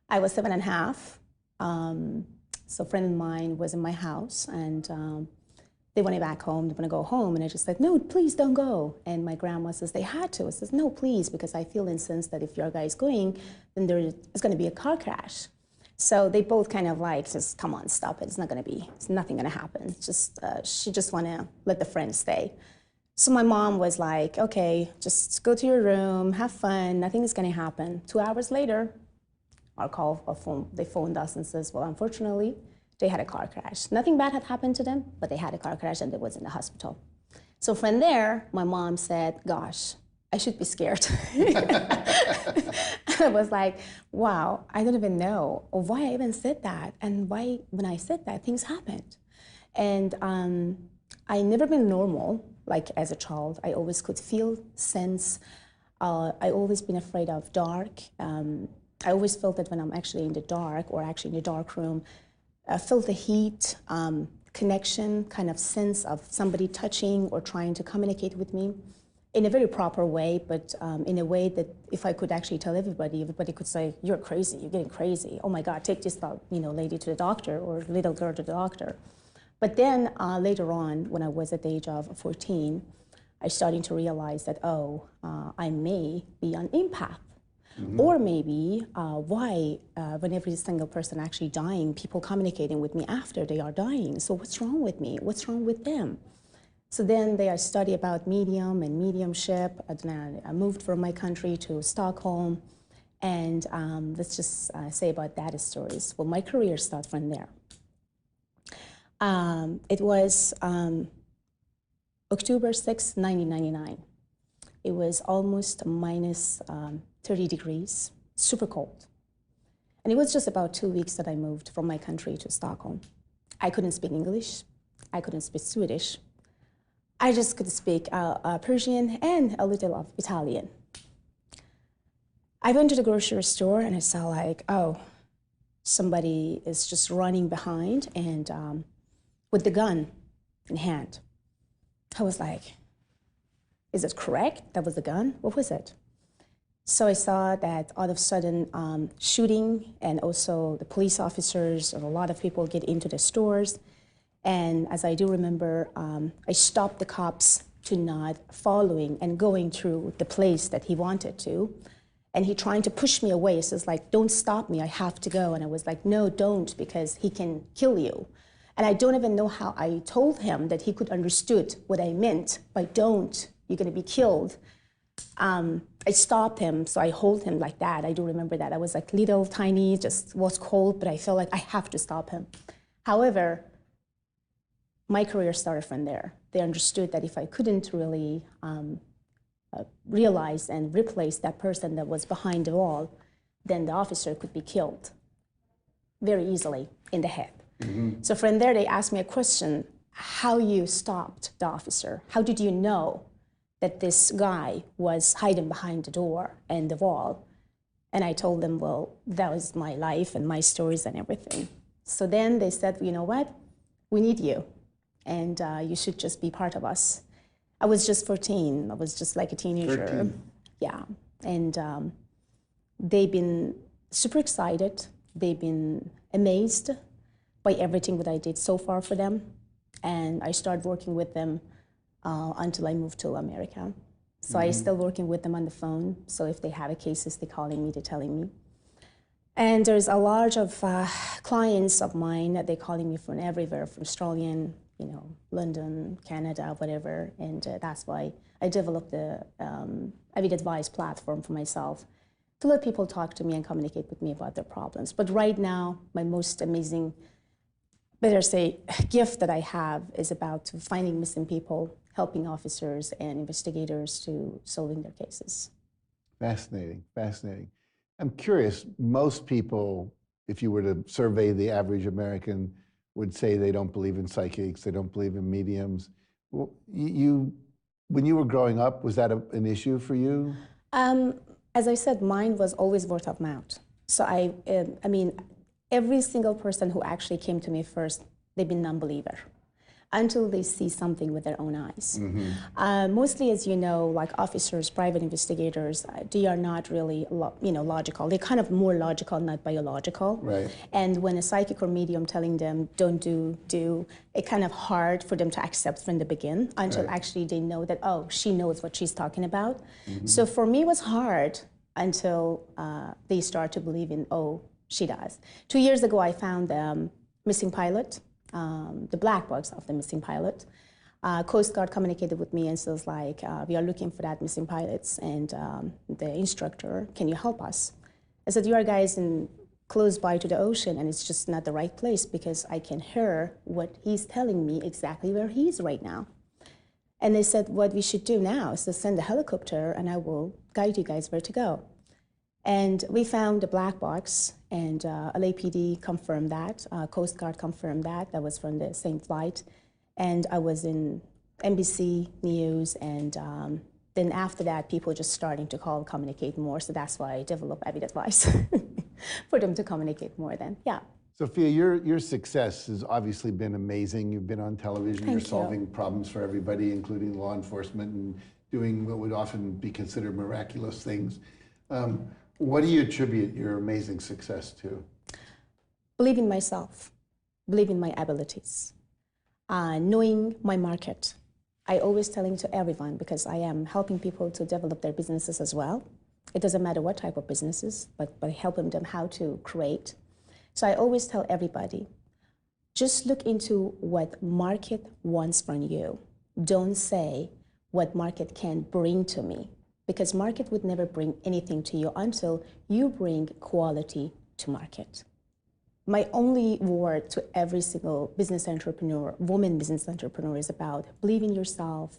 I was 7.5. So a friend of mine was in my house and they wanted back home, they want to go home. And I just said, no, please don't go. And my grandma says, they had to. I says, no, please, because I feel in sense that if your guy is going, then there is going to be a car crash. So they both kind of like, just come on, stop it. It's nothing going to happen. Just, she just want to let the friend stay. So my mom was like, okay, just go to your room, have fun, nothing is going to happen. 2 hours later, they phoned us and says, well, unfortunately, they had a car crash. Nothing bad had happened to them, but they had a car crash and they was in the hospital. So from there, my mom said, gosh, I should be scared. I was like, wow, I don't even know why I even said that and why when I said that, things happened. And I never been normal. Like as a child, I always could feel, sense. I always been afraid of dark. I always felt that when I'm actually in the dark or actually in the dark room, feel the heat, connection, kind of sense of somebody touching or trying to communicate with me in a very proper way, but in a way that if I could actually tell everybody, everybody could say, "You're crazy, you're getting crazy. Oh my God, take this lady to the doctor or little girl to the doctor." But then later on, when I was at the age of 14, I started to realize that, I may be an empath. Or maybe why, when every single person actually dying, people communicating with me after they are dying. So what's wrong with me? What's wrong with them? So then I studied about medium and mediumship. And I moved from my country to Stockholm. And let's just say about that stories. Well, my career started from there. It was October 6, 1999. It was almost minus 30 degrees, super cold. And it was just about 2 weeks that I moved from my country to Stockholm. I couldn't speak English. I couldn't speak Swedish. I just could speak Persian and a little of Italian. I went to the grocery store and I saw somebody is just running behind and with the gun in hand. I was like, is it correct? That was the gun? What was it? So I saw that all of a sudden shooting, and also the police officers and a lot of people get into the stores. And as I do remember, I stopped the cops to not following and going through the place that he wanted to. And he trying to push me away. So it's like, don't stop me, I have to go. And I was like, no, don't, because he can kill you. And I don't even know how I told him that he could understood what I meant by don't, you're gonna be killed. I stopped him, so I hold him like that. I do remember that. I was like little, tiny, just was cold, but I felt like I have to stop him. However, my career started from there. They understood that if I couldn't really realize and replace that person that was behind the wall, then the officer could be killed very easily in the head. So from there, they asked me a question, how you stopped the officer? How did you know that this guy was hiding behind the door and the wall? And I told them, well, that was my life and my stories and everything. So then they said, you know what? We need you, and you should just be part of us. I was just 14. I was just like a teenager. 13. Yeah. And they've been super excited. They've been amazed by everything that I did so far for them. And I started working with them until I moved to America. So I still working with them on the phone. So if they have a cases, they're calling me, they're telling me. And there's a large of clients of mine that they're calling me from everywhere, from Australian, London, Canada, whatever. And that's why I developed the Avid Advice platform for myself to let people talk to me and communicate with me about their problems. But right now, my most amazing, better say, gift that I have is about finding missing people, helping officers and investigators to solving their cases. Fascinating, fascinating. I'm curious, most people, if you were to survey the average American, would say they don't believe in psychics, they don't believe in mediums. Well, when you were growing up, was that an issue for you? As I said, mine was always word of mouth. So I mean, every single person who actually came to me first, they've been non-believer until they see something with their own eyes. Mostly, as you know, like officers, private investigators, they are not really, logical. They're kind of more logical, not biological. Right. And when a psychic or medium telling them don't do, it's kind of hard for them to accept from the beginning until actually they know that, oh, she knows what she's talking about. So for me, it was hard until they start to believe in, oh, she does. 2 years ago, I found the missing pilot, the black box of the missing pilot. Coast Guard communicated with me and says like, we are looking for that missing pilots, and the instructor, can you help us? I said, you are guys close by to the ocean, and it's just not the right place because I can hear what he's telling me exactly where he is right now. And they said, what we should do now is to send a helicopter and I will guide you guys where to go. And we found the black box, and LAPD confirmed that, Coast Guard confirmed that was from the same flight. And I was in NBC News, and then after that, people just starting to communicate more, so that's why I developed Avid Advice, for them to communicate more then, yeah. Sophia, your success has obviously been amazing. You've been on television. You're solving problems for everybody, including law enforcement, and doing what would often be considered miraculous things. What do you attribute your amazing success to? Believe in myself, believe in my abilities, knowing my market. I always telling to everyone, because I am helping people to develop their businesses as well. It doesn't matter what type of businesses, but by helping them how to create. So I always tell everybody, just look into what market wants from you. Don't say what market can bring to me, because market would never bring anything to you until you bring quality to market. My only word to every single business entrepreneur, woman business entrepreneur, is about believe in yourself,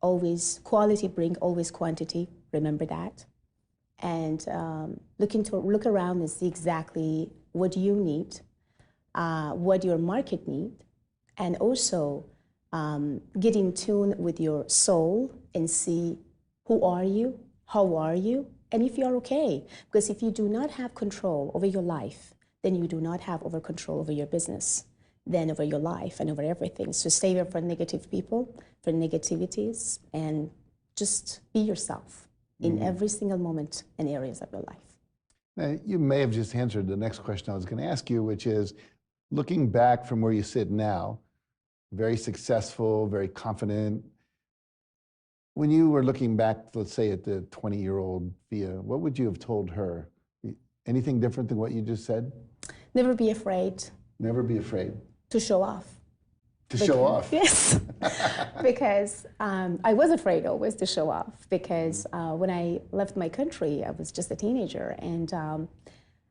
always quality bring always quantity, remember that. And look around and see exactly what you need, what your market need, and also get in tune with your soul and see who are you, how are you, and if you are okay. Because if you do not have control over your life, then you do not have over control over your business, then over your life and over everything. So stay away from negative people, for negativities, and just be yourself in every single moment and areas of your life. Now, you may have just answered the next question I was going to ask you, which is, looking back from where you sit now, very successful, very confident. When you were looking back, let's say at the 20-year-old Fia, what would you have told her? Anything different than what you just said? Never be afraid. Never be afraid. To show off. Show off? Yes. Because I was afraid always to show off, because when I left my country, I was just a teenager, and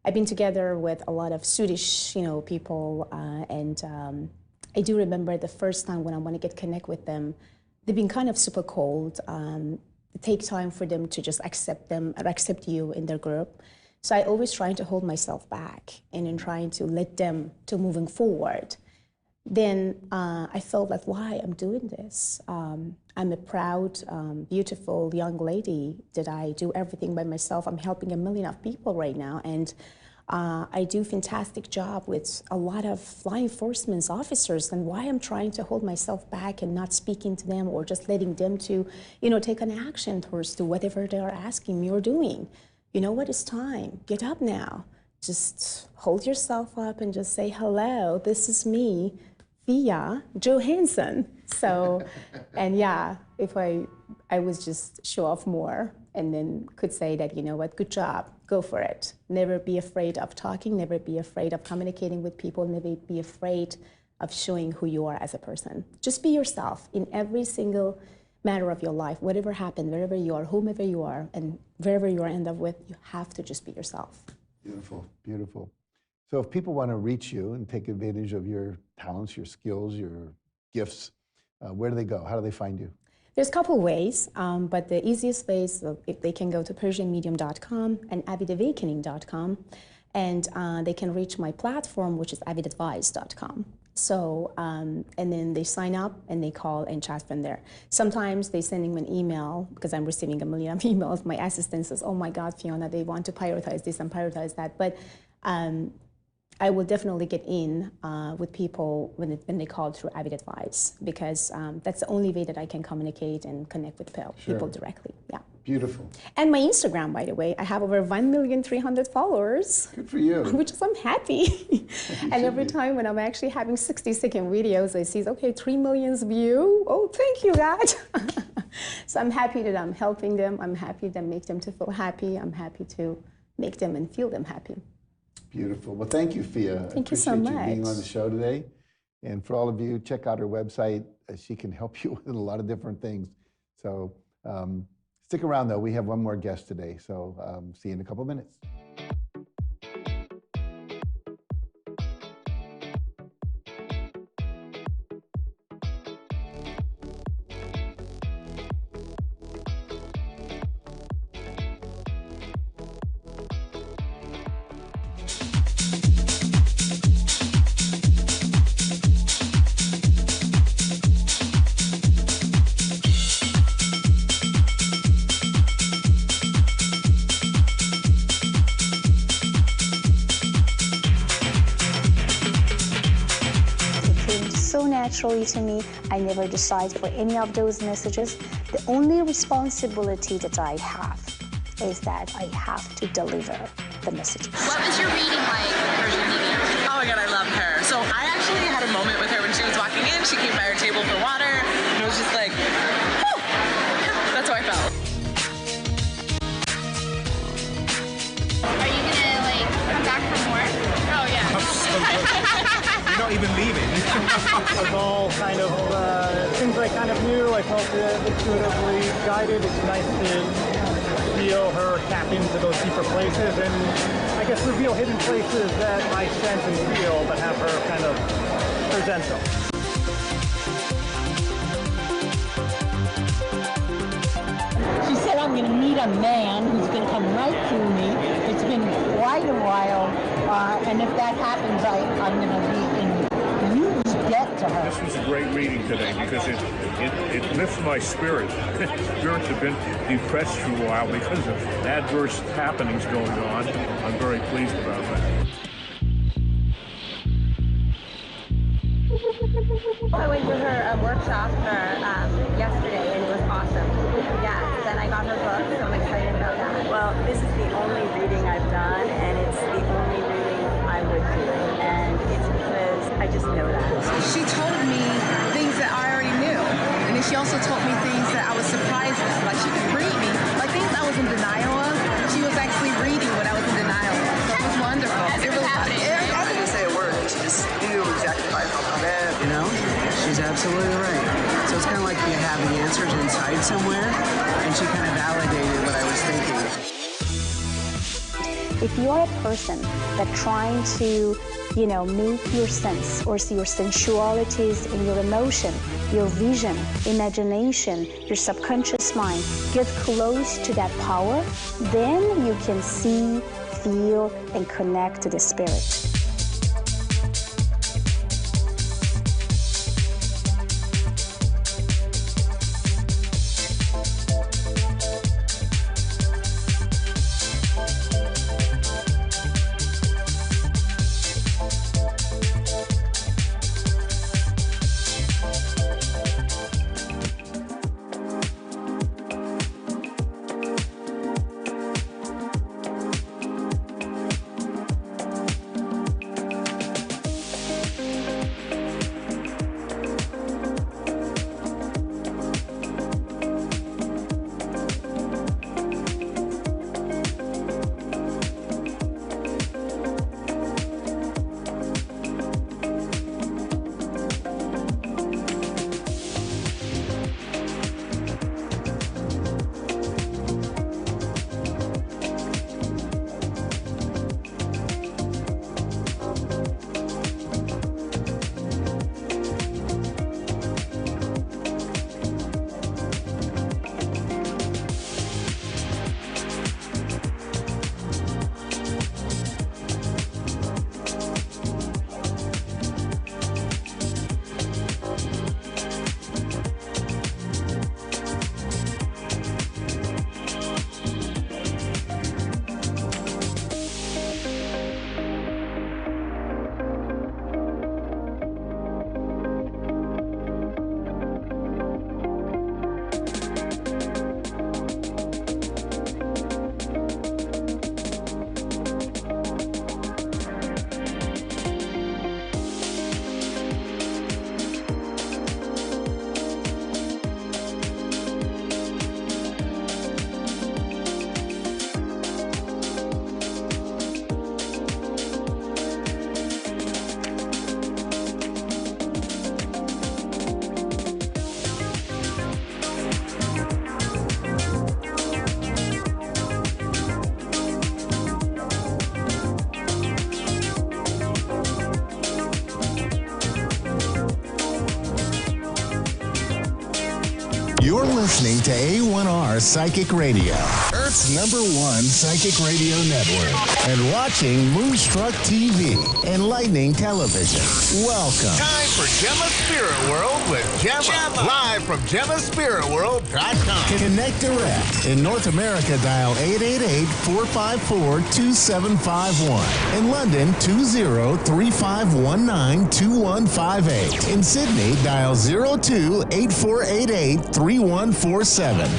I've been together with a lot of Swedish, people, and I do remember the first time when I want to connect with them, they've been kind of super cold. It takes time for them to just accept them or accept you in their group. So I always trying to hold myself back and in trying to let them to moving forward. Then I felt like, why I'm doing this? I'm a proud, beautiful young lady. Did I do everything by myself? I'm helping 1 million of people right now, and I do fantastic job with a lot of law enforcement officers. And why I'm trying to hold myself back and not speaking to them or just letting them to, take an action towards to whatever they are asking me or doing. You know what? It's time. Get up now. Just hold yourself up and just say, hello, this is me, Fia Johansson. So, and yeah, if I was just show off more and then could say that, you know what, good job, go for it. Never be afraid of talking, never be afraid of communicating with people, never be afraid of showing who you are as a person. Just be yourself in every single matter of your life, whatever happened, wherever you are, whomever you are, and wherever you end up with, you have to just be yourself. Beautiful, beautiful. So if people want to reach you and take advantage of your talents, your skills, your gifts, where do they go? How do they find you? There's a couple ways, but the easiest way is if they can go to PersianMedium.com and AvidAwakening.com, and they can reach my platform, which is AvidAdvice.com. So, and then they sign up and they call and chat from there. Sometimes they sending me an email, because I'm receiving 1 million emails. My assistant says, oh my God, Fiona, they want to prioritize this and prioritize that. But I will definitely get in with people when they call through Avid Advice, because that's the only way that I can communicate and connect with people directly. Yeah. Beautiful. And my Instagram, by the way, I have over 1,300,000 followers. Good for you. Which is I'm happy. And every time when I'm actually having 60-second videos, I see, okay, 3 million views. Oh, thank you, God. So I'm happy that I'm helping them. I'm happy to make them to feel happy. I'm happy to make them and feel them happy. Beautiful. Well, thank you, Fia. Thank you so much. I appreciate you being on the show today. And for all of you, check out her website. She can help you with a lot of different things. So stick around, though. We have one more guest today. So see you in a couple of minutes. so naturally to me. I never decide for any of those messages. The only responsibility that I have is that I have to deliver the messages. What was your reading like with Persian Mimi? Oh my God, I love her. So I actually had a moment with her when she was walking in. She came by our table for water, and it was just like, whew. That's how I felt. Are you gonna like come back for more? Oh yeah. You're not even leaving. It was all kind of things I kind of knew. I felt intuitively guided. It's nice to feel her tap into those deeper places and I guess reveal hidden places that I sense and feel, but have her kind of present them. She said, I'm going to meet a man who's going to come right to me. It's been quite a while, and if that happens, I'm going to be in huge debt to her. This was a great reading today because it lifts my spirits. Spirits have been depressed for a while because of adverse happenings going on. I'm very pleased about that. I went to her workshop yesterday and it was awesome. Yeah, then I got her book, so I'm excited about that. Well, this is the only reading I've done and it's the only reading I would do. And it's because I just know that. She told me things that I already knew. And then she also told me things that I was surprised with. Like she could read me. Like things I was in denial of, she was actually reading what I was in denial of. So it was wonderful. As it was happening. I didn't say a word. She just knew exactly how I felt about it. You know, she's absolutely right. So it's kind of like you have the answers inside somewhere, and she kind of validated what I was thinking. If you're a person that trying to, make your sense or see your sensualities in your emotion, your vision, imagination, your subconscious mind, get close to that power, then you can see, feel, and connect to the spirit. You're listening to A1R Psychic Radio, Earth's #1 psychic radio network, and watching Moonstruck TV, Enlightening Television. Welcome. Time for Gemma's Spirit World with Gemma. Live from GemmaSpiritWorld.com. Connect direct. In North America, dial 888-454-2751. In London, 20-3519-2158. In Sydney, dial 02-8488-3147.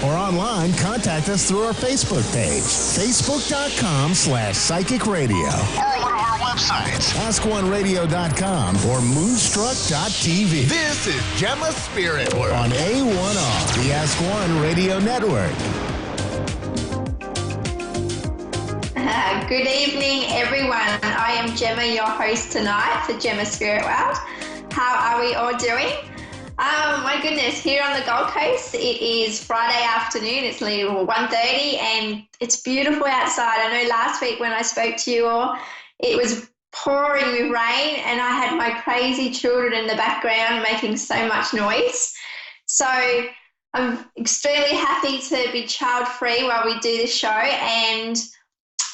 Or online, contact us through our Facebook page, facebook.com/psychic radio. Or one of our websites, askoneradio.com or moonstruck.tv. This is Gemma's Spirit World on A1R, the Ask One Radio Network. Good evening, everyone. I am Gemma, your host tonight for Gemma's Spirit World. How are we all doing? My goodness, here on the Gold Coast, it is Friday afternoon. It's nearly 1:30 and it's beautiful outside. I know last week when I spoke to you all, it was pouring with rain and I had my crazy children in the background making so much noise. So I'm extremely happy to be child-free while we do this show, and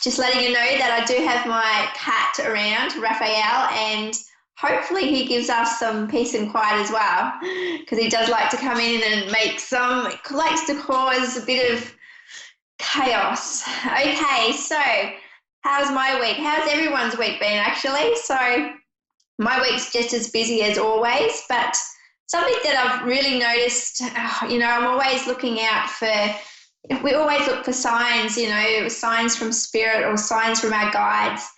just letting you know that I do have my cat around, Raphael, and hopefully he gives us some peace and quiet as well, because he does like to come in and likes to cause a bit of chaos. Okay, so how's my week? How's everyone's week been, actually? So my week's just as busy as always, but something that I've really noticed, I'm always looking out for, we always look for signs, signs from spirit or signs from our guides,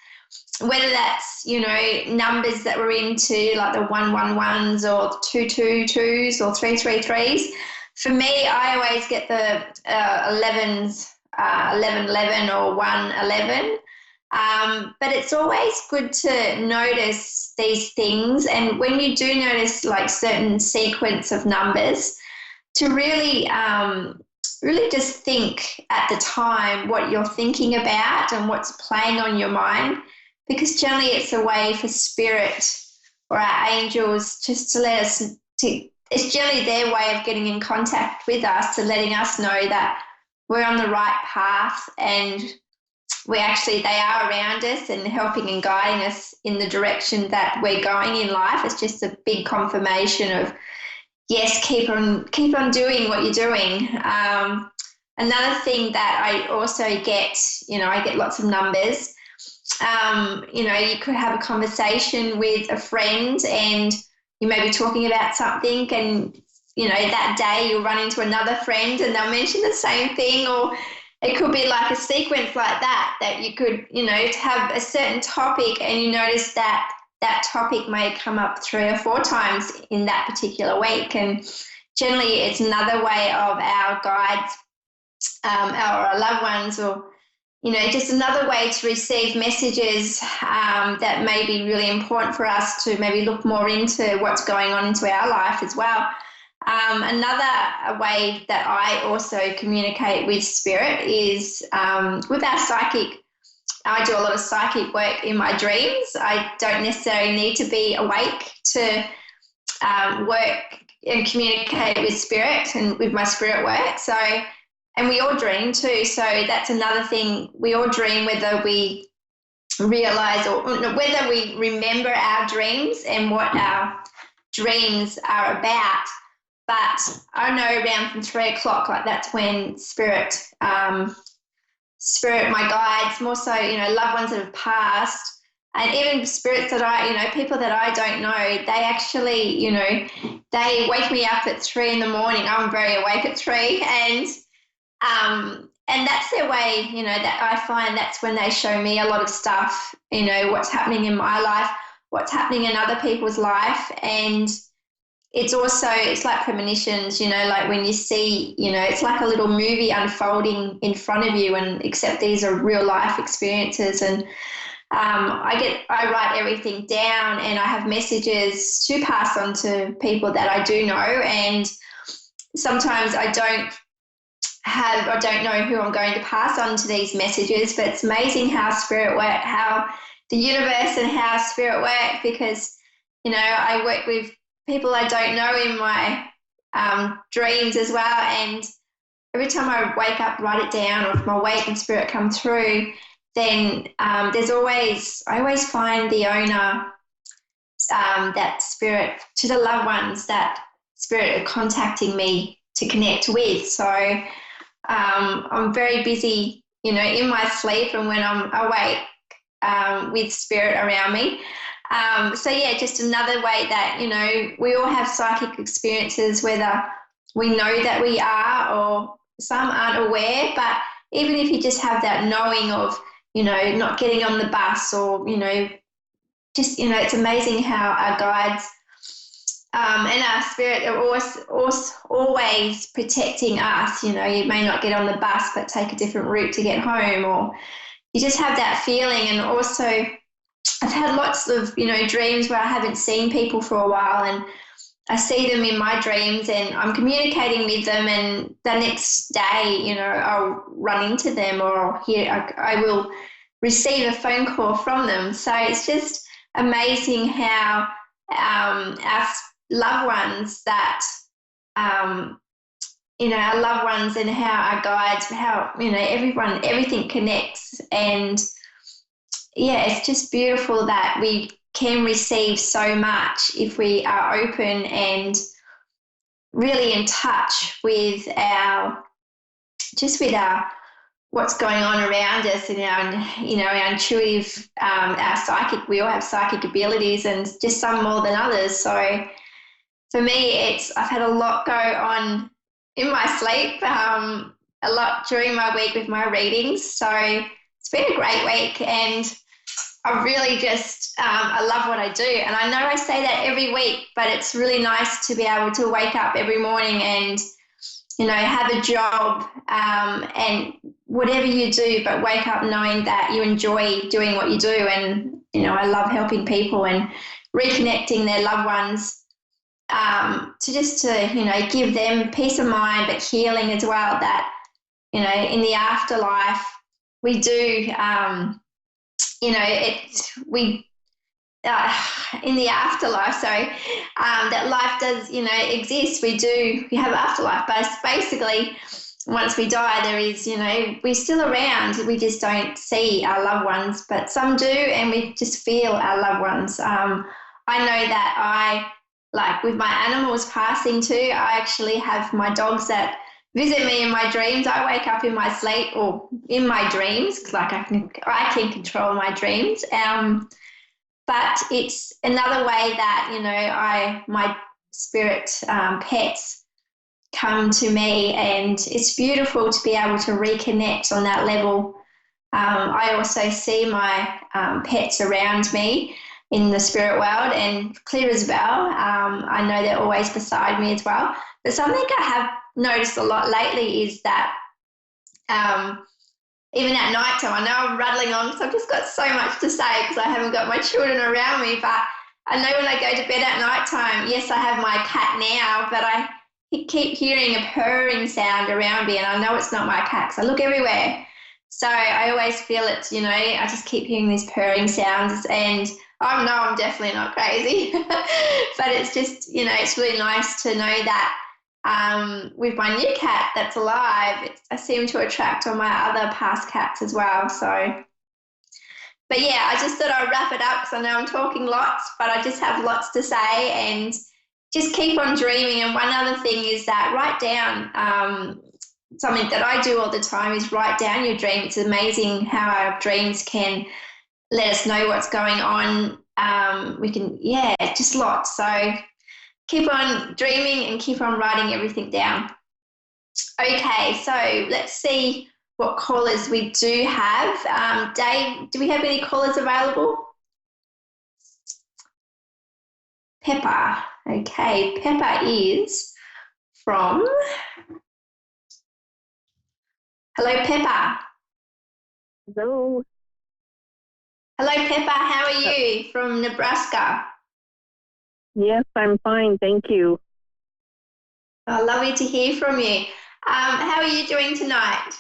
whether that's, numbers that we're into, like the 111s or 222s or 333s. For me, I always get the 11s, 1111 or 111. But it's always good to notice these things. And when you do notice like certain sequence of numbers, to really just think at the time what you're thinking about and what's playing on your mind, because generally it's a way for spirit or our angels just to let us, it's generally their way of getting in contact with us, to letting us know that we're on the right path and they are around us and helping and guiding us in the direction that we're going in life. It's just a big confirmation of, yes, keep on doing what you're doing. Another thing that I also get, I get lots of numbers. You could have a conversation with a friend and you may be talking about something and, that day you'll run into another friend and they'll mention the same thing, or it could be like a sequence like that you could, have a certain topic and you notice that that topic may come up 3 or 4 times in that particular week. And generally it's another way of our guides, our loved ones, or, just another way to receive messages that may be really important for us to maybe look more into what's going on into our life as well. Another way that I also communicate with spirit is with our psychic. I do a lot of psychic work in my dreams. I don't necessarily need to be awake to work and communicate with spirit and with my spirit work. So, and we all dream too. So that's another thing. We all dream, whether we realize or whether we remember our dreams and what our dreams are about. But I know around from 3 o'clock, like that's when spirit, my guides, more so, loved ones that have passed, and even spirits that people that I don't know, they actually, they wake me up at 3 in the morning. I'm very awake at 3, and that's their way, that I find that's when they show me a lot of stuff, what's happening in my life, what's happening in other people's life. And it's like premonitions, like when you see, it's like a little movie unfolding in front of you, and except these are real life experiences. And I write everything down, and I have messages to pass on to people that I do know. And sometimes I don't know who I'm going to pass on to these messages, but it's amazing how spirit work, how the universe and how spirit work, because, I work with people I don't know in my dreams as well. And every time I wake up, write it down, or if my waking spirit come through, then I always find the owner, that spirit, to the loved ones, that spirit are contacting me to connect with. So I'm very busy, in my sleep and when I'm awake, with spirit around me. So yeah, just another way that, we all have psychic experiences, whether we know that we are or some aren't aware, but even if you just have that knowing of, not getting on the bus or, just, it's amazing how our guides and our spirit are always protecting us. You may not get on the bus, but take a different route to get home, or you just have that feeling. And also I've had lots of, dreams where I haven't seen people for a while, and I see them in my dreams and I'm communicating with them, and the next day, I'll run into them, or I will receive a phone call from them. So it's just amazing how our loved ones our loved ones and how our guides, how, everything connects. And yeah, it's just beautiful that we can receive so much if we are open and really in touch with what's going on around us, and our intuitive, our psychic. We all have psychic abilities, and just some more than others. So for me, I've had a lot go on in my sleep, a lot during my week with my readings. So it's been a great week, and I really just, I love what I do. And I know I say that every week, but it's really nice to be able to wake up every morning and, have a job, and whatever you do, but wake up knowing that you enjoy doing what you do. And, I love helping people and reconnecting their loved ones, to give them peace of mind, but healing as well, that, in the afterlife, we do, in the afterlife, that life does, exist. We have afterlife, but it's basically once we die, there is, we're still around. We just don't see our loved ones, but some do, and we just feel our loved ones. I know that with my animals passing too, I actually have my dogs that visit me in my dreams. I wake up in my sleep or in my dreams, because I can control my dreams. But it's another way that, my spirit pets come to me, and it's beautiful to be able to reconnect on that level. I also see my pets around me in the spirit world, and clear as well. I know they're always beside me as well. But something I have noticed a lot lately is that even at night time, I know I'm rattling on because I've just got so much to say because I haven't got my children around me, but I know when I go to bed at night time, yes, I have my cat now, but I keep hearing a purring sound around me, and I know it's not my cat because I look everywhere. So I always feel it, I just keep hearing these purring sounds, and I know I'm definitely not crazy, but it's just, it's really nice to know that with my new cat that's alive, I seem to attract all my other past cats as well. So, but yeah, I just thought I'd wrap it up because I know I'm talking lots, but I just have lots to say, and just keep on dreaming. And one other thing is that write down, something that I do all the time is write down your dream. It's amazing how our dreams can let us know what's going on. We can, just lots. So keep on dreaming and keep on writing everything down. Okay, so let's see what callers we do have. Dave, do we have any callers available? Pepper. Okay, Pepper is from... Hello, Pepper. Hello. Hello, Pepper. How are you? From Nebraska. Yes, I'm fine. Thank you. Oh, lovely to hear from you. How are you doing tonight?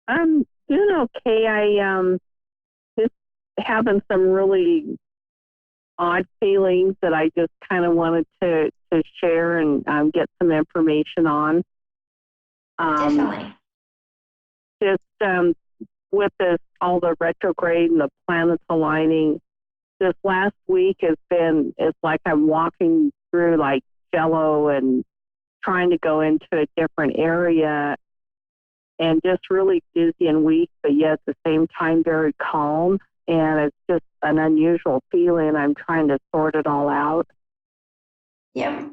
I'm doing okay. I just having some really odd feelings that I just kind of wanted to to share and get some information on. Definitely. Just with this, all the retrograde and the planets aligning, this last week it's like I'm walking through like Jello and trying to go into a different area and just really busy and weak, but yet at the same time very calm. And it's just an unusual feeling. I'm trying to sort it all out. Yep.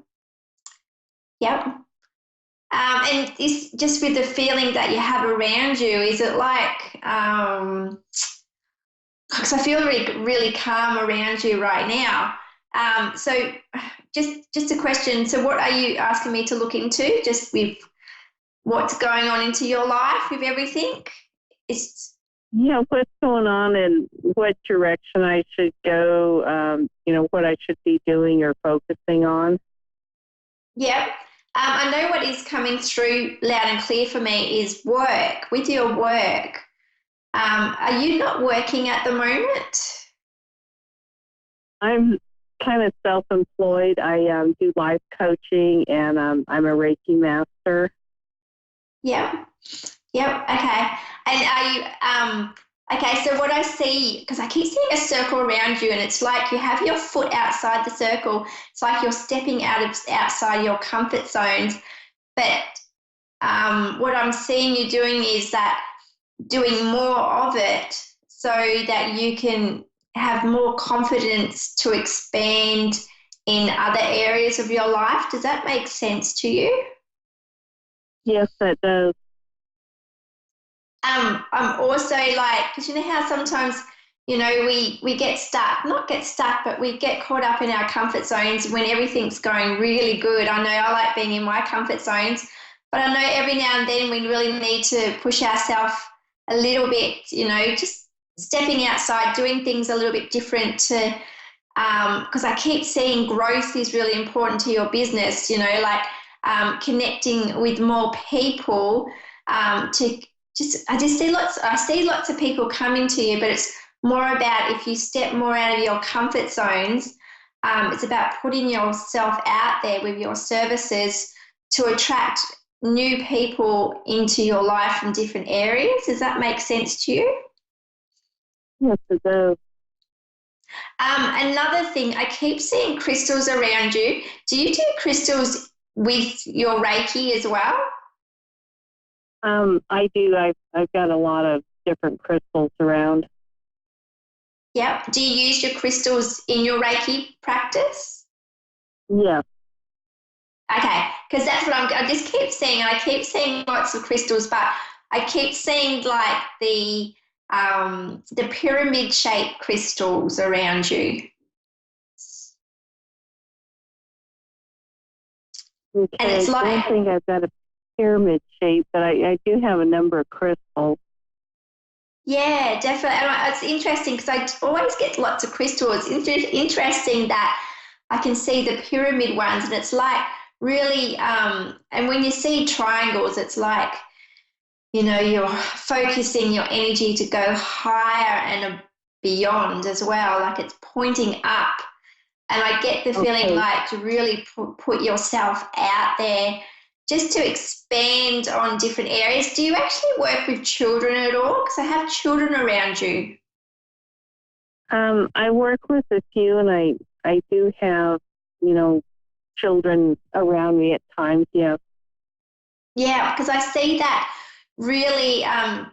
And this, just with the feeling that you have around you, is it like, because I feel really, really calm around you right now. So just a question. So what are you asking me to look into, just with what's going on into your life with everything? What's going on and what direction I should go, what I should be doing or focusing on. Yep. I know what is coming through loud and clear for me is work. With your work, are you not working at the moment? I'm kind of self-employed. I do life coaching, and I'm a Reiki master. Yep. Okay. And are you okay? So what I see, because I keep seeing a circle around you, and it's like you have your foot outside the circle. It's like you're stepping outside your comfort zones. But what I'm seeing you doing is that doing more of it so that you can have more confidence to expand in other areas of your life. Does that make sense to you? Yes, it does. I'm also like, because you know how sometimes, we get stuck, but we get caught up in our comfort zones when everything's going really good. I know I like being in my comfort zones, but I know every now and then we really need to push ourselves a little bit, just stepping outside, doing things a little bit different to, because I keep seeing growth is really important to your business, connecting with more people, I see lots of people coming to you, but it's more about if you step more out of your comfort zones, it's about putting yourself out there with your services to attract new people into your life from different areas. Does that make sense to you? Yes, it does. Another thing, I keep seeing crystals around you. Do you do crystals with your Reiki as well? I do. I've got a lot of different crystals around. Yep. Do you use your crystals in your Reiki practice? Yeah. Okay, because that's what I just keep seeing. I keep seeing lots of crystals, but I keep seeing like the pyramid-shaped crystals around you. Okay, and it's I don't think I've got a pyramid shape, but I do have a number of crystals. Yeah, definitely. And it's interesting because I always get lots of crystals. It's interesting that I can see the pyramid ones, and it's like really, and when you see triangles, it's like, you're focusing your energy to go higher and beyond as well, like it's pointing up. And I get the feeling like to really put yourself out there just to expand on different areas. Do you actually work with children at all? Because I have children around you. I work with a few, and I do have, children around me at times, yes. Yeah, because I see that really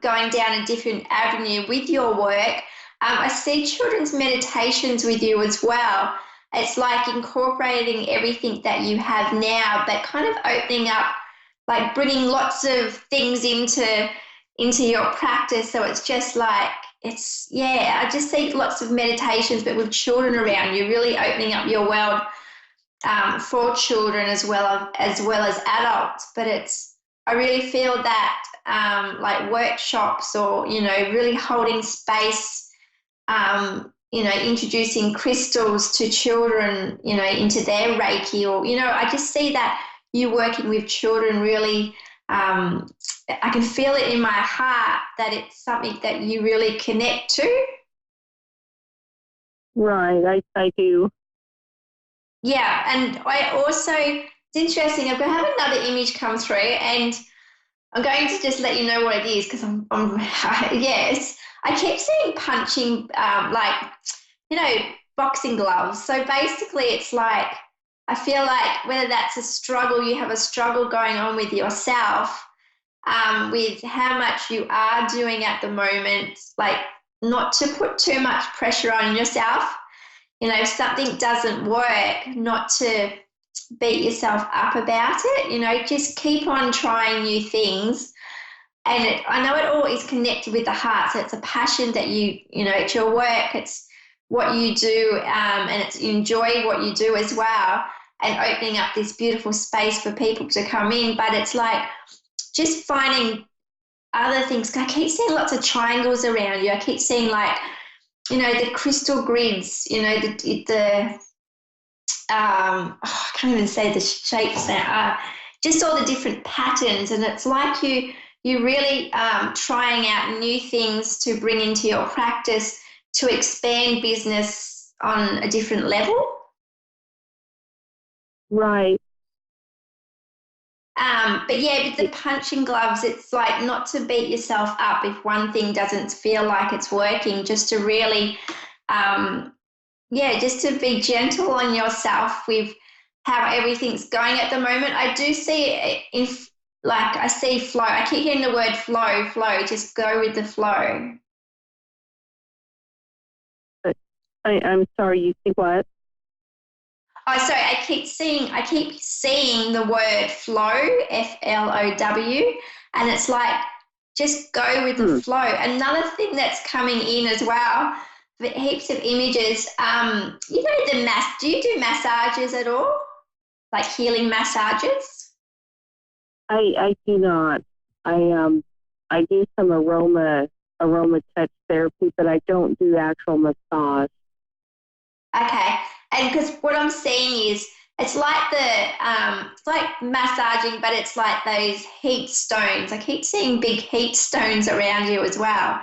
going down a different avenue with your work. I see children's meditations with you as well. It's like incorporating everything that you have now, but kind of opening up, like bringing lots of things into your practice. So it's just like, I just see lots of meditations, but with children around you, really opening up your world for children as well as adults. But I really feel that like workshops or, really holding space, introducing crystals to children, into their Reiki, or, I just see that you working with children really, I can feel it in my heart that it's something that you really connect to. Right, I do. Yeah, and I also, it's interesting, I've got have another image come through, and I'm going to just let you know what it is because yes, I keep seeing punching, like, you know, boxing gloves. So basically, it's like, I feel like whether that's a struggle, you have a struggle going on with yourself, with how much you are doing at the moment, like not to put too much pressure on yourself. You know, if something doesn't work, not to beat yourself up about it. You know, just keep on trying new things. And I know it all is connected with the heart. So it's a passion that you know, it's your work, it's what you do, and it's you enjoy what you do as well, and opening up this beautiful space for people to come in. But it's like just finding other things. I keep seeing lots of triangles around you. I keep seeing, like, you know, the crystal grids, you know, I can't even say the shapes now, just all the different patterns. And it's like you really trying out new things to bring into your practice to expand business on a different level. Right. But yeah, with the punching gloves, it's like not to beat yourself up if one thing doesn't feel like it's working, just to really, just to be gentle on yourself with how everything's going at the moment. I do see it I see flow. I keep hearing the word flow, just go with the flow. I'm sorry, you see what? Oh, sorry, I keep seeing the word flow, FLOW, and it's like, just go with the flow. Another thing that's coming in as well, heaps of images, you know, do you do massages at all? Like healing massages? I do not. I do some aroma touch therapy, but I don't do actual massage. Okay, and because what I'm seeing is it's like it's like massaging, but it's like those heat stones. I keep seeing big heat stones around you as well.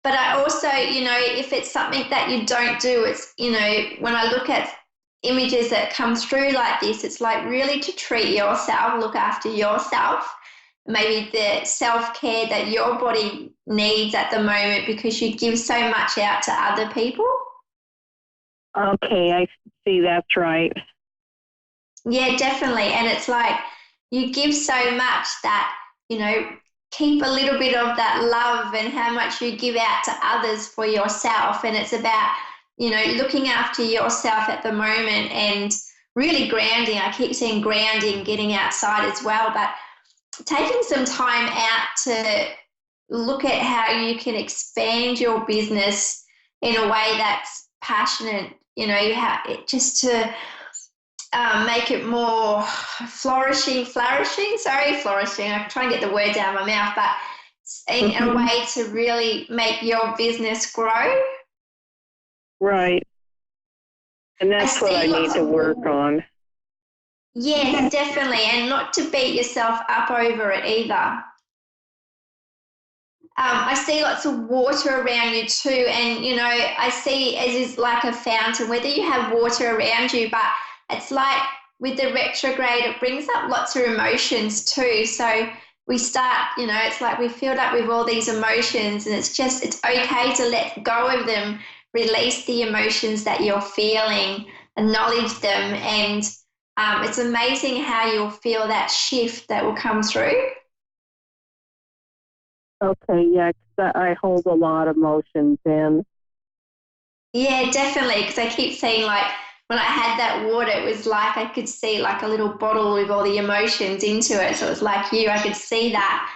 But I also, you know, if it's something that you don't do, it's, you know, when I look at images that come through like this, it's like really to treat yourself, look after yourself, maybe the self-care that your body needs at the moment because you give so much out to other people. Okay, I see. That's right. Yeah, definitely. And it's like you give so much that, you know, keep a little bit of that love and how much you give out to others for yourself. And it's about, you know, looking after yourself at the moment and really grounding. I keep saying grounding, getting outside as well, but taking some time out to look at how you can expand your business in a way that's passionate. You know, you have it just to make it more flourishing. I'm trying to get the words out of my mouth, but in a way to really make your business grow. Right. And that's what I need to work on. Yes, definitely. And not to beat yourself up over it either. I see lots of water around you too. And, you know, I see as is like a fountain, whether you have water around you, but it's like with the retrograde, it brings up lots of emotions too. So we start, you know, it's like we're filled up with all these emotions, and it's okay to let go of them, release the emotions that you're feeling, acknowledge them. And it's amazing how you'll feel that shift that will come through. Okay, yeah, 'cause I hold a lot of emotions in. Yeah, definitely, because I keep seeing, like, when I had that water, it was like I could see like a little bottle with all the emotions into it. So it was like I could see that.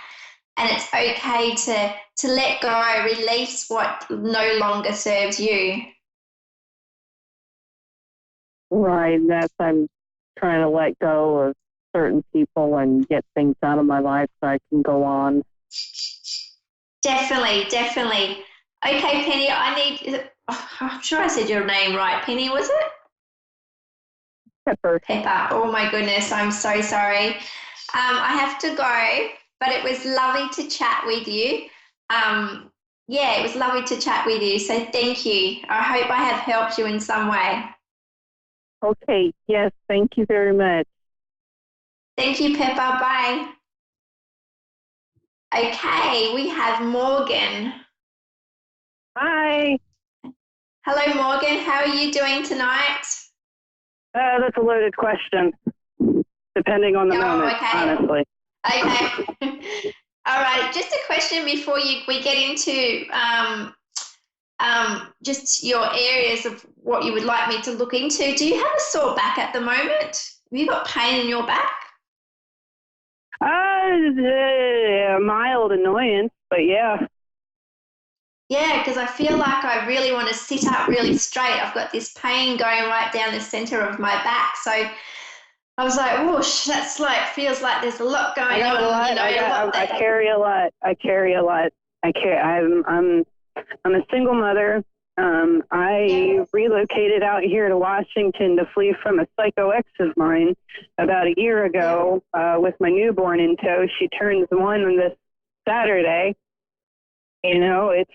And it's okay to let go, release what no longer serves you. Right, I'm trying to let go of certain people and get things out of my life so I can go on. Definitely. Okay, Penny, I'm sure I said your name right. Penny, was it? Pepper. Oh my goodness, I'm so sorry. I have to go, but it was lovely to chat with you. It was lovely to chat with you. So thank you. I hope I have helped you in some way. Okay, yes, thank you very much. Thank you, Pepper. Bye. Okay, we have Morgan. Hi. Hello, Morgan. How are you doing tonight? That's a loaded question, depending on the moment, honestly. Okay. All right. Just a question before we get into just your areas of what you would like me to look into. Do you have a sore back at the moment? Have you got pain in your back? Mild annoyance, but yeah. Yeah, because I feel like I really want to sit up really straight. I've got this pain going right down the center of my back. So I was like, whoosh, that's like, feels like there's a lot going on. I carry a lot. I'm a single mother. I relocated out here to Washington to flee from a psycho ex of mine about a year ago with my newborn in tow. She turns 1 on this Saturday. You know, it's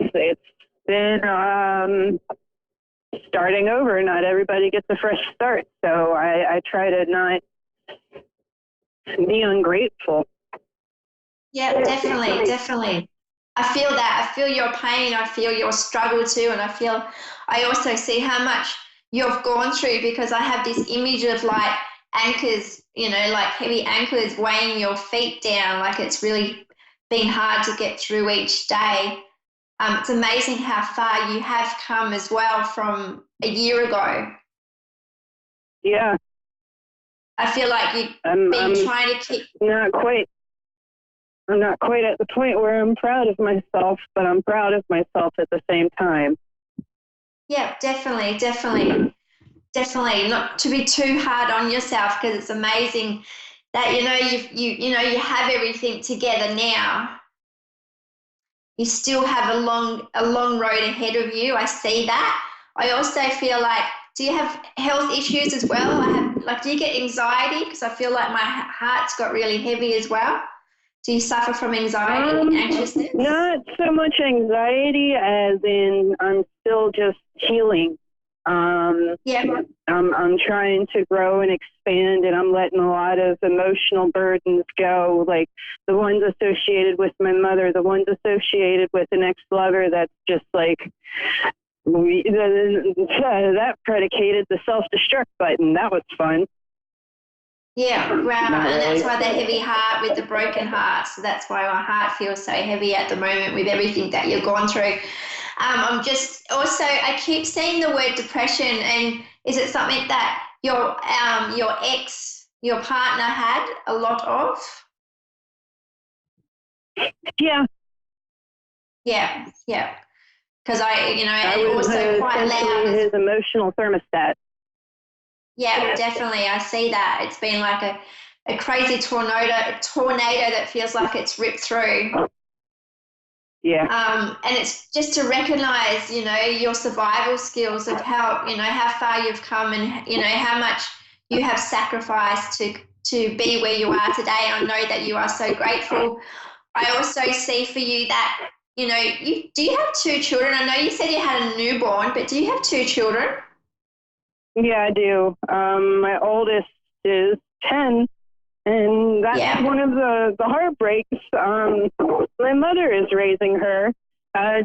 been starting over. Not everybody gets a fresh start, so I try to not be ungrateful. Yeah, definitely. I feel that. I feel your pain. I feel your struggle too. And I also see how much you've gone through, because I have this image of like anchors, like heavy anchors weighing your feet down. Like it's really been hard to get through each day. It's amazing how far you have come as well from a year ago. Yeah. I feel like you've been trying to keep... I'm not quite at the point where I'm proud of myself, but I'm proud of myself at the same time. Yeah, definitely. Not to be too hard on yourself, because it's amazing that you have everything together now. You still have a long road ahead of you. I see that. I also feel like, do you have health issues as well? Do you get anxiety? Because I feel like my heart's got really heavy as well. Do you suffer from anxiety and anxiousness? Not so much anxiety as in I'm still just healing. I'm trying to grow and expand, and I'm letting a lot of emotional burdens go, like the ones associated with my mother, the ones associated with an ex-lover that's just like, that predicated the self-destruct button. That was fun. Yeah, wow, and that's why the heavy heart with the broken heart. So that's why my heart feels so heavy at the moment with everything that you've gone through. I keep seeing the word depression, and is it something that your partner had a lot of? Yeah. Yeah. Because I was also quite loud. His emotional thermostat. Yeah, definitely. I see that. It's been like a crazy tornado that feels like it's ripped through. Yeah. And it's just to recognize, your survival skills of how far you've come, and, how much you have sacrificed to be where you are today. I know that you are so grateful. I also see for you that, do you have 2 children? I know you said you had a newborn, but do you have 2 children? Yeah, I do. My oldest is 10, and that's one of the heartbreaks. My mother is raising her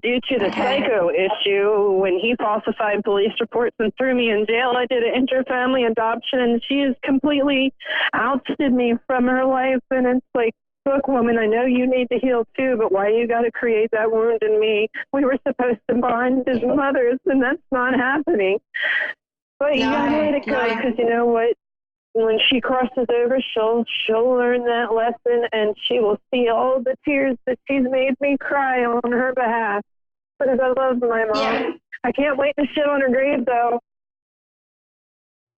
due to the psycho issue. When he falsified police reports and threw me in jail, I did an inter-family adoption, and she has completely ousted me from her life. And it's like, look, woman, I know you need to heal too, but why you got to create that wound in me? We were supposed to bond as mothers, and that's not happening. But you gotta let it go, because you know what? When she crosses over, she'll learn that lesson, and she will see all the tears that she's made me cry on her behalf. Because I love my mom. Yeah. I can't wait to shit on her grave, though.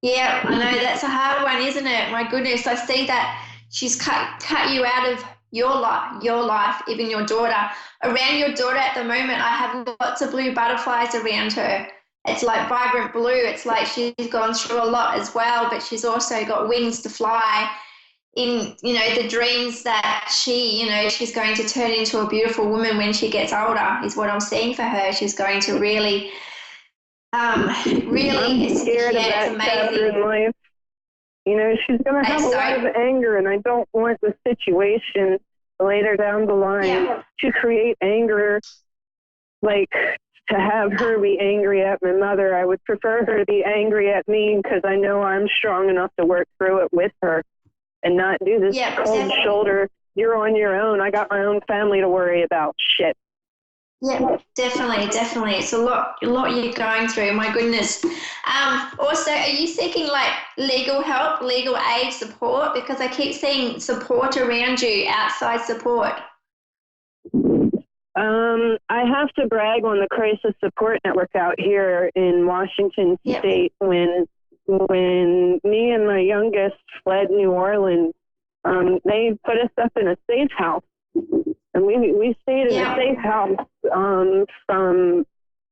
Yeah, I know, that's a hard one, isn't it? My goodness, I see that she's cut you out of your life, even your daughter. Around your daughter at the moment, I have lots of blue butterflies around her. It's like vibrant blue. It's like she's gone through a lot as well, but she's also got wings to fly in, the dreams that she's going to turn into a beautiful woman when she gets older is what I'm seeing for her. She's going to really Really, I'm scared of that chapter in life. You know, she's going to have a lot of anger, and I don't want the situation later down the line to create anger, like to have her be angry at my mother. I would prefer her to be angry at me because I know I'm strong enough to work through it with her and not do this cold shoulder. You're on your own. I got my own family to worry about. Shit. Yeah, definitely. It's a lot you're going through. My goodness. Also, are you seeking like legal help, legal aid support? Because I keep seeing support around you, outside support. I have to brag on the Crisis Support Network out here in Washington State. When me and my youngest fled New Orleans, they put us up in a safe house. And we stayed in a safe house from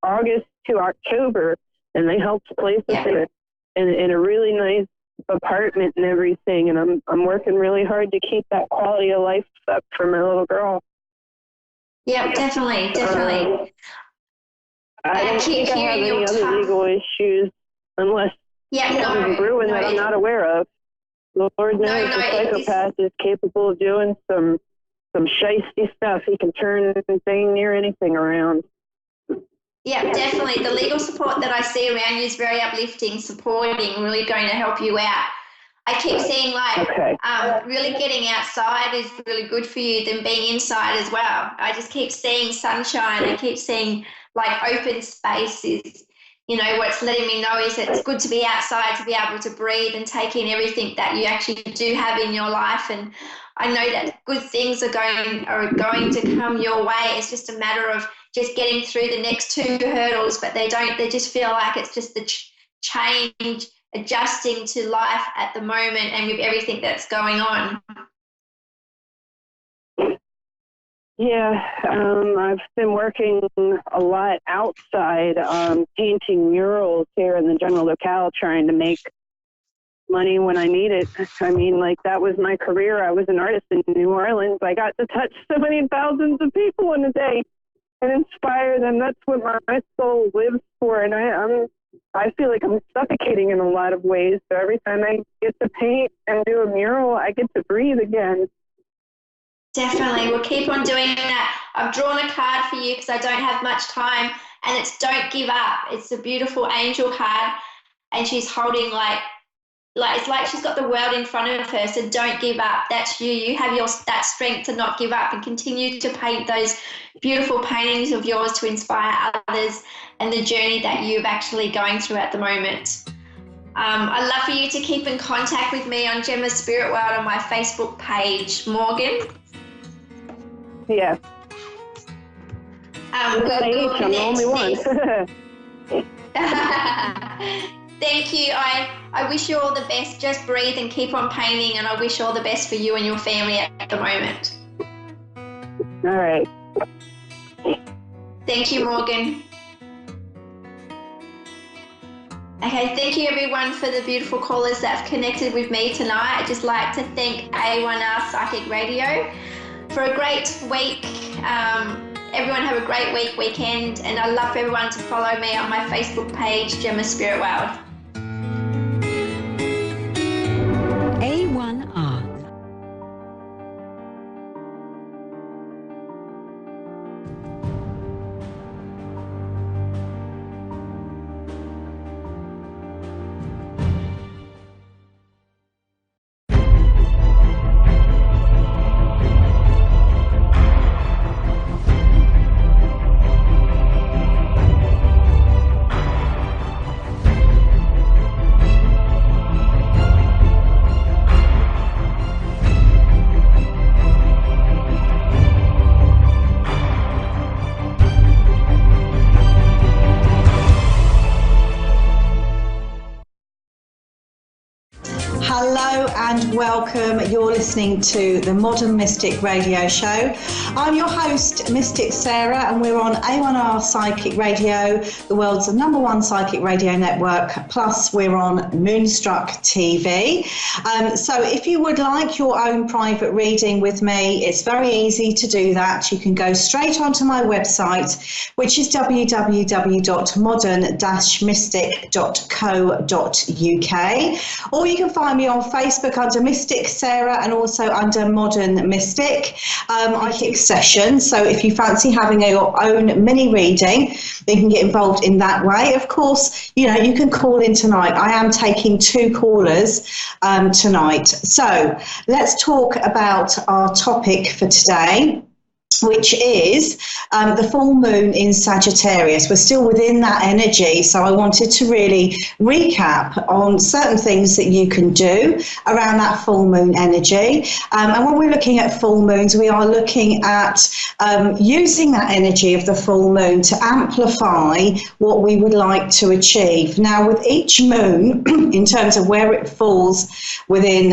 August to October, and they helped place us in a really nice apartment and everything. And I'm working really hard to keep that quality of life up for my little girl. Yeah, definitely. I don't think I have any other legal issues unless something's brewing that I'm not aware of. The Lord knows the psychopath is capable of doing some shiesty stuff. He can turn dang near anything around. Yeah, definitely. The legal support that I see around you is very uplifting, supporting, really going to help you out. I keep seeing really getting outside is really good for you than being inside as well. I just keep seeing sunshine. I keep seeing like open spaces. You know, what's letting me know is that it's good to be outside, to be able to breathe and take in everything that you actually do have in your life. And I know that good things are going to come your way. It's just a matter of just getting through the next 2 hurdles, but they just feel like it's just the change, adjusting to life at the moment and with everything that's going on. Yeah, I've been working a lot outside, painting murals here in the general locale, trying to make money when I need it. I mean, like, that was my career. I was an artist in New Orleans. I got to touch so many thousands of people in a day and inspire them. That's what my soul lives for. And I feel like I'm suffocating in a lot of ways. So every time I get to paint and do a mural, I get to breathe again. Definitely. We'll keep on doing that. I've drawn a card for you because I don't have much time, and it's Don't Give Up. It's a beautiful angel card, and she's holding like it's like she's got the world in front of her. So don't give up. That's you. You have that strength to not give up and continue to paint those beautiful paintings of yours to inspire others and the journey that you're actually going through at the moment. I'd love for you to keep in contact with me on Gemma's Spirit World on my Facebook page, Morgan. Yeah. I'm the only one. Thank you. I wish you all the best. Just breathe and keep on painting, and I wish all the best for you and your family at the moment. All right. Thank you, Morgan. Okay, thank you everyone for the beautiful callers that have connected with me tonight. I'd just like to thank A1R Psychic Radio for a great week. Everyone have a great weekend, and I'd love for everyone to follow me on my Facebook page, Gemma Spirit World. A1R. Hello and welcome. You're listening to the Modern Mystic Radio Show. I'm your host, Mystic Sarah, and we're on A1R Psychic Radio, the world's #1 psychic radio network. Plus, we're on Moonstruck TV. So if you would like your own private reading with me, it's very easy to do that. You can go straight onto my website, which is www.modern-mystic.co.uk, or you can find me on Facebook under Mystic Sarah and also under Modern Mystic. I kick sessions, so if you fancy having your own mini reading, you can get involved in that way. Of course, you can call in tonight. I am taking 2 callers tonight. So let's talk about our topic for today, which is the full moon in Sagittarius. We're still within that energy, so I wanted to really recap on certain things that you can do around that full moon energy. And when we're looking at full moons, we are looking at using that energy of the full moon to amplify what we would like to achieve. Now, with each moon, in terms of where it falls within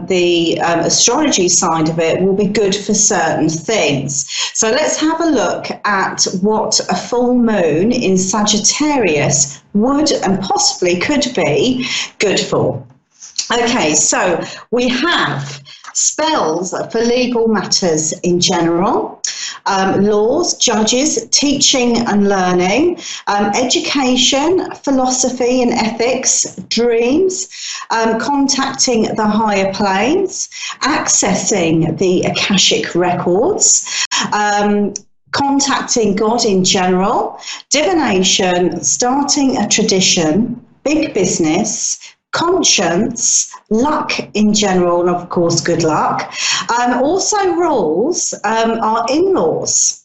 the astrology side of it, will be good for certain things. So let's have a look at what a full moon in Sagittarius would and possibly could be good for. Okay, so we have spells for legal matters in general, laws, judges, teaching and learning, education, philosophy and ethics, dreams, contacting the higher planes, accessing the Akashic records, contacting God in general, divination, starting a tradition, big business, conscience, luck in general, and of course good luck. Also rules are in-laws.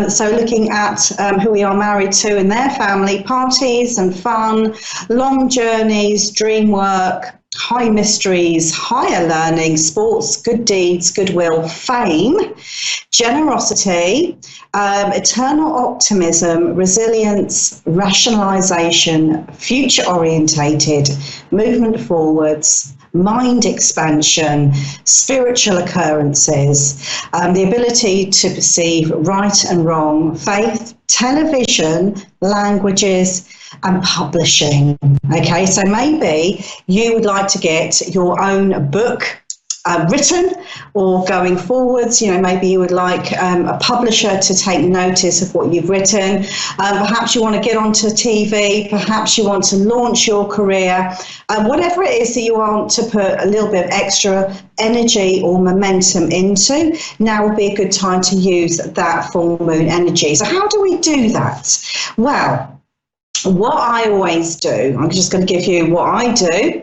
So looking at who we are married to and their family, parties and fun, long journeys, dream work, high mysteries, higher learning, sports, good deeds, goodwill, fame, generosity, eternal optimism, resilience, rationalization, future orientated, movement forwards, mind expansion, spiritual occurrences, the ability to perceive right and wrong, faith, television, languages, and publishing. Okay, so maybe you would like to get your own book written, or going forwards, maybe you would like a publisher to take notice of what you've written. Perhaps you want to get onto TV, perhaps you want to launch your career, whatever it is that you want to put a little bit of extra energy or momentum into, now would be a good time to use that full moon energy. So how do we do that? Well, what I always do, I'm just going to give you what I do,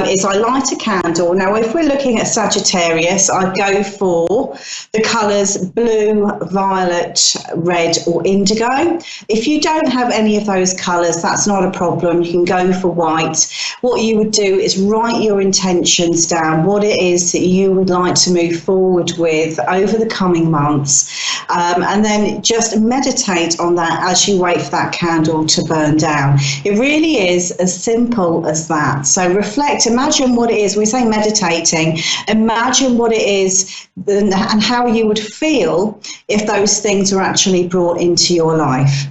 is I light a candle. Now, if we're looking at Sagittarius, I go for the colours blue, violet, red or indigo. If you don't have any of those colours, that's not a problem. You can go for white. What you would do is write your intentions down, what it is that you would like to move forward with over the coming months, and then just meditate on that as you wait for that candle to burn down. It really is as simple as that. So reflect, imagine what it is. We say meditating, imagine what it is and how you would feel if those things were actually brought into your life.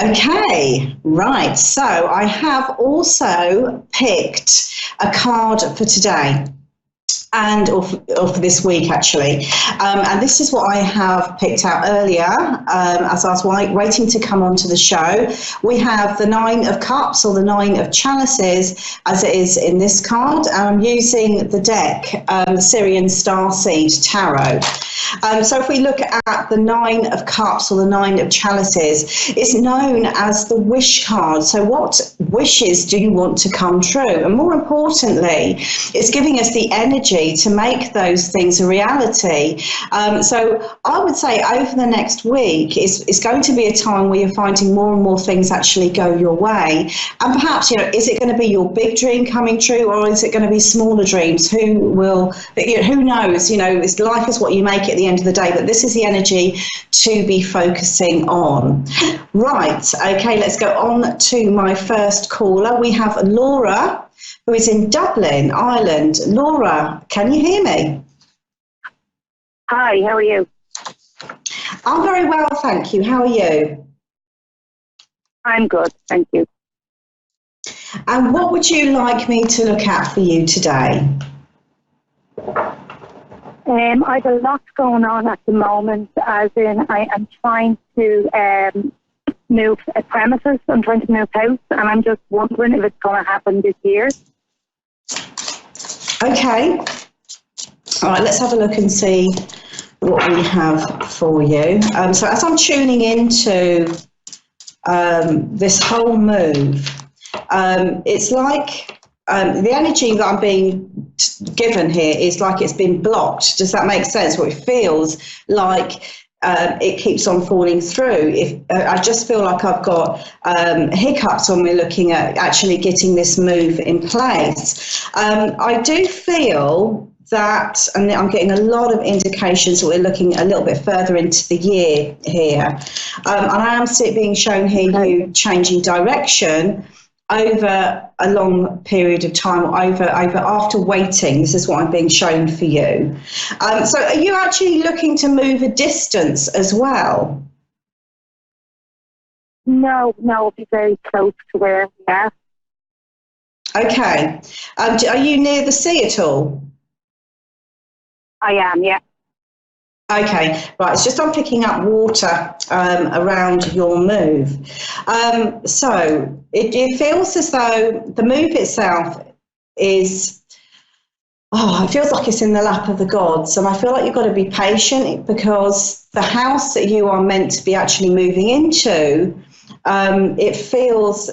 Okay, right, so I have also picked a card for today. Or for this week, actually. And this is what I have picked out earlier as I was waiting to come onto the show. We have the 9 of Cups, or the 9 of Chalices, as it is in this card. And I'm using the deck, the Syrian Starseed Tarot. So if we look at the 9 of Cups, or the 9 of Chalices, it's known as the wish card. So what wishes do you want to come true? And more importantly, it's giving us the energy to make those things a reality. So I would say over the next week, it's going to be a time where you're finding more and more things actually go your way. And perhaps, is it going to be your big dream coming true, or is it going to be smaller dreams? Who knows? Life is what you make it at the end of the day, but this is the energy to be focusing on. Right, okay, let's go on to my first caller. We have Laura who is in Dublin, Ireland. Laura, can you hear me? Hi, how are you? I'm very well, thank you. How are you? I'm good, thank you. And what would you like me to look at for you today? I've a lot going on at the moment, as in I am trying to move premises. I'm trying to move house, and I'm just wondering if it's going to happen this year. Okay. All right, let's have a look and see what we have for you. So as I'm tuning into this whole move, it's like the energy that I'm being given here is like it's been blocked. Does that make sense? Or it feels like it keeps on falling through. I just feel like I've got hiccups when we're looking at actually getting this move in place. I do feel that, and I'm getting a lot of indications that we're looking a little bit further into the year here. And I am being shown here you changing direction over a long period of time, or over after waiting. This is what I'm being shown for you. So are you actually looking to move a distance as well? No, it'll be very close to where we are. Okay. Are you near the sea at all? I am, yeah. Okay, right, it's just I'm picking up water around your move. So it feels as though the move itself is, it feels like it's in the lap of the gods. And I feel like you've got to be patient, because the house that you are meant to be actually moving into, it feels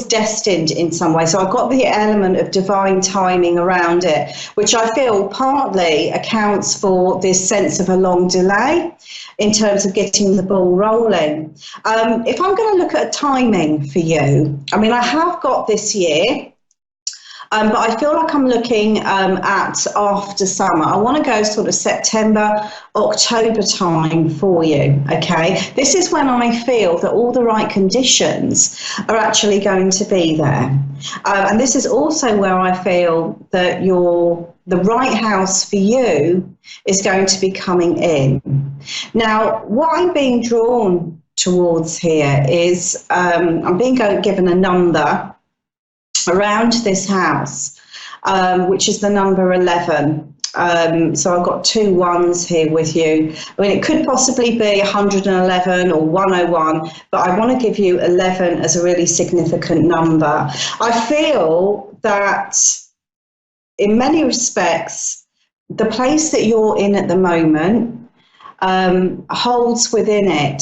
destined in some way. So I've got the element of divine timing around it, which I feel partly accounts for this sense of a long delay in terms of getting the ball rolling. If I'm going to look at a timing for you, I mean, I have got this year, but I feel like I'm looking at after summer. I want to go sort of September, October time for you, okay? This is when I feel that all the right conditions are actually going to be there. And this is also where I feel that the right house for you is going to be coming in. Now, what I'm being drawn towards here is I'm being given a number around this house, which is the number 11. So I've got 2 ones here with you. I mean, it could possibly be 111 or 101, but I want to give you 11 as a really significant number. I feel that in many respects, the place that you're in at the moment holds within it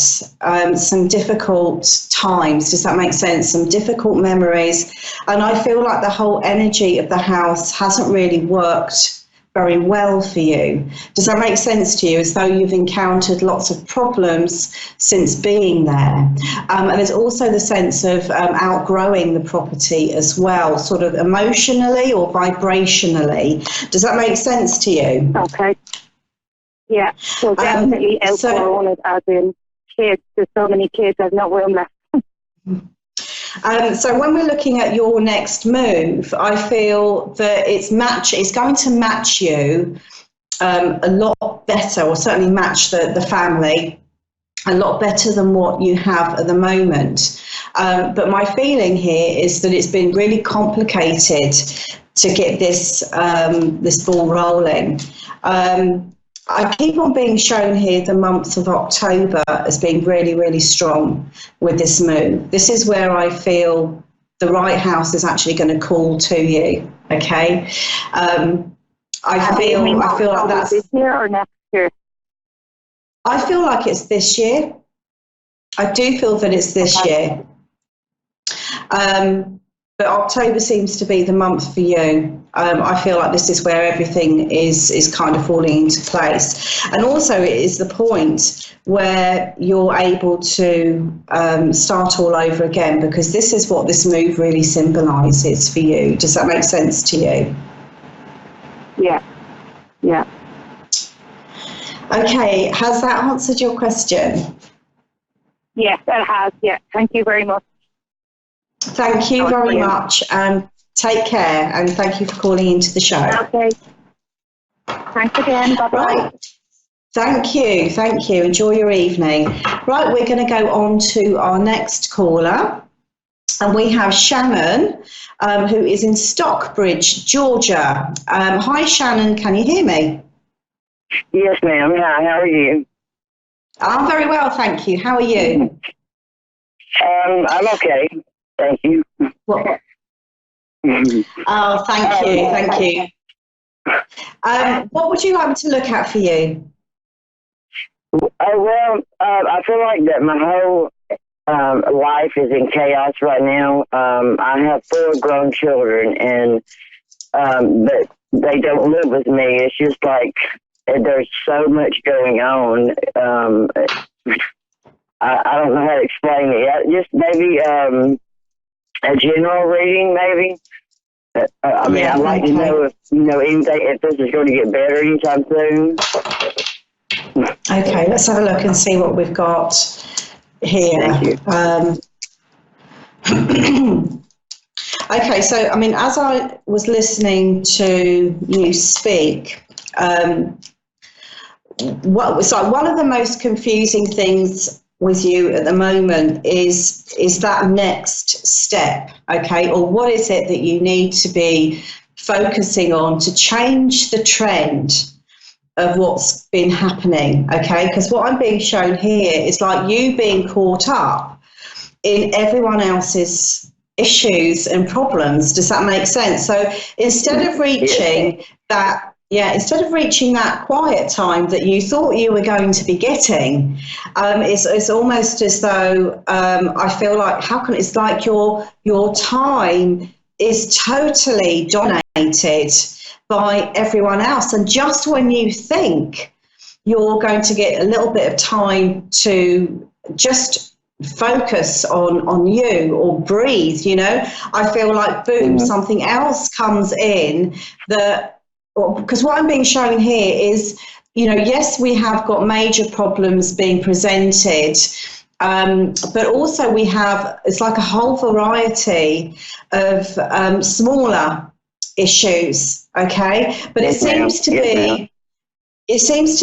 some difficult times. Does that make sense? Some difficult memories. And I feel like the whole energy of the house hasn't really worked very well for you. Does that make sense to you? As though you've encountered lots of problems since being there. And there's also the sense of outgrowing the property as well, sort of emotionally or vibrationally. Does that make sense to you? Okay. Yeah, so definitely outgrown it, as in kids. There's so many kids, there's no room left. So when we're looking at your next move, I feel that it's going to match you a lot better, or certainly match the family a lot better than what you have at the moment. But my feeling here is that it's been really complicated to get this ball rolling. I keep on being shown here the month of October as being really, really strong with this move. This is where I feel the right house is actually going to call to you, okay? I feel like that's this year or next year. I feel like it's this year. I do feel that it's this year. But October seems to be the month for you. I feel like this is where everything is kind of falling into place. And also it is the point where you're able to start all over again, because this is what this move really symbolises for you. Does that make sense to you? Yeah. Yeah. Okay, has that answered your question? Yes, it has. Yeah, thank you very much. Thank you very much. Take care, and thank you for calling into the show. Okay. Thanks again. Bye-bye. Right. Thank you. Enjoy your evening. Right, we're going to go on to our next caller, and we have Shannon, who is in Stockbridge, Georgia. Hi, Shannon. Can you hear me? Yes, ma'am. Hi, how are you? I'm very well, thank you. How are you? I'm okay. Thank you. What? Oh, thank you. What would you like me to look at for you? I feel like that my whole life is in chaos right now. I have 4 grown children, and but they don't live with me. It's just like there's so much going on. I don't know how to explain it. Just maybe a general reading, maybe. I'd like to know if anything, if this is going to get better anytime soon. Okay, let's have a look and see what we've got here. Okay, so as I was listening to you speak, one of the most confusing things with you at the moment is that next step, okay? Or what is it that you need to be focusing on to change the trend of what's been happening, okay? Because what I'm being shown here is like you being caught up in everyone else's issues and problems. Does that make sense? So instead of reaching that quiet time that you thought you were going to be getting, it's almost as though I feel like it's like your time is totally dominated by everyone else, and just when you think you're going to get a little bit of time to just focus on you or breathe, I feel like boom, something else comes in because what I'm being shown here is, yes, we have got major problems being presented, but also we have, it's like a whole variety of smaller issues, okay? But it seems to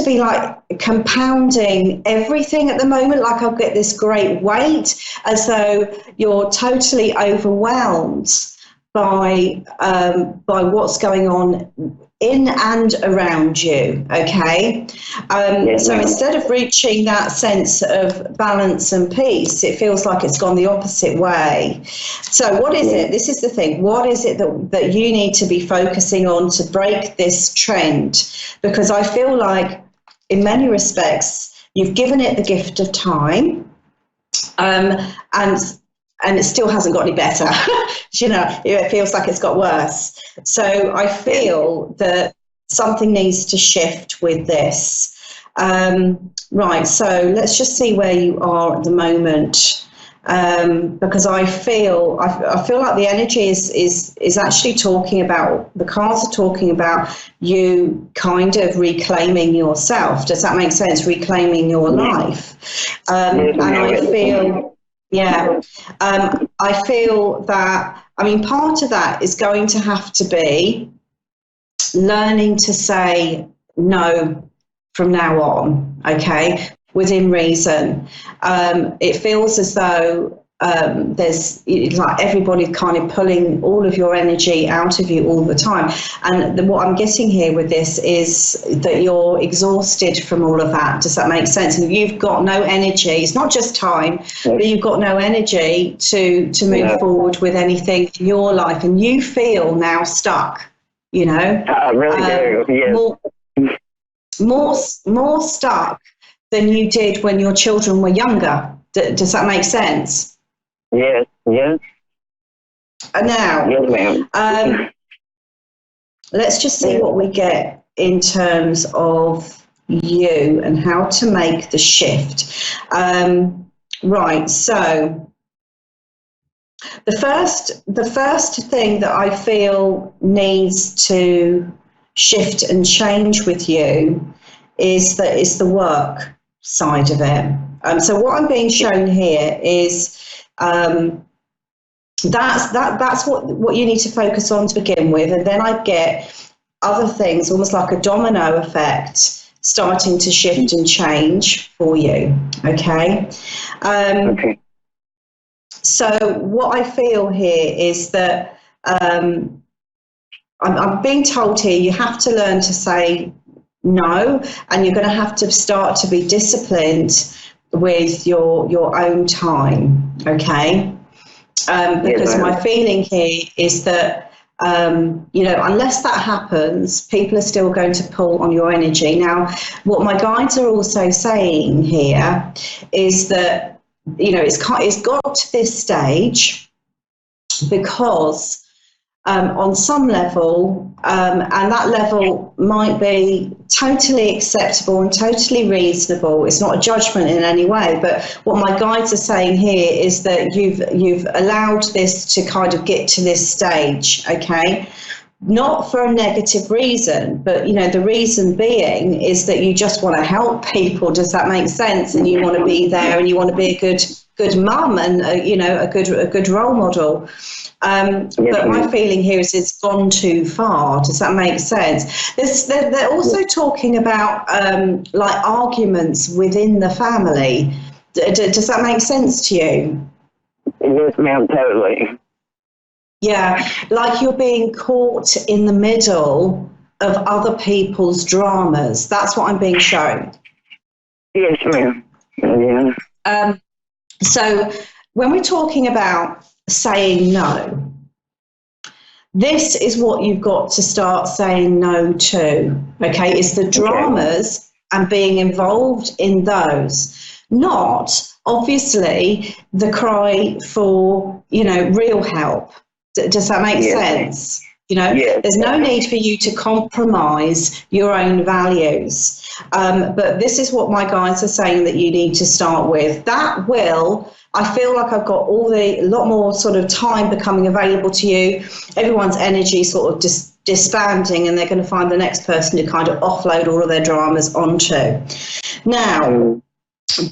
be like compounding everything at the moment. Like I'll get this great weight, as though you're totally overwhelmed by what's going on in and around you, okay? So instead of reaching that sense of balance and peace, it feels like it's gone the opposite way. So what is it? This is the thing. What is it that you need to be focusing on to break this trend? Because I feel like in many respects, you've given it the gift of time, and it still hasn't got any better. It feels like it's got worse. So I feel that something needs to shift with this. Right, so let's just see where you are at the moment, because I feel like the energy is actually talking about, the cards are talking about you kind of reclaiming yourself. Does that make sense? Reclaiming your life. And I feel... I feel that, part of that is going to have to be learning to say no from now on, okay, within reason. It feels as though there's like everybody kind of pulling all of your energy out of you all the time. And what I'm getting here with this is that you're exhausted from all of that. Does that make sense? And you've got no energy. It's not just time, but you've got no energy to move forward with anything in your life. And you feel now stuck, I really do, yes. More stuck than you did when your children were younger. Does that make sense? Yes. Now, yes, ma'am. Let's just see what we get in terms of you and how to make the shift. Right, so the first thing that I feel needs to shift and change with you is the work side of it. So what I'm being shown here is that's what you need to focus on to begin with, and then I get other things, almost like a domino effect, starting to shift and change for you. Okay. Okay. So what I feel here is that I'm being told here you have to learn to say no, and you're going to have to start to be disciplined with your own time. Okay. Because my feeling here is that, unless that happens, people are still going to pull on your energy. Now, what my guides are also saying here is that, it's got to this stage because on some level, and that level might be totally acceptable and totally reasonable. It's not a judgment in any way, but what my guides are saying here is that you've allowed this to kind of get to this stage, okay? Not for a negative reason, but the reason being is that you just want to help people. Does that make sense? And you want to be there, and you want to be a good mum, and a good role model. But my feeling here is it's gone too far. Does that make sense? They're also talking about like arguments within the family. Does that make sense to you? Yes, ma'am, totally. Yeah, like you're being caught in the middle of other people's dramas. That's what I'm being shown. Yes, ma'am. Yeah. So when we're talking about saying no, this is what you've got to start saying no to, okay? It's the dramas and being involved in those, not obviously the cry for, real help. Does that make sense? There's no need for you to compromise your own values. But this is what my guides are saying that you need to start with. That will, I feel like I've got a lot more sort of time becoming available to you. Everyone's energy sort of disbanding, and they're going to find the next person to kind of offload all of their dramas onto. Now,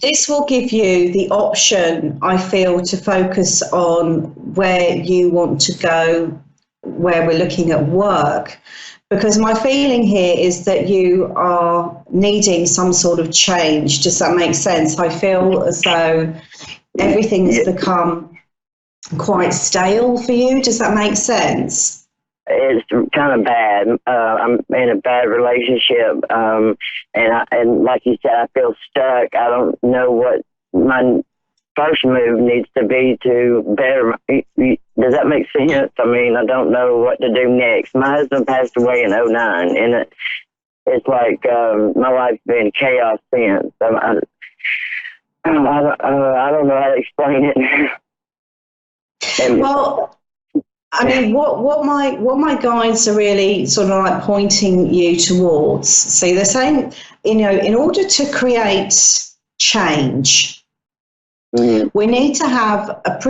this will give you the option, I feel, to focus on where you want to go, where we're looking at work, because my feeling here is that you are needing some sort of change. Does that make sense? I feel as though everything has become quite stale for you. Does that make sense? It's kind of bad. I'm in a bad relationship, and like you said, I feel stuck. I don't know what my first move needs to be to better. Does that make sense? I mean, I don't know what to do next. My husband passed away in 2009, and it's like my life's been chaos since. I don't know how to explain it. Well, I mean, what my guides are really sort of like pointing you towards. See, they're saying, in order to create change, we need to have a